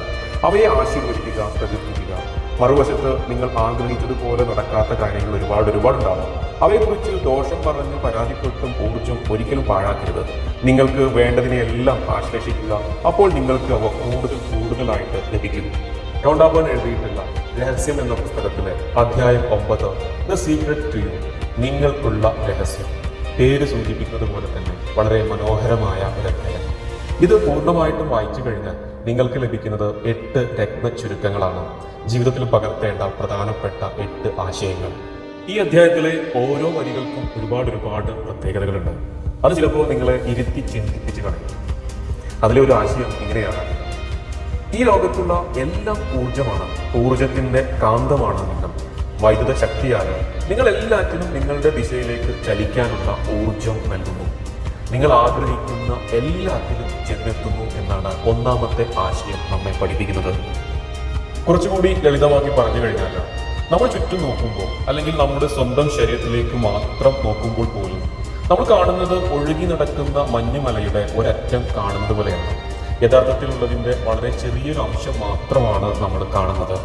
[SPEAKER 1] അവയെ ആശീർവദിക്കുക, പ്രകീർത്തിക്കുക. മറുവശത്ത് നിങ്ങൾ ആഗ്രഹിച്ചതുപോലെ നടക്കാത്ത കാര്യങ്ങൾ ഒരുപാടുണ്ടാകും. അവയെക്കുറിച്ച് ദോഷം പറഞ്ഞ് പരാതിപ്പെട്ടും ഊർജ്ജം ഒരിക്കലും പാഴാക്കരുത്. നിങ്ങൾക്ക് വേണ്ടതിനെയെല്ലാം ആശ്ലേഷിക്കുക, അപ്പോൾ നിങ്ങൾക്ക് അവ കൂടുതലായിട്ട് ലഭിക്കും. റോണ്ടാ ബേൺ എഴുതിയിട്ടുള്ള രഹസ്യം എന്ന പുസ്തകത്തിലെ അധ്യായം 9, ദ സീക്രട്ട് ടു യു, നിങ്ങൾക്കുള്ള രഹസ്യം, പേര് സൂചിപ്പിക്കുന്നത് പോലെ തന്നെ വളരെ മനോഹരമായ ഒരു അധ്യായം. ഇത് പൂർണ്ണമായിട്ടും വായിച്ചു കഴിഞ്ഞാൽ നിങ്ങൾക്ക് ലഭിക്കുന്നത് 8 രത്ന ചുരുക്കങ്ങളാണ്, ജീവിതത്തിൽ പകർത്തേണ്ട പ്രധാനപ്പെട്ട 8 ആശയങ്ങൾ. ഈ അധ്യായത്തിലെ ഓരോ വരികൾക്കും ഒരുപാട് പ്രത്യേകതകളുണ്ട്. അത് ചിലപ്പോൾ നിങ്ങളെ ഇരുത്തി ചിന്തിപ്പിച്ച് കളയും. അതിലെ ഒരു ആശയം ഇങ്ങനെയാണ്: ഈ ലോകത്തുള്ള എല്ലാം ഊർജമാണ്, ഊർജത്തിന്റെ കാന്തമാണ് നിങ്ങൾ. വൈദ്യുത ശക്തിയാണ് നിങ്ങൾ എല്ലാറ്റിനും നിങ്ങളുടെ ദിശയിലേക്ക് ചലിക്കാനുള്ള ഊർജം നൽകുന്നു. നിങ്ങൾ ആഗ്രഹിക്കുന്ന എല്ലാത്തിലും ചെന്നെത്തുന്നു എന്നാണ് 1-ാമത്തെ ആശയം നമ്മെ പഠിപ്പിക്കുന്നത്. കുറച്ചുകൂടി ലളിതമാക്കി പറഞ്ഞു കഴിഞ്ഞാൽ, നമ്മൾ ചുറ്റും നോക്കുമ്പോൾ, അല്ലെങ്കിൽ നമ്മുടെ സ്വന്തം ശരീരത്തിലേക്ക് മാത്രം നോക്കുമ്പോൾ പോലും നമ്മൾ കാണുന്നത് ഒഴുകി നടക്കുന്ന മഞ്ഞുമലയുടെ ഒരറ്റം കാണുന്നത് പോലെയാണ്. യഥാർത്ഥത്തിലുള്ളതിൻ്റെ വളരെ ചെറിയൊരു അംശം മാത്രമാണ് നമ്മൾ കാണുന്നത്.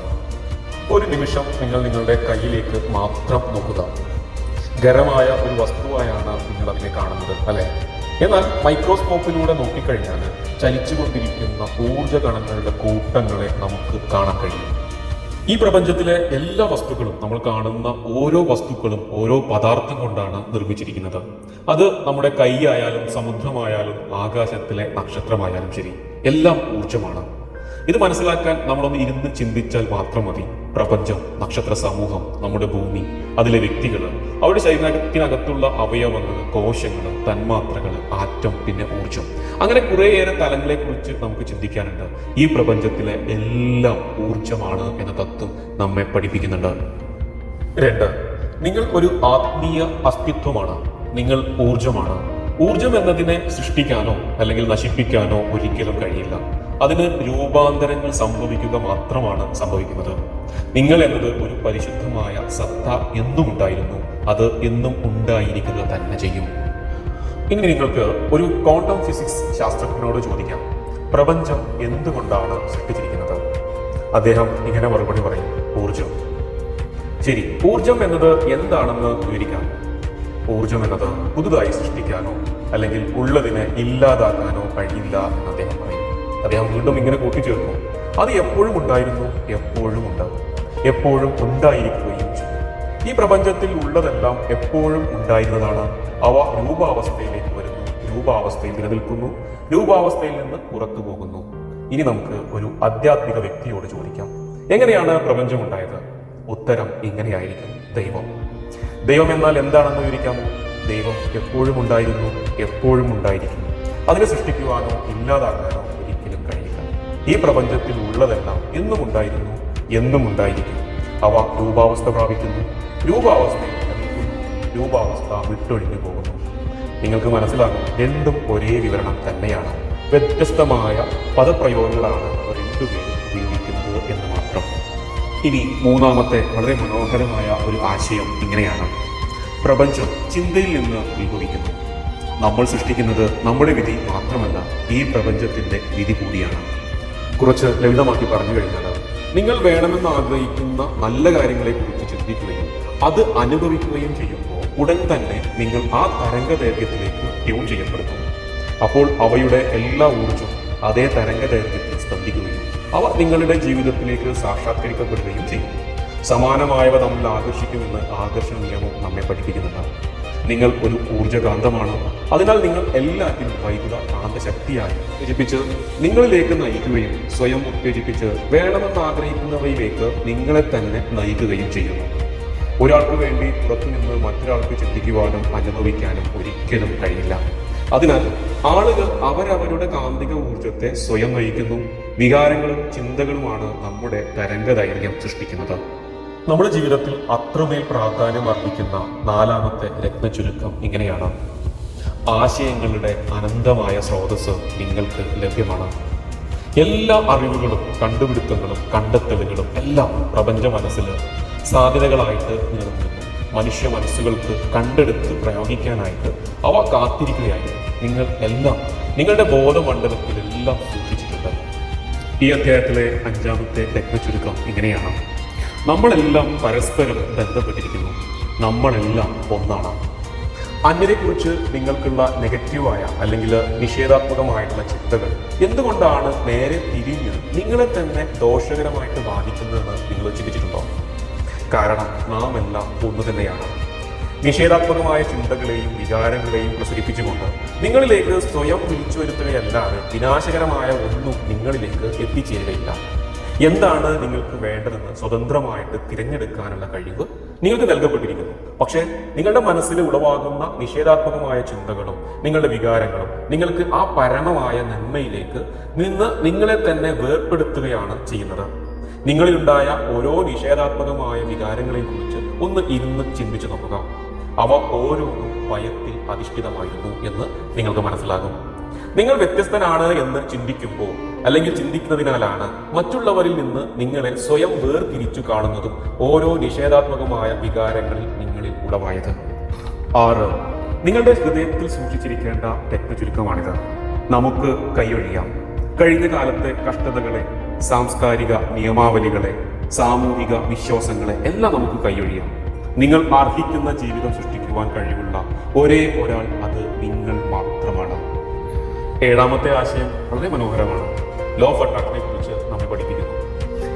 [SPEAKER 1] ഒരു നിമിഷം നിങ്ങൾ നിങ്ങളുടെ കയ്യിലേക്ക് മാത്രം നോക്കുക. ഖരമായ ഒരു വസ്തുവായാണ് നിങ്ങൾ അതിനെ കാണുന്നത്, അല്ലെ? എന്നാൽ മൈക്രോസ്കോപ്പിലൂടെ നോക്കിക്കഴിഞ്ഞാൽ ചലിച്ചുകൊണ്ടിരിക്കുന്ന ഊർജ്ജകണങ്ങളുടെ കൂട്ടങ്ങളെ നമുക്ക് കാണാൻ കഴിയും. ഈ പ്രപഞ്ചത്തിലെ എല്ലാ വസ്തുക്കളും, നമ്മൾ കാണുന്ന ഓരോ വസ്തുക്കളും ഓരോ പദാർത്ഥം കൊണ്ടാണ് നിർമ്മിച്ചിരിക്കുന്നത്. അത് നമ്മുടെ കൈയായാലും സമുദ്രമായാലും ആകാശത്തിലെ നക്ഷത്രമായാലും ശരി, എല്ലാം ഊർജ്ജമാണ്. ഇത് മനസ്സിലാക്കാൻ നമ്മളൊന്ന് ഇരുന്ന് ചിന്തിച്ചാൽ മാത്രം മതി. പ്രപഞ്ചം, നക്ഷത്ര സമൂഹം, നമ്മുടെ ഭൂമി, അതിലെ വ്യക്തികൾ, അവരുടെ ശരീരത്തിനകത്തുള്ള അവയവങ്ങൾ, കോശങ്ങൾ, തന്മാത്രകൾ, ആറ്റം, പിന്നെ ഊർജം, അങ്ങനെ കുറേയേറെ തലങ്ങളെ കുറിച്ച് നമുക്ക് ചിന്തിക്കാനുണ്ട്. ഈ പ്രപഞ്ചത്തിലെ എല്ലാം ഊർജമാണ് എന്ന തത്വം നമ്മെ പഠിപ്പിക്കുന്നുണ്ട്. 2, നിങ്ങൾ ഒരു ആത്മീയ അസ്തിത്വമാണ്. നിങ്ങൾ ഊർജമാണ്. ഊർജം എന്നതിനെ സൃഷ്ടിക്കാനോ അല്ലെങ്കിൽ നശിപ്പിക്കാനോ ഒരിക്കലും കഴിയില്ല. അതിന് രൂപാന്തരങ്ങൾ സംഭവിക്കുക മാത്രമാണ് സംഭവിക്കുന്നത്. നിങ്ങൾ എന്നത് ഒരു പരിശുദ്ധമായ സത്ത എന്നും ഉണ്ടായിരുന്നു, അത് എന്നും ഉണ്ടായിരിക്കുക തന്നെ ചെയ്യും. ഇനി നിങ്ങൾക്ക് ഒരു ക്വാണ്ടം ഫിസിക്സ് ശാസ്ത്രജ്ഞനോട് ചോദിക്കാം, പ്രപഞ്ചം എന്തുകൊണ്ടാണ് സൃഷ്ടിച്ചിരിക്കുന്നത്? അദ്ദേഹം ഇങ്ങനെ മറുപടി പറയും, ഊർജം. ശരി, ഊർജം എന്നത് എന്താണെന്ന് വിവരിക്കാം. ഊർജം എന്നത് പുതുതായി സൃഷ്ടിക്കാനോ അല്ലെങ്കിൽ ഉള്ളതിനെ ഇല്ലാതാക്കാനോ കഴിയില്ല എന്ന് അദ്ദേഹം പറയും. അദ്ദേഹം വീണ്ടും ഇങ്ങനെ കൂട്ടിച്ചേർന്നു, അത് എപ്പോഴും ഉണ്ടായിരുന്നു, എപ്പോഴും ഉണ്ട്, എപ്പോഴും ഉണ്ടായിരിക്കുകയും ചെയ്യും. ഈ പ്രപഞ്ചത്തിൽ ഉള്ളതെല്ലാം എപ്പോഴും ഉണ്ടായിരുന്നതാണ്. അവ രൂപാവസ്ഥയിലേക്ക് വരുന്നു, രൂപാവസ്ഥയിൽ നിലനിൽക്കുന്നു, രൂപാവസ്ഥയിൽ നിന്ന് പുറത്തു പോകുന്നു. ഇനി നമുക്ക് ഒരു ആധ്യാത്മിക വ്യക്തിയോട് ചോദിക്കാം, എങ്ങനെയാണ് പ്രപഞ്ചം ഉണ്ടായത്? ഉത്തരം ഇങ്ങനെയായിരിക്കും, ദൈവം. ദൈവം എന്നാൽ എന്താണെന്ന് വിവരിക്കാമോ? ദൈവം എപ്പോഴും ഉണ്ടായിരുന്നു, എപ്പോഴും ഉണ്ടായിരിക്കും. അതിനെ സൃഷ്ടിക്കുവാനോ ഇല്ലാതാക്കാനോ ഒരിക്കലും കഴിയില്ല. ഈ പ്രപഞ്ചത്തിൽ ഉള്ളതെല്ലാം എന്നും ഉണ്ടായിരുന്നു, എന്നും ഉണ്ടായിരിക്കും. അവ രൂപാവസ്ഥ പ്രാപിക്കുന്നു, രൂപാവസ്ഥയിൽ നിലനിൽക്കുന്നു, രൂപാവസ്ഥ വിട്ടൊഴിഞ്ഞു പോകുന്നു. നിങ്ങൾക്ക് മനസ്സിലാകും, രണ്ടും ഒരേ വിവരണം തന്നെയാണ്. വ്യത്യസ്തമായ പദപ്രയോഗങ്ങളാണ് രണ്ടുപേരും ഉപയോഗിക്കുന്നത് എന്ന് മാത്രം. ഇനി മൂന്നാമത്തെ വളരെ മനോഹരമായ ഒരു ആശയം ഇങ്ങനെയാണ്, പ്രപഞ്ചം ചിന്തയിൽ നിന്ന് ഉത്ഭവിക്കുന്നു. നമ്മൾ സൃഷ്ടിക്കുന്നത് നമ്മുടെ വിധി മാത്രമല്ല, ഈ പ്രപഞ്ചത്തിന്റെ വിധി കൂടിയാണ്. കുറച്ച് ലളിതമാക്കി പറഞ്ഞു കഴിഞ്ഞാൽ, നിങ്ങൾ വേണമെന്ന് ആഗ്രഹിക്കുന്ന നല്ല കാര്യങ്ങളെക്കുറിച്ച് ചിന്തിക്കുകയും അത് അനുഭവിക്കുകയും ചെയ്യുമ്പോൾ ഉടൻ തന്നെ നിങ്ങൾ ആ തരംഗദൈർഘ്യത്തിലേക്ക് ട്യൂൺ ചെയ്യപ്പെടുന്നു. അപ്പോൾ അവയുടെ എല്ലാ ഊർജ്ജവും അതേ തരംഗദൈർഘ്യത്തിൽ സ്പന്ദിക്കുകയും അവ നിങ്ങളുടെ ജീവിതത്തിലേക്ക് സാക്ഷാത്കരിക്കപ്പെടുകയും ചെയ്യും. സമാനമായവ തമ്മിൽ ആകർഷിക്കുമെന്ന് ആകർഷണ നിയമം നമ്മെ പഠിപ്പിക്കുന്നുണ്ട്. നിങ്ങൾ ഒരു ഊർജ്ജകാന്തമാണ്. അതിനാൽ നിങ്ങൾ എല്ലാറ്റിനും വൈദ്യുത കാന്തശക്തിയായി ഉത്തേജിപ്പിച്ച് നിങ്ങളിലേക്ക് നയിക്കുകയും സ്വയം ഉത്തേജിപ്പിച്ച് വേണമെന്ന് ആഗ്രഹിക്കുന്നവയിലേക്ക് നിങ്ങളെ തന്നെ നയിക്കുകയും ചെയ്യുന്നു. ഒരാൾക്ക് വേണ്ടി പുറത്തുനിന്ന് മറ്റൊരാൾക്ക് ചിന്തിക്കുവാനും അനുഭവിക്കാനും ഒരിക്കലും കഴിയില്ല. അതിനാൽ ആളുകൾ അവരവരുടെ കാന്തിക ഊർജത്തെ സ്വയം നയിക്കുന്നു. വികാരങ്ങളും ചിന്തകളുമാണ് നമ്മുടെ തരംഗദൈർഘ്യം സൃഷ്ടിക്കുന്നത്. നമ്മുടെ ജീവിതത്തിൽ അത്രമേൽ പ്രാധാന്യം അർഹിക്കുന്ന നാലാമത്തെ രത്നചുരുക്കം ഇങ്ങനെയാണ്, ആശയങ്ങളുടെ അനന്തമായ സ്രോതസ് നിങ്ങൾക്ക് ലഭ്യമാണ്. എല്ലാ അറിവുകളും കണ്ടുപിടുത്തങ്ങളും കണ്ടെത്തലുകളും എല്ലാം പ്രപഞ്ച മനസ്സിൽ സാധ്യതകളായിട്ട് നിലനിൽക്കുന്നു. മനുഷ്യ മനസ്സുകൾക്ക് കണ്ടെടുത്ത് പ്രയോഗിക്കാനായിട്ട് അവ കാത്തിരിക്കുകയായി. നിങ്ങൾ എല്ലാം നിങ്ങളുടെ ബോധമണ്ഡലത്തിലെല്ലാം സൂക്ഷിച്ചിട്ടുണ്ട്. ഈ അധ്യായത്തിലെ അഞ്ചാമത്തെ രത്നചുരുക്കം ഇങ്ങനെയാണ്, നമ്മളെല്ലാം പരസ്പരം ബന്ധപ്പെട്ടിരിക്കുന്നു, നമ്മളെല്ലാം ഒന്നാണ്. അന്യരെക്കുറിച്ച് നിങ്ങൾക്കുള്ള നെഗറ്റീവായ അല്ലെങ്കിൽ നിഷേധാത്മകമായിട്ടുള്ള ചിന്തകൾ എന്തുകൊണ്ടാണ് നേരെ തിരിഞ്ഞ് നിങ്ങളെ തന്നെ ദോഷകരമായിട്ട് ബാധിക്കുന്നതെന്ന് നിങ്ങൾ ചിന്തിച്ചിട്ടുണ്ടോ? കാരണം നാം എല്ലാം ഒന്നു തന്നെയാണ്. നിഷേധാത്മകമായ ചിന്തകളെയും വികാരങ്ങളെയും പ്രസരിപ്പിച്ചുകൊണ്ട് നിങ്ങളിലേക്ക് സ്വയം വിളിച്ചു വരുത്തുകയല്ലാതെ വിനാശകരമായ ഒന്നും നിങ്ങളിലേക്ക് എത്തിച്ചേരുകയില്ല. എന്താണ് നിങ്ങൾക്ക് വേണ്ടതെന്ന് സ്വതന്ത്രമായിട്ട് തിരഞ്ഞെടുക്കാനുള്ള കഴിവ് നിങ്ങൾക്ക് നൽകപ്പെട്ടിരിക്കുന്നു. പക്ഷേ നിങ്ങളുടെ മനസ്സിൽ ഉളവാകുന്ന നിഷേധാത്മകമായ ചിന്തകളും നിങ്ങളുടെ വികാരങ്ങളും നിങ്ങൾക്ക് ആ പരമമായ നന്മയിലേക്ക് നിന്ന് നിങ്ങളെ തന്നെ വേർപ്പെടുത്തുകയാണ് ചെയ്യുന്നത്. നിങ്ങളിലുണ്ടായ ഓരോ നിഷേധാത്മകമായ വികാരങ്ങളെയും കുറിച്ച് ഒന്ന് ഇരുന്ന് ചിന്തിച്ചു നോക്കുക. അവ ഓരോന്നും ഭയത്തിൽ അധിഷ്ഠിതമായിരുന്നു എന്ന് നിങ്ങൾക്ക് മനസ്സിലാകും. നിങ്ങൾ വ്യത്യസ്തനാണ് എന്ന് ചിന്തിക്കുമ്പോൾ അല്ലെങ്കിൽ ചിന്തിക്കുന്നതിനാലാണ് മറ്റുള്ളവരിൽ നിന്ന് നിങ്ങളെ സ്വയം വേർതിരിച്ചു കാണുന്നതും ഓരോ നിഷേധാത്മകമായ വികാരങ്ങളിൽ നിങ്ങളിൽ ഉളവായത്. 6. നിങ്ങളുടെ ഹൃദയത്തിൽ സൂക്ഷിച്ചിരിക്കേണ്ട രത്നചുരുക്കമാണിത്. നമുക്ക് കൈയൊഴിയാം. കഴിഞ്ഞ കാലത്തെ കഷ്ടതകളെ, സാംസ്കാരിക നിയമാവലികളെ, സാമൂഹിക വിശ്വാസങ്ങളെ എല്ലാം നമുക്ക് കൈയൊഴിയാം. നിങ്ങൾ അർഹിക്കുന്ന ജീവിതം സൃഷ്ടിക്കുവാൻ കഴിവുള്ള ഒരേ ഒരാൾ അത് നിങ്ങൾ മാത്രമാണ്. 7ാമത്തെ ആശയം വളരെ മനോഹരമാണ്. ലോ ഓഫ് അട്രാക്ഷനെ കുറിച്ച് നമ്മെ പഠിപ്പിക്കുന്നു.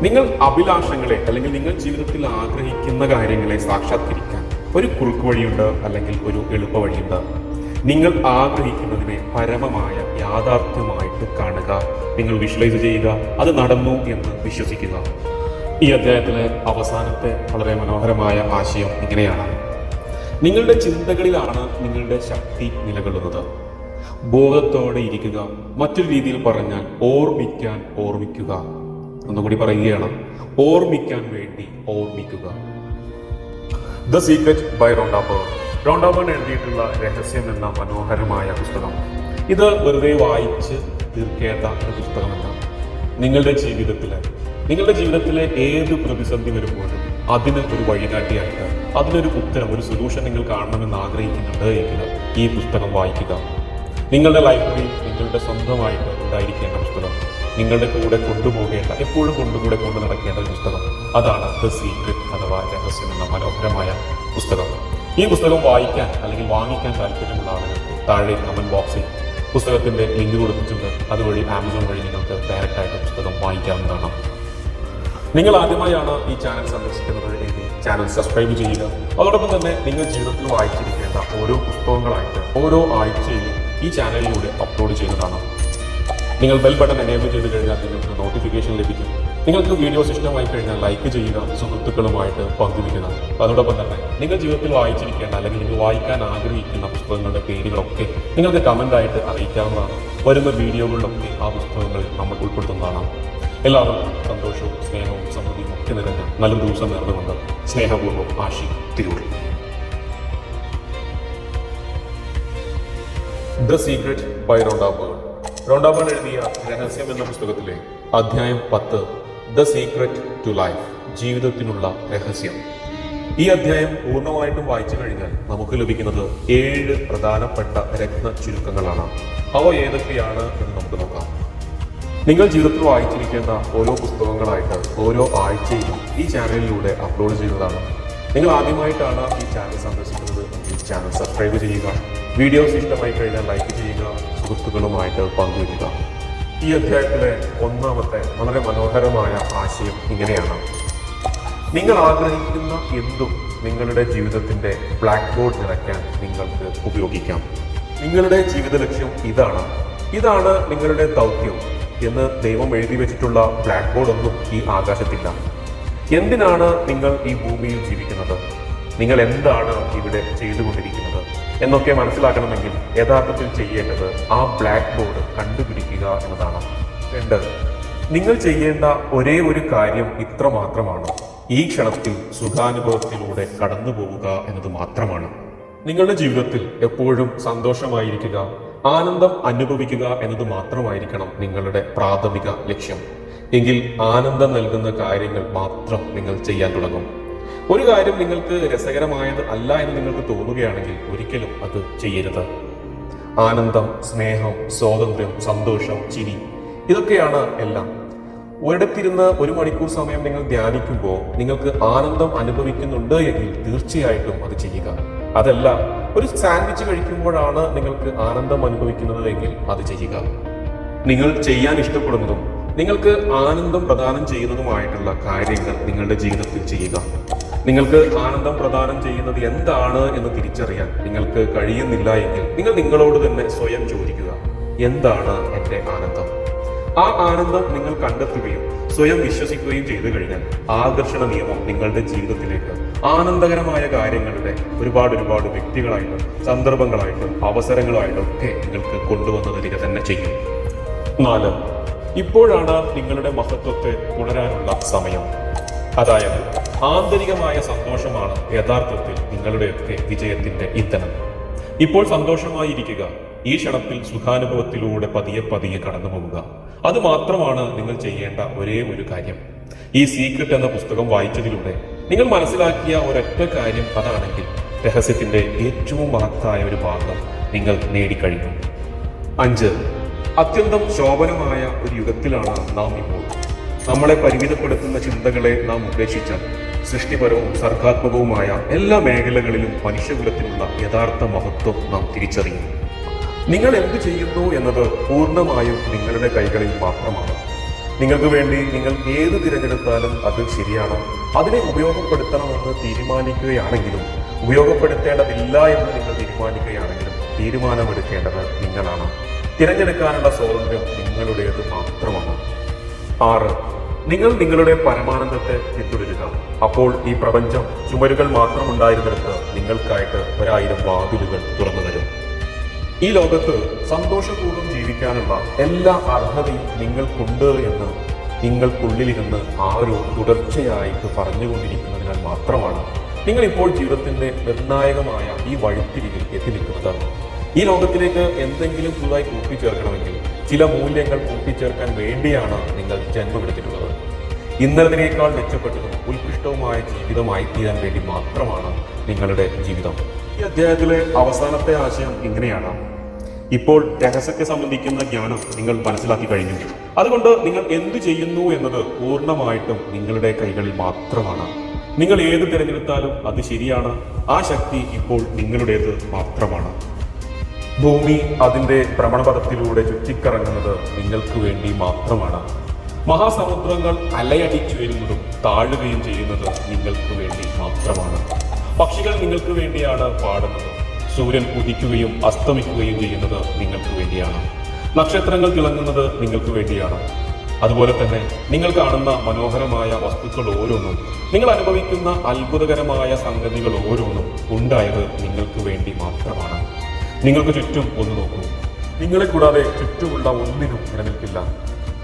[SPEAKER 1] നിങ്ങൾ അഭിലാഷങ്ങളെ അല്ലെങ്കിൽ നിങ്ങൾ ജീവിതത്തിൽ ആഗ്രഹിക്കുന്ന കാര്യങ്ങളെ സാക്ഷാത്കരിക്കാൻ ഒരു കുറുക്ക് വഴിയുണ്ട്, അല്ലെങ്കിൽ ഒരു എളുപ്പ വഴിയുണ്ട്. നിങ്ങൾ ആഗ്രഹിക്കുന്നതിനെ പരമമായ യാഥാർത്ഥ്യമായിട്ട് കാണുക, നിങ്ങൾ വിഷ്വലൈസ് ചെയ്യുക, അത് നടന്നു എന്ന് വിശ്വസിക്കുക. ഈ അധ്യായത്തിലെ അവസാനത്തെ വളരെ മനോഹരമായ ആശയം ഇങ്ങനെയാണ്, നിങ്ങളുടെ ചിന്തകളിലാണ് നിങ്ങളുടെ ശക്തി നിലകൊള്ളുന്നത്. ബോധത്തോടെ ഇരിക്കുക. മറ്റൊരു രീതിയിൽ പറഞ്ഞാൽ ഓർമ്മിക്കുക. ഒന്നുകൂടി പറയുകയാണ്, ഓർമ്മിക്കാൻ വേണ്ടി ഓർമ്മിക്കുക. The secret by Rhonda Byrne. Rhonda Byrne എഴുതിയിട്ടുള്ള രഹസ്യം എന്ന മനോഹരമായ പുസ്തകം. ഇത് വെറുതെ വായിച്ച് തീർക്കേണ്ട ഒരു പുസ്തകമല്ല. നിങ്ങളുടെ ജീവിതത്തിലെ ഏത് പ്രതിസന്ധി വരുമ്പോഴും അതിന് ഒരു വഴികാട്ടിയായിട്ട്, അതിനൊരു ഉത്തരം, ഒരു സൊല്യൂഷൻ നിങ്ങൾ കാണണമെന്ന് ആഗ്രഹിക്കുന്നുണ്ട് എങ്കിൽ ഈ പുസ്തകം വായിക്കുക. നിങ്ങളുടെ ലൈബ്രറിയിൽ നിങ്ങളുടെ സ്വന്തമായിട്ട് ഉണ്ടായിരിക്കേണ്ട പുസ്തകം, നിങ്ങളുടെ കൂടെ കൊണ്ടുപോകേണ്ട, എപ്പോഴും കൊണ്ടു നടക്കേണ്ട ഒരു പുസ്തകം, അതാണ് ദ സീക്രട്ട് അഥവാ രഹസ്യം എന്ന മനോഹരമായ പുസ്തകം. ഈ പുസ്തകം വായിക്കാൻ അല്ലെങ്കിൽ വാങ്ങിക്കാൻ താല്പര്യമുള്ള ആളുകൾക്ക് താഴെ കമന്റ് ബോക്സിൽ പുസ്തകത്തിന്റെ ലിങ്ക് കൊടുത്തിട്ടുണ്ട്. അതുവഴി ആമസോൺ വഴി നിങ്ങൾക്ക് ഡയറക്റ്റ് ആയിട്ട് പുസ്തകം വാങ്ങിക്കാവുന്നതാണ്. നിങ്ങൾ ആദ്യമായാണ് ഈ ചാനൽ സന്ദർശിക്കുന്നത് എങ്കിൽ ചാനൽ സബ്സ്ക്രൈബ് ചെയ്യുക. അതോടൊപ്പം തന്നെ നിങ്ങൾ ജീവിതത്തിൽ വായിച്ചിരിക്കേണ്ട ഓരോ പുസ്തകങ്ങളായിട്ട് ഓരോ ആഴ്ചയിലും ഈ ചാനലിലൂടെ അപ്ലോഡ് ചെയ്യുന്നതാണ്. നിങ്ങൾ ബെൽ ബട്ടൺ എനേബിൾ ചെയ്ത് കഴിഞ്ഞാൽ നിങ്ങൾക്ക് നോട്ടിഫിക്കേഷൻ ലഭിക്കും. നിങ്ങൾക്ക് വീഡിയോസ് ഇഷ്ടമായി കഴിഞ്ഞാൽ ലൈക്ക് ചെയ്യുക, സുഹൃത്തുക്കളുമായിട്ട് പങ്കുവയ്ക്കുക. അതോടൊപ്പം തന്നെ നിങ്ങൾ ജീവിതത്തിൽ വായിച്ചിരിക്കേണ്ട അല്ലെങ്കിൽ നിങ്ങൾ വായിക്കാൻ ആഗ്രഹിക്കുന്ന പുസ്തകങ്ങളുടെ പേരുകളൊക്കെ നിങ്ങൾക്ക് കമൻ്റായിട്ട് അറിയിക്കാവുന്നതാണ്. വരുന്ന വീഡിയോകളിലൊക്കെ ആ പുസ്തകങ്ങൾ നമ്മൾ ഉൾപ്പെടുത്തുന്നതാണ്. എല്ലാവർക്കും സന്തോഷവും സ്നേഹവും സമൃദ്ധിയും ഒക്കെ നിറഞ്ഞ നല്ലൊരു ദിവസം നേർന്നുകൊണ്ട് സ്നേഹപൂർവ്വം Ashiq Tirur. The secret by Rhonda Byrne. Rhonda Byrne എഴുതിയ രഹസ്യം എന്ന പുസ്തകത്തിലെ അധ്യായം 10 ദ സീക്രട്ട് ടു ലൈഫ്, ജീവിതത്തിനുള്ള രഹസ്യം. ഈ അധ്യായം പൂർണ്ണമായിട്ടും വായിച്ചു കഴിഞ്ഞാൽ നമുക്ക് ലഭിക്കുന്നത് 7 പ്രധാനപ്പെട്ട രത്ന ചുരുക്കങ്ങളാണ്. അവ ഏതൊക്കെയാണ് എന്ന് നമുക്ക് നോക്കാം. നിങ്ങൾ ജീവിതത്തിൽ വായിച്ചിരിക്കേണ്ട ഓരോ പുസ്തകങ്ങളായിട്ട് ഓരോ ആഴ്ചയിലും ഈ ചാനലിലൂടെ അപ്ലോഡ് ചെയ്യുന്നതാണ്. നിങ്ങൾ ആദ്യമായിട്ടാണ് ഈ ചാനൽ സന്ദർശിക്കുന്നത് എങ്കിൽ ചാനൽ സബ്സ്ക്രൈബ് ചെയ്യുക. വീഡിയോസ് ഇഷ്ടമായി കഴിഞ്ഞാൽ ലൈക്ക് ചെയ്യുക, സുഹൃത്തുക്കളുമായിട്ട് പങ്കുവയ്ക്കുക. ഈ അധ്യായത്തിലെ ഒന്നാമത്തെ വളരെ മനോഹരമായ ആശയം ഇങ്ങനെയാണ്: നിങ്ങൾ ആഗ്രഹിക്കുന്ന എന്തും നിങ്ങളുടെ ജീവിതത്തിന്റെ ബ്ലാക്ക് ബോർഡ് നിറയ്ക്കാൻ നിങ്ങൾക്ക് ഉപയോഗിക്കാം. നിങ്ങളുടെ ജീവിത ലക്ഷ്യം ഇതാണ് നിങ്ങളുടെ ദൗത്യം എന്ന് ദൈവം എഴുതി വെച്ചിട്ടുള്ള ബ്ലാക്ക് ബോർഡ് ഒന്നും ഈ ആകാശത്തില്ല. എന്തിനാണ് നിങ്ങൾ ഈ ഭൂമിയിൽ ജീവിക്കുന്നത്, നിങ്ങൾ എന്താണ് ഇവിടെ ചെയ്തുകൊണ്ടിരിക്കുന്നത് എന്നൊക്കെ മനസ്സിലാക്കണമെങ്കിൽ യഥാർത്ഥത്തിൽ ചെയ്യേണ്ടത് ആ ബ്ലാക്ക് ബോർഡ് കണ്ടുപിടിക്കുക എന്നതാണ്. 2, നിങ്ങൾ ചെയ്യേണ്ട ഒരേ ഒരു കാര്യം ഇത്ര മാത്രമാണ്: ഈ ക്ഷണത്തിൽ സുഖാനുഭവത്തിലൂടെ കടന്നു പോവുക എന്നത് മാത്രമാണ്. നിങ്ങളുടെ ജീവിതത്തിൽ എപ്പോഴും സന്തോഷമായിരിക്കുക, ആനന്ദം അനുഭവിക്കുക എന്നത് മാത്രമായിരിക്കണം നിങ്ങളുടെ പ്രാഥമിക ലക്ഷ്യം. എങ്കിൽ ആനന്ദം നൽകുന്ന കാര്യങ്ങൾ മാത്രം നിങ്ങൾ ചെയ്യാൻ തുടങ്ങും. ഒരു കാര്യം നിങ്ങൾക്ക് രസകരമായത് അല്ല എന്ന് നിങ്ങൾക്ക് തോന്നുകയാണെങ്കിൽ ഒരിക്കലും അത് ചെയ്യരുത്. ആനന്ദം, സ്നേഹം, സ്വാതന്ത്ര്യം, സന്തോഷം, ചിരി, ഇതൊക്കെയാണ് എല്ലാം. ഒരിടത്തിരുന്ന് 1 മണിക്കൂർ സമയം നിങ്ങൾ ധ്യാനിക്കുമ്പോൾ നിങ്ങൾക്ക് ആനന്ദം അനുഭവിക്കുന്നുണ്ട് എങ്കിൽ തീർച്ചയായിട്ടും അത് ചെയ്യുക. അതല്ല, ഒരു സാൻഡ്വിച്ച് കഴിക്കുമ്പോഴാണ് നിങ്ങൾക്ക് ആനന്ദം അനുഭവിക്കുന്നത് എങ്കിൽ അത് ചെയ്യുക. നിങ്ങൾ ചെയ്യാൻ ഇഷ്ടപ്പെടുന്നതും നിങ്ങൾക്ക് ആനന്ദം പ്രദാനം ചെയ്യുന്നതുമായിട്ടുള്ള കാര്യങ്ങൾ നിങ്ങളുടെ ജീവിതത്തിൽ ചെയ്യുക. നിങ്ങൾക്ക് ആനന്ദം പ്രദാനം ചെയ്യുന്നത് എന്താണ് എന്ന് തിരിച്ചറിയാൻ നിങ്ങൾക്ക് കഴിയുന്നില്ല എങ്കിൽ നിങ്ങൾ നിങ്ങളോട് തന്നെ സ്വയം ചോദിക്കുക: എന്താണ് എൻ്റെ ആനന്ദം? ആ ആനന്ദം നിങ്ങൾ കണ്ടെത്തുകയും സ്വയം വിശ്വസിക്കുകയും ചെയ്തു കഴിഞ്ഞാൽ ആകർഷണ നിയമം നിങ്ങളുടെ ജീവിതത്തിലേക്ക് ആനന്ദകരമായ കാര്യങ്ങളുടെ ഒരുപാട് വ്യക്തികളായിട്ടും സന്ദർഭങ്ങളായിട്ടും അവസരങ്ങളായിട്ടും ഒക്കെ നിങ്ങൾക്ക് കൊണ്ടുവന്നു തരിക തന്നെ ചെയ്യും. 4, ഇപ്പോഴാണ് നിങ്ങളുടെ മഹത്വത്തെ തുടരാനുള്ള സമയം. അതായത് ആന്തരികമായ സന്തോഷമാണ് യഥാർത്ഥത്തിൽ നിങ്ങളുടെയൊക്കെ വിജയത്തിന്റെ ഇന്ധനം. ഇപ്പോൾ സന്തോഷമായിരിക്കുക, ഈ ക്ഷണത്തിൽ സുഖാനുഭവത്തിലൂടെ പതിയെ കടന്നു പോവുക. അത് മാത്രമാണ് നിങ്ങൾ ചെയ്യേണ്ട ഒരേ ഒരു കാര്യം. ഈ സീക്രട്ട് എന്ന പുസ്തകം വായിച്ചതിലൂടെ നിങ്ങൾ മനസ്സിലാക്കിയ ഒരൊറ്റ കാര്യം അതാണെങ്കിൽ രഹസ്യത്തിന്റെ ഏറ്റവും മഹത്തായ ഒരു ഭാഗം നിങ്ങൾ നേടിക്കഴിഞ്ഞു. 5, അത്യന്തം ശോഭനമായ ഒരു യുഗത്തിലാണ് നാം ഇപ്പോൾ. നമ്മളെ പരിമിതപ്പെടുത്തുന്ന ചിന്തകളെ നാം ഉപേക്ഷിച്ചാൽ സൃഷ്ടിപരവും സർഗാത്മകവുമായ എല്ലാ മേഖലകളിലും മനുഷ്യകുലത്തിനുള്ള യഥാർത്ഥ മഹത്വം നാം തിരിച്ചറിയും. നിങ്ങൾ എന്ത് ചെയ്യുന്നു എന്നത് പൂർണ്ണമായും നിങ്ങളുടെ കൈകളിൽ മാത്രമാണ്. നിങ്ങൾക്ക് വേണ്ടി നിങ്ങൾ ഏത് തിരഞ്ഞെടുത്താലും അത് ശരിയാണ്. അതിനെ ഉപയോഗപ്പെടുത്തണമെന്ന് തീരുമാനിക്കുകയാണെങ്കിലും ഉപയോഗപ്പെടുത്തേണ്ടതില്ല എന്ന് നിങ്ങൾ തീരുമാനിക്കുകയാണെങ്കിലും തീരുമാനമെടുക്കേണ്ടത് നിങ്ങളാണ്. തിരഞ്ഞെടുക്കാനുള്ള സ്വാതന്ത്ര്യം നിങ്ങളുടേത് മാത്രമാണ്. 6, നിങ്ങൾ നിങ്ങളുടെ പരമാനന്ദത്തെ പിന്തുടരുക. അപ്പോൾ ഈ പ്രപഞ്ചം ചുമരുകൾ മാത്രമുണ്ടായിരുന്നിടത്ത് നിങ്ങൾക്കായിട്ട് 1000 വാതിലുകൾ തുറന്നു തരും. ഈ ലോകത്ത് സന്തോഷപൂർവ്വം ജീവിക്കാനുള്ള എല്ലാ അർഹതയും നിങ്ങൾക്കുണ്ട് എന്ന് നിങ്ങൾക്കുള്ളിലിരുന്ന് ആരോ തുടർച്ചയായിട്ട് പറഞ്ഞുകൊണ്ടിരിക്കുന്നതിനാൽ മാത്രമാണ് നിങ്ങൾ ഇപ്പോൾ ജീവിതത്തിന്റെ നിർണായകമായ ഈ വഴിത്തിരിവിൽ എത്തി നിൽക്കുന്നത്. ഈ ലോകത്തിലേക്ക് എന്തെങ്കിലും പുതുതായി കൂട്ടിച്ചേർക്കണമെങ്കിൽ ചില മൂല്യങ്ങൾ കൂട്ടിച്ചേർക്കാൻ വേണ്ടിയാണ് നിങ്ങൾ ജന്മമെടുത്തിട്ടുള്ളത്. ഇന്നലതിനേക്കാൾ മെച്ചപ്പെട്ടതും ഉത്കൃഷ്ടവുമായ ജീവിതമായി തീരാൻ വേണ്ടി മാത്രമാണ് നിങ്ങളുടെ ജീവിതം. ഈ അധ്യായത്തിലെ അവസാനത്തെ ആശയം ഇങ്ങനെയാണ്: ഇപ്പോൾ രഹസ്യത്തെ സംബന്ധിക്കുന്ന ജ്ഞാനം നിങ്ങൾ മനസ്സിലാക്കി കഴിഞ്ഞു. അതുകൊണ്ട് നിങ്ങൾ എന്തു ചെയ്യുന്നു എന്നത് പൂർണ്ണമായിട്ടും നിങ്ങളുടെ കൈകളിൽ മാത്രമാണ്. നിങ്ങൾ ഏത് തിരഞ്ഞെടുത്താലും അത് ശരിയാണ്. ആ ശക്തി ഇപ്പോൾ നിങ്ങളുടേത് മാത്രമാണ്. ഭൂമി അതിന്റെ ഭ്രമണപഥത്തിലൂടെ ചുറ്റിക്കറങ്ങുന്നത് നിങ്ങൾക്ക് വേണ്ടി മാത്രമാണ്. മഹാസമുദ്രങ്ങൾ അലയടിച്ചുയരുന്നതും താഴുകയും ചെയ്യുന്നത് നിങ്ങൾക്ക് വേണ്ടി മാത്രമാണ്. പക്ഷികൾ നിങ്ങൾക്ക് വേണ്ടിയാണ് പാടുന്നത്. സൂര്യൻ ഉദിക്കുകയും അസ്തമിക്കുകയും ചെയ്യുന്നത് നിങ്ങൾക്ക് വേണ്ടിയാണ്. നക്ഷത്രങ്ങൾ തിളങ്ങുന്നത് നിങ്ങൾക്ക് വേണ്ടിയാണ്. അതുപോലെ തന്നെ നിങ്ങൾ കാണുന്ന മനോഹരമായ വസ്തുക്കൾ ഓരോന്നും, നിങ്ങൾ അനുഭവിക്കുന്ന അത്ഭുതകരമായ സംഗതികൾ ഓരോന്നും ഉണ്ടായത് നിങ്ങൾക്ക് വേണ്ടി മാത്രമാണ്. നിങ്ങൾക്ക് ചുറ്റും ഒന്ന് നോക്കൂ. നിങ്ങളെ കൂടാതെ ചുറ്റുമുള്ള ഒന്നിനും നിലനിൽക്കില്ല.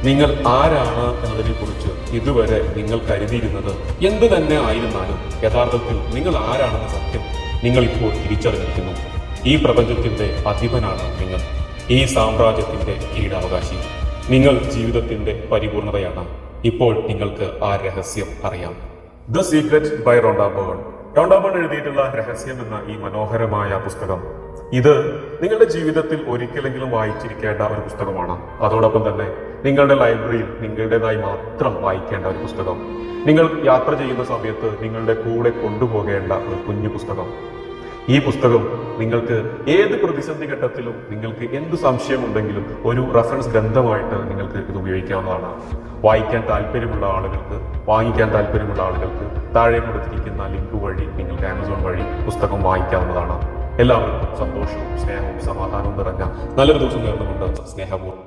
[SPEAKER 1] നിങ്ങൾ ആരാണ് എന്നതിനെ കുറിച്ച് ഇതുവരെ നിങ്ങൾ കരുതിയിരുന്നത് എന്തു തന്നെ ആയിരുന്നാലും യഥാർത്ഥത്തിൽ നിങ്ങൾ ആരാണെന്ന സത്യം നിങ്ങൾ ഇപ്പോൾ തിരിച്ചറിഞ്ഞിരിക്കുന്നു. ഈ പ്രപഞ്ചത്തിന്റെ അധിപനാണ് നിങ്ങൾ. ഈ സാമ്രാജ്യത്തിന്റെ കീഴാവകാശി. നിങ്ങൾ ജീവിതത്തിന്റെ പരിപൂർണതയാണ്. ഇപ്പോൾ നിങ്ങൾക്ക് ആ രഹസ്യം അറിയാം. The secret by Rhonda Byrne. Rhonda Byrne എഴുതിയിട്ടുള്ള രഹസ്യം എന്ന ഈ മനോഹരമായ പുസ്തകം, ഇത് നിങ്ങളുടെ ജീവിതത്തിൽ ഒരിക്കലെങ്കിലും വായിച്ചിരിക്കേണ്ട ഒരു പുസ്തകമാണ്. അതോടൊപ്പം തന്നെ നിങ്ങളുടെ ലൈബ്രറിയിൽ നിങ്ങളുടേതായി മാത്രം വായിക്കേണ്ട ഒരു പുസ്തകം. നിങ്ങൾ യാത്ര ചെയ്യുന്ന സമയത്ത് നിങ്ങളുടെ കൂടെ കൊണ്ടുപോകേണ്ട ഒരു കുഞ്ഞു പുസ്തകം. ഈ പുസ്തകം നിങ്ങൾക്ക് ഏത് പ്രതിസന്ധി ഘട്ടത്തിലും നിങ്ങൾക്ക് എന്ത് സംശയമുണ്ടെങ്കിലും ഒരു റഫറൻസ് ഗ്രന്ഥമായിട്ട് നിങ്ങൾക്ക് ഇത് ഉപയോഗിക്കാവുന്നതാണ്. വായിക്കാൻ താല്പര്യമുള്ള ആളുകൾക്ക്, വാങ്ങിക്കാൻ താല്പര്യമുള്ള ആളുകൾക്ക് താഴെ കൊടുത്തിരിക്കുന്ന ലിങ്ക് വഴി നിങ്ങൾക്ക് ആമസോൺ വഴി പുസ്തകം വാങ്ങിക്കാവുന്നതാണ്. എല്ലാവർക്കും സന്തോഷവും സ്നേഹവും സമാധാനവും നിറഞ്ഞ നല്ലൊരു ദിവസം നേർന്നുകൊണ്ട് സ്നേഹപൂർവ്വം.